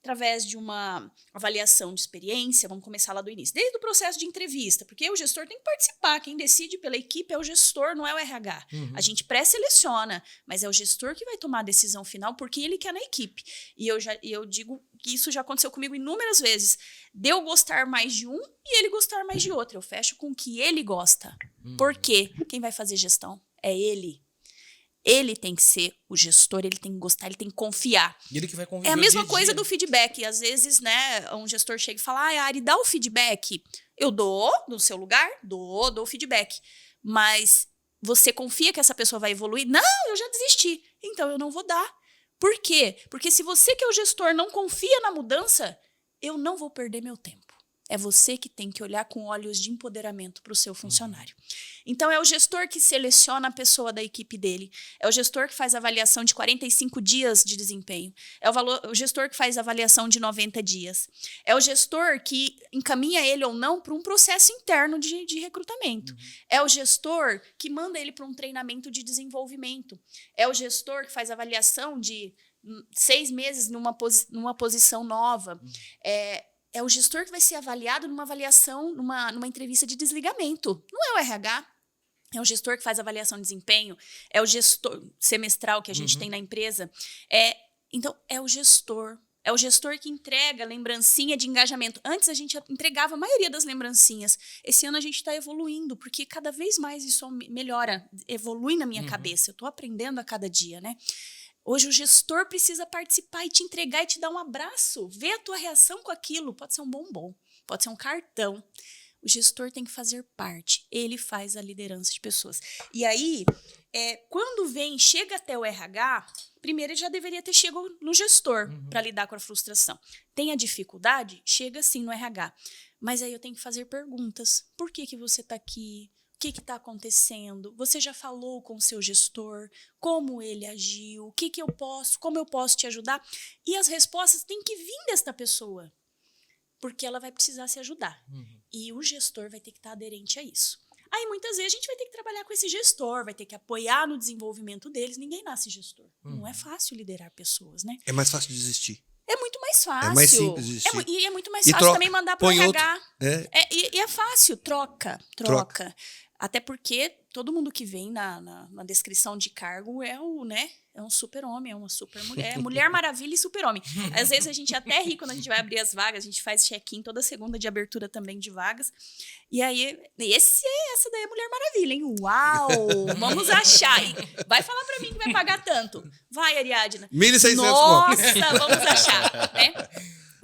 Speaker 4: Através de uma avaliação de experiência, vamos começar lá do início, desde o processo de entrevista, porque o gestor tem que participar, quem decide pela equipe é o gestor, não é o RH. A gente pré-seleciona, mas é o gestor que vai tomar a decisão final, porque ele quer na equipe. E eu digo que isso já aconteceu comigo inúmeras vezes, de eu gostar mais de um e ele gostar mais de outro. Eu fecho com o que ele gosta. Por quê? Quem vai fazer gestão é ele. Ele tem que ser o gestor, ele tem que gostar, ele tem que confiar.
Speaker 2: E ele que vai conviver
Speaker 4: É a mesma
Speaker 2: dia a
Speaker 4: coisa
Speaker 2: dia.
Speaker 4: do feedback. Às vezes, né, um gestor chega e fala, Ari, dá o feedback. Eu dou no seu lugar? Dou o feedback. Mas você confia que essa pessoa vai evoluir? Não, eu já desisti. Então, eu não vou dar. Por quê? Porque se você que é o gestor não confia na mudança, eu não vou perder meu tempo. É você que tem que olhar com olhos de empoderamento para o seu funcionário. Então, é o gestor que seleciona a pessoa da equipe dele. É o gestor que faz a avaliação de 45 dias de desempenho. É o gestor que faz a avaliação de 90 dias. É o gestor que encaminha ele ou não para um processo interno de recrutamento. É o gestor que manda ele para um treinamento de desenvolvimento. É o gestor que faz a avaliação de 6 meses numa posição nova. É o gestor que vai ser avaliado numa avaliação, numa entrevista de desligamento. Não é o RH. É o gestor que faz avaliação de desempenho. É o gestor semestral que a gente tem na empresa. Então, é o gestor. É o gestor que entrega lembrancinha de engajamento. Antes, a gente entregava a maioria das lembrancinhas. Esse ano, a gente está evoluindo, porque cada vez mais isso melhora, evolui na minha cabeça. Eu estou aprendendo a cada dia, né? Hoje o gestor precisa participar e te entregar e te dar um abraço. Ver a tua reação com aquilo. Pode ser um bombom, pode ser um cartão. O gestor tem que fazer parte. Ele faz a liderança de pessoas. E aí, quando chega até o RH, primeiro ele já deveria ter chegado no gestor para lidar com a frustração. Tem a dificuldade? Chega sim no RH. Mas aí eu tenho que fazer perguntas. Por que você está aqui? O que está acontecendo? Você já falou com o seu gestor? Como ele agiu? Como eu posso te ajudar? E as respostas têm que vir desta pessoa, porque ela vai precisar se ajudar. E o gestor vai ter que estar aderente a isso. Aí, muitas vezes, a gente vai ter que trabalhar com esse gestor, vai ter que apoiar no desenvolvimento deles. Ninguém nasce gestor. Não é fácil liderar pessoas, né?
Speaker 1: É mais fácil desistir.
Speaker 4: É muito mais fácil.
Speaker 1: É mais simples desistir.
Speaker 4: E é muito mais
Speaker 1: E
Speaker 4: fácil
Speaker 1: troca.
Speaker 4: também mandar para o
Speaker 1: Põe outro.
Speaker 4: RH. E é fácil, troca.
Speaker 1: Troca.
Speaker 4: Até porque todo mundo que vem na descrição de cargo é um super-homem, é uma super-mulher. É Mulher Maravilha e super-homem. Às vezes a gente até ri quando a gente vai abrir as vagas, a gente faz check-in toda segunda de abertura também de vagas. E aí, essa daí é Mulher Maravilha, hein? Uau! Vamos achar. E vai falar pra mim que vai pagar tanto. Vai, Ariadna.
Speaker 1: 1.600
Speaker 4: Nossa, vamos achar, né?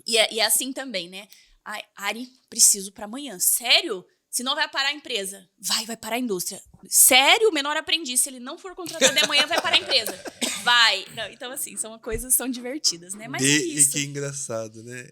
Speaker 4: E é assim também, né? Ai, Ari, preciso pra amanhã. Sério? Senão vai parar a empresa. Vai parar a indústria. Sério? O menor aprendiz, se ele não for contratado amanhã, vai parar a empresa. Vai. Não, então, assim, são divertidas, né? Mas é isso.
Speaker 1: E que engraçado, né?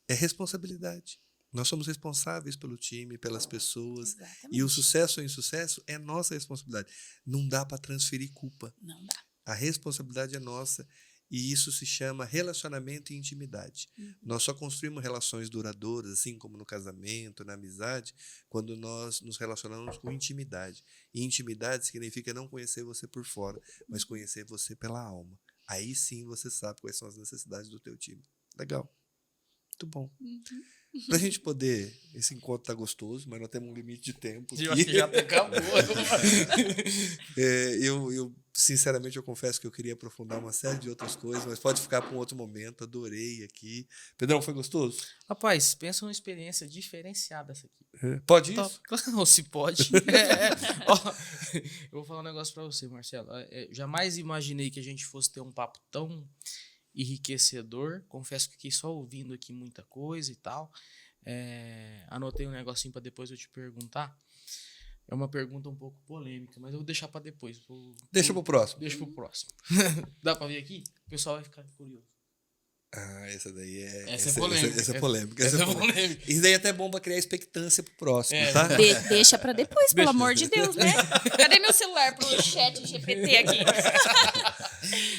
Speaker 1: É responsabilidade. Nós somos responsáveis pelo time, pelas pessoas.
Speaker 4: Exatamente.
Speaker 1: E o sucesso ou insucesso é nossa responsabilidade. Não dá para transferir culpa.
Speaker 4: Não dá.
Speaker 1: A responsabilidade é nossa. E isso se chama relacionamento e intimidade. Nós só construímos relações duradouras, assim como no casamento, na amizade, quando nós nos relacionamos com intimidade. E intimidade significa não conhecer você por fora, mas conhecer você pela alma. Aí sim você sabe quais são as necessidades do teu time. Legal. Muito bom. Pra gente poder... Esse encontro tá gostoso, mas nós temos um limite de tempo aqui.
Speaker 2: Eu acho que já acabou.
Speaker 1: Eu, sinceramente, eu confesso que eu queria aprofundar uma série de outras coisas, mas pode ficar para um outro momento. Adorei aqui. Pedrão, foi gostoso?
Speaker 2: Rapaz, pensa numa experiência diferenciada essa aqui.
Speaker 1: Pode isso?
Speaker 2: Ou se pode. Ó, eu vou falar um negócio pra você, Marcelo. Jamais imaginei que a gente fosse ter um papo tão enriquecedor. Confesso que fiquei só ouvindo aqui muita coisa e tal. Anotei um negocinho pra depois eu te perguntar. É uma pergunta um pouco polêmica, mas eu vou deixar pra depois.
Speaker 1: Deixa pro próximo.
Speaker 2: Deixa pro próximo. Dá pra ver aqui? O pessoal vai ficar curioso.
Speaker 1: Essa daí
Speaker 2: Essa é polêmica.
Speaker 1: Essa é polêmica.
Speaker 2: Essa é polêmica.
Speaker 1: Isso daí é até bom pra criar expectância pro próximo, tá?
Speaker 4: Deixa pra depois, pelo amor de Deus, né? Cadê meu celular pro chat GPT aqui?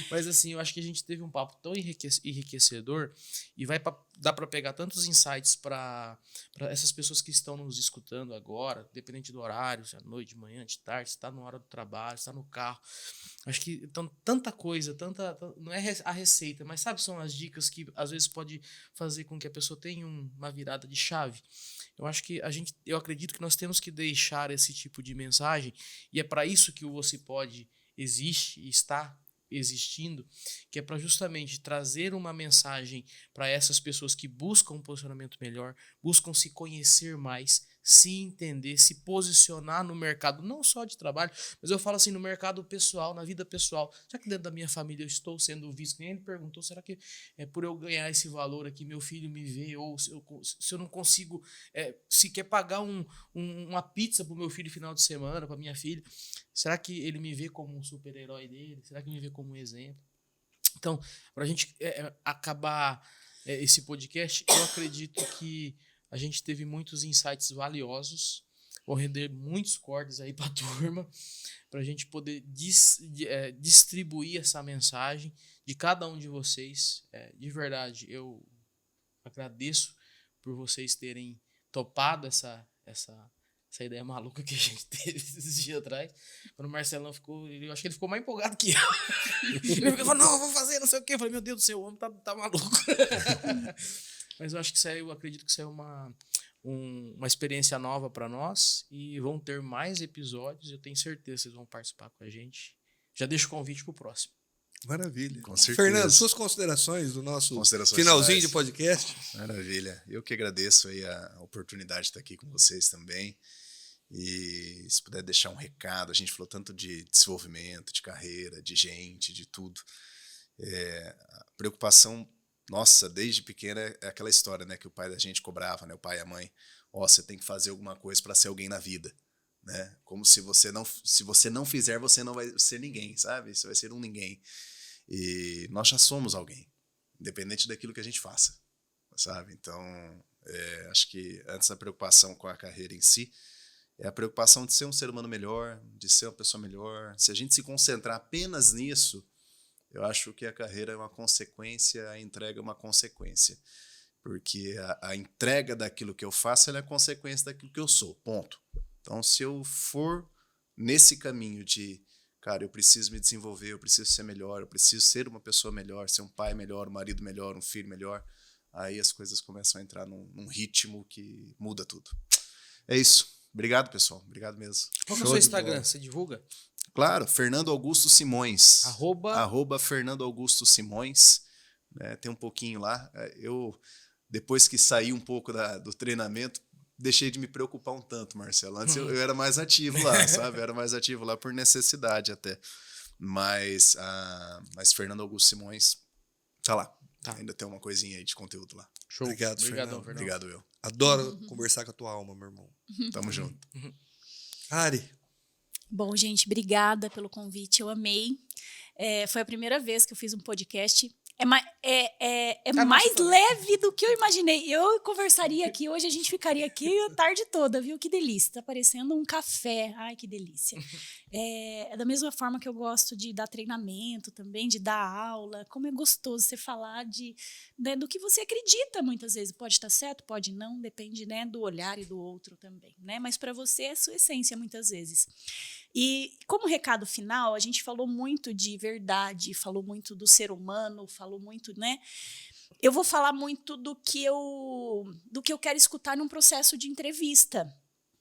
Speaker 2: Mas assim, eu acho que a gente teve um papo tão enriquecedor e dá para pegar tantos insights para essas pessoas que estão nos escutando agora, dependente do horário, se é à noite, de manhã, de tarde, se está na hora do trabalho, se está no carro. Acho que tanta coisa, não é a receita, mas sabe, são as dicas que às vezes pode fazer com que a pessoa tenha uma virada de chave. Eu acho que eu acredito que nós temos que deixar esse tipo de mensagem, e é para isso que o Você Pode existe e está existindo, que é para justamente trazer uma mensagem para essas pessoas que buscam um posicionamento melhor, buscam se conhecer mais, se entender, se posicionar no mercado, não só de trabalho, mas eu falo assim, no mercado pessoal, na vida pessoal. Será que dentro da minha família eu estou sendo visto? Nem ele perguntou, será que por eu ganhar esse valor aqui, meu filho me vê, ou se eu não consigo sequer pagar uma pizza para o meu filho final de semana, para minha filha, será que ele me vê como um super-herói dele? Será que me vê como um exemplo? Então, para a gente acabar esse podcast, eu acredito que a gente teve muitos insights valiosos. Vou render muitos cortes aí para a turma, para a gente poder distribuir essa mensagem de cada um de vocês. De verdade, eu agradeço por vocês terem topado essa ideia maluca que a gente teve esses dias atrás. Quando o Marcelão ficou, eu acho que ele ficou mais empolgado que eu. Ele falou, não, eu vou fazer, não sei o quê. Eu falei, meu Deus do céu, o homem tá maluco. Mas eu acho que eu acredito que isso é uma experiência nova para nós, e vão ter mais episódios. Eu tenho certeza que vocês vão participar com a gente. Já deixo o convite pro próximo.
Speaker 1: Maravilha.
Speaker 3: Com certeza.
Speaker 1: Fernando, suas considerações do nosso finalzinho
Speaker 3: finais
Speaker 1: de podcast?
Speaker 3: Maravilha. Eu que agradeço aí a oportunidade de estar aqui com vocês também. E se puder deixar um recado, a gente falou tanto de desenvolvimento, de carreira, de gente, de tudo. A preocupação nossa, desde pequena, é aquela história, né, que o pai da gente cobrava, né, o pai e a mãe, você tem que fazer alguma coisa para ser alguém na vida, né? Como se você não fizer, você não vai ser ninguém, sabe? Você vai ser um ninguém. E nós já somos alguém, independente daquilo que a gente faça, sabe? Então, acho que antes da preocupação com a carreira em si, é a preocupação de ser um ser humano melhor, de ser uma pessoa melhor. Se a gente se concentrar apenas nisso, eu acho que a carreira é uma consequência, a entrega é uma consequência. Porque a entrega daquilo que eu faço ela é a consequência daquilo que eu sou, ponto. Então, se eu for nesse caminho de, cara, eu preciso me desenvolver, eu preciso ser melhor, eu preciso ser uma pessoa melhor, ser um pai melhor, um marido melhor, um filho melhor, aí as coisas começam a entrar num ritmo que muda tudo. É isso. Obrigado, pessoal. Obrigado mesmo.
Speaker 2: Qual que é o seu Instagram? Você divulga?
Speaker 3: Claro, Fernando Augusto Simões.
Speaker 2: @
Speaker 3: Fernando Augusto Simões. Tem um pouquinho lá. Eu, depois que saí um pouco do treinamento, deixei de me preocupar um tanto, Marcelo. Antes eu era mais ativo lá, sabe? Eu era mais ativo lá por necessidade até. Mas Fernando Augusto Simões tá lá. Tá. Ainda tem uma coisinha aí de conteúdo lá.
Speaker 2: Show.
Speaker 1: Obrigado,
Speaker 2: Fernando.
Speaker 3: Obrigado, eu.
Speaker 1: Adoro conversar com a tua alma, meu irmão.
Speaker 3: Tamo junto.
Speaker 1: Ari.
Speaker 4: Bom, gente, obrigada pelo convite. Eu amei. Foi a primeira vez que eu fiz um podcast. mais leve do que eu imaginei. Eu conversaria aqui, hoje a gente ficaria aqui a tarde toda, viu? Que delícia. Tá parecendo um café. Ai, que delícia. É da mesma forma que eu gosto de dar treinamento também, de dar aula. Como é gostoso você falar né, do que você acredita muitas vezes. Pode estar certo, pode não, depende, né, do olhar e do outro também, né? Mas para você é sua essência muitas vezes. E como recado final, a gente falou muito de verdade, falou muito do ser humano, falou muito, né? Eu vou falar muito do que eu quero escutar num processo de entrevista.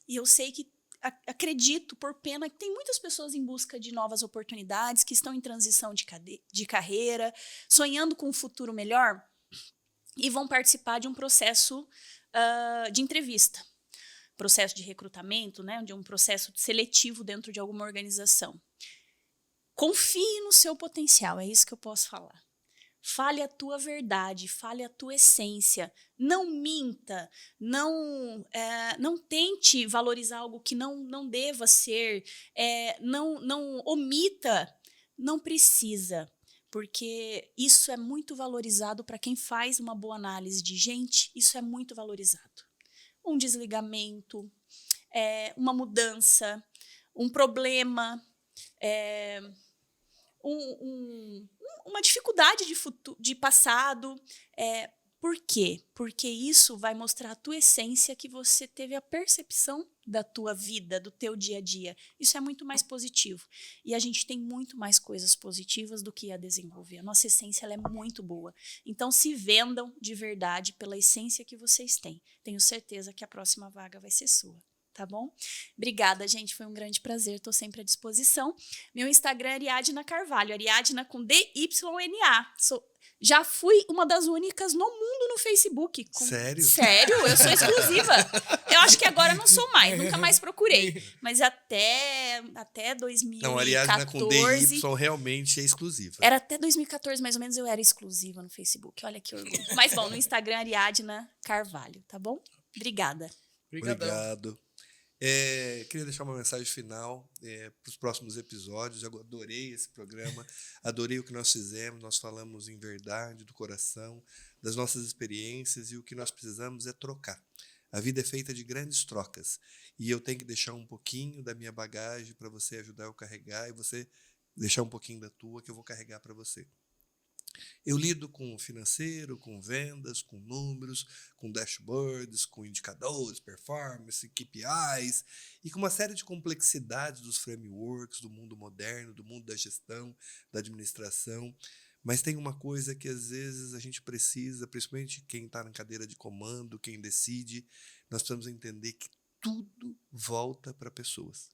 Speaker 4: E eu sei que, acredito, por pena, que tem muitas pessoas em busca de novas oportunidades, que estão em transição de carreira, sonhando com um futuro melhor, e vão participar de um processo de entrevista. Processo de recrutamento, né, de um processo seletivo dentro de alguma organização. Confie no seu potencial, é isso que eu posso falar. Fale a tua verdade, fale a tua essência. Não minta, não tente valorizar algo que não deva ser, não omita, não precisa, porque isso é muito valorizado para quem faz uma boa análise de gente, isso é muito valorizado. Um desligamento, uma mudança, um problema, uma dificuldade de passado. Por quê? Porque isso vai mostrar a tua essência, que você teve a percepção da tua vida, do teu dia a dia. Isso é muito mais positivo. E a gente tem muito mais coisas positivas do que a desenvolver. A nossa essência ela é muito boa. Então, se vendam de verdade pela essência que vocês têm. Tenho certeza que a próxima vaga vai ser sua. Tá bom? Obrigada, gente. Foi um grande prazer. Estou sempre à disposição. Meu Instagram é Ariadna Carvalho. Ariadna com D-Y-N-A. Já fui uma das únicas no mundo no Facebook.
Speaker 1: Sério?
Speaker 4: Sério? Eu sou exclusiva. Eu acho que agora não sou mais. Nunca mais procurei. Mas até 2014...
Speaker 1: Não, a Ariadna com DY realmente é exclusiva.
Speaker 4: Era até 2014, mais ou menos, eu era exclusiva no Facebook. Olha que orgulho. Mas, bom, no Instagram, Ariadna Carvalho. Tá bom? Obrigada.
Speaker 1: Obrigado. Queria deixar uma mensagem final para os próximos episódios. Eu adorei esse programa, adorei o que nós fizemos. Nós falamos em verdade, do coração, das nossas experiências, e o que nós precisamos é trocar. A vida é feita de grandes trocas, e eu tenho que deixar um pouquinho da minha bagagem para você ajudar eu a carregar, e você deixar um pouquinho da tua que eu vou carregar para você. Eu lido com financeiro, com vendas, com números, com dashboards, com indicadores, performance, KPIs e com uma série de complexidades dos frameworks, do mundo moderno, do mundo da gestão, da administração. Mas tem uma coisa que às vezes a gente precisa, principalmente quem está na cadeira de comando, quem decide, nós precisamos entender que tudo volta para pessoas.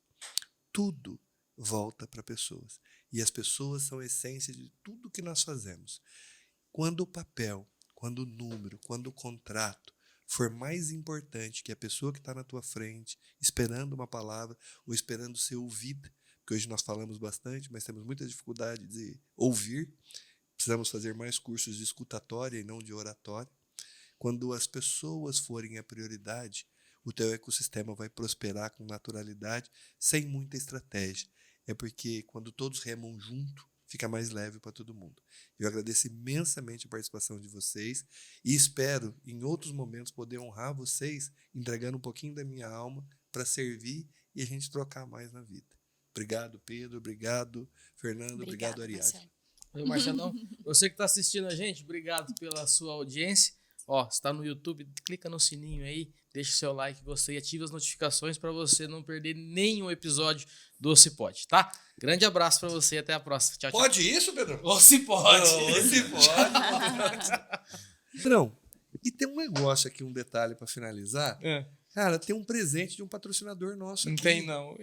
Speaker 1: Tudo volta para pessoas. E as pessoas são a essência de tudo que nós fazemos. Quando o papel, quando o número, quando o contrato for mais importante que a pessoa que está na tua frente, esperando uma palavra ou esperando ser ouvida, porque hoje nós falamos bastante, mas temos muita dificuldade de ouvir, precisamos fazer mais cursos de escutatória e não de oratória. Quando as pessoas forem a prioridade, o teu ecossistema vai prosperar com naturalidade, sem muita estratégia. É porque quando todos remam junto, fica mais leve para todo mundo. Eu agradeço imensamente a participação de vocês e espero, em outros momentos, poder honrar vocês, entregando um pouquinho da minha alma para servir e a gente trocar mais na vida. Obrigado, Pedro. Obrigado, Fernando. Obrigado, Ariadne.
Speaker 2: Marcelão, você que está assistindo a gente, obrigado pela sua audiência. Ó, você está no YouTube, clica no sininho aí, deixa o seu like, gostei, ativa as notificações para você não perder nenhum episódio do Se Pode, tá? Grande abraço para você e até a próxima. Tchau, tchau.
Speaker 1: Pode isso, Pedro?
Speaker 2: Ou se pode.
Speaker 1: Ou se pode. Pedrão, e tem um negócio aqui, um detalhe para finalizar. Cara, tem um presente de um patrocinador nosso aqui.
Speaker 2: Não tem, não.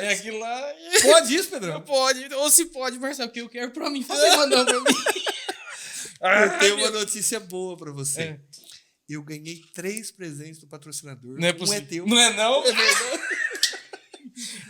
Speaker 2: É aquilo lá.
Speaker 1: Pode isso, Pedrão?
Speaker 2: Não pode. Ou se pode, Marcelo, porque eu quero pra mim. Fazer mandando pra mim.
Speaker 1: Eu tenho uma notícia boa pra você. Eu ganhei 3 presentes do patrocinador.
Speaker 2: Não é possível.
Speaker 1: Um é teu.
Speaker 2: Não é não?
Speaker 1: É verdade.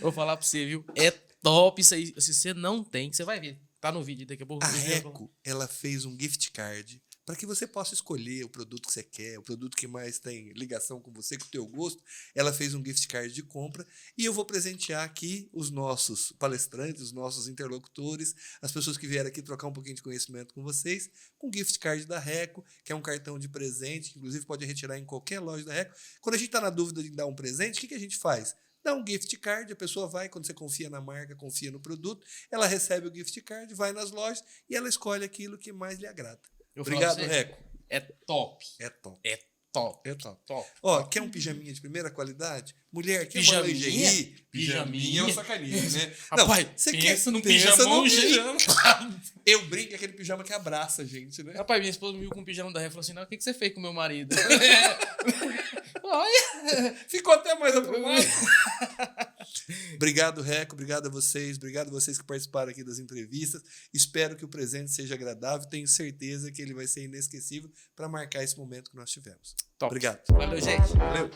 Speaker 2: Vou falar pra você, viu? É top isso aí. Se você não tem, você vai ver. Tá no vídeo daqui a pouco.
Speaker 1: A Reco, ela fez um gift card para que você possa escolher o produto que você quer, o produto que mais tem ligação com você, com o teu gosto. Ela fez um gift card de compra e eu vou presentear aqui os nossos palestrantes, os nossos interlocutores, as pessoas que vieram aqui trocar um pouquinho de conhecimento com vocês, com o gift card da Reco, que é um cartão de presente, que inclusive pode retirar em qualquer loja da Reco. Quando a gente está na dúvida de dar um presente, o que a gente faz? Dá um gift card, a pessoa vai, quando você confia na marca, confia no produto, ela recebe o gift card, vai nas lojas e ela escolhe aquilo que mais lhe agrada. Obrigado, Reco.
Speaker 2: É top.
Speaker 1: É top.
Speaker 2: É top.
Speaker 1: É top.
Speaker 2: Top.
Speaker 1: Ó, quer um pijaminha de primeira qualidade? Mulher, quer uma
Speaker 2: Pijaminha?
Speaker 1: lingerie?
Speaker 2: Pijaminha
Speaker 1: é um sacaninho, né?
Speaker 2: Rapaz,
Speaker 1: você
Speaker 2: pensa num
Speaker 1: pensa
Speaker 2: pijamão,
Speaker 1: num
Speaker 2: gente.
Speaker 1: pijama. Eu brinco, é aquele pijama que abraça a gente, né?
Speaker 2: Rapaz, minha esposa me viu com o pijama da Ré e falou assim: não, o que você fez com o meu marido? Olha.
Speaker 1: Ficou até mais aprumado. Obrigado, Reco. Obrigado a vocês. Obrigado a vocês que participaram aqui das entrevistas. Espero que o presente seja agradável. Tenho certeza que ele vai ser inesquecível para marcar esse momento que nós tivemos.
Speaker 2: Top.
Speaker 1: Obrigado.
Speaker 2: Valeu, gente.
Speaker 1: Valeu.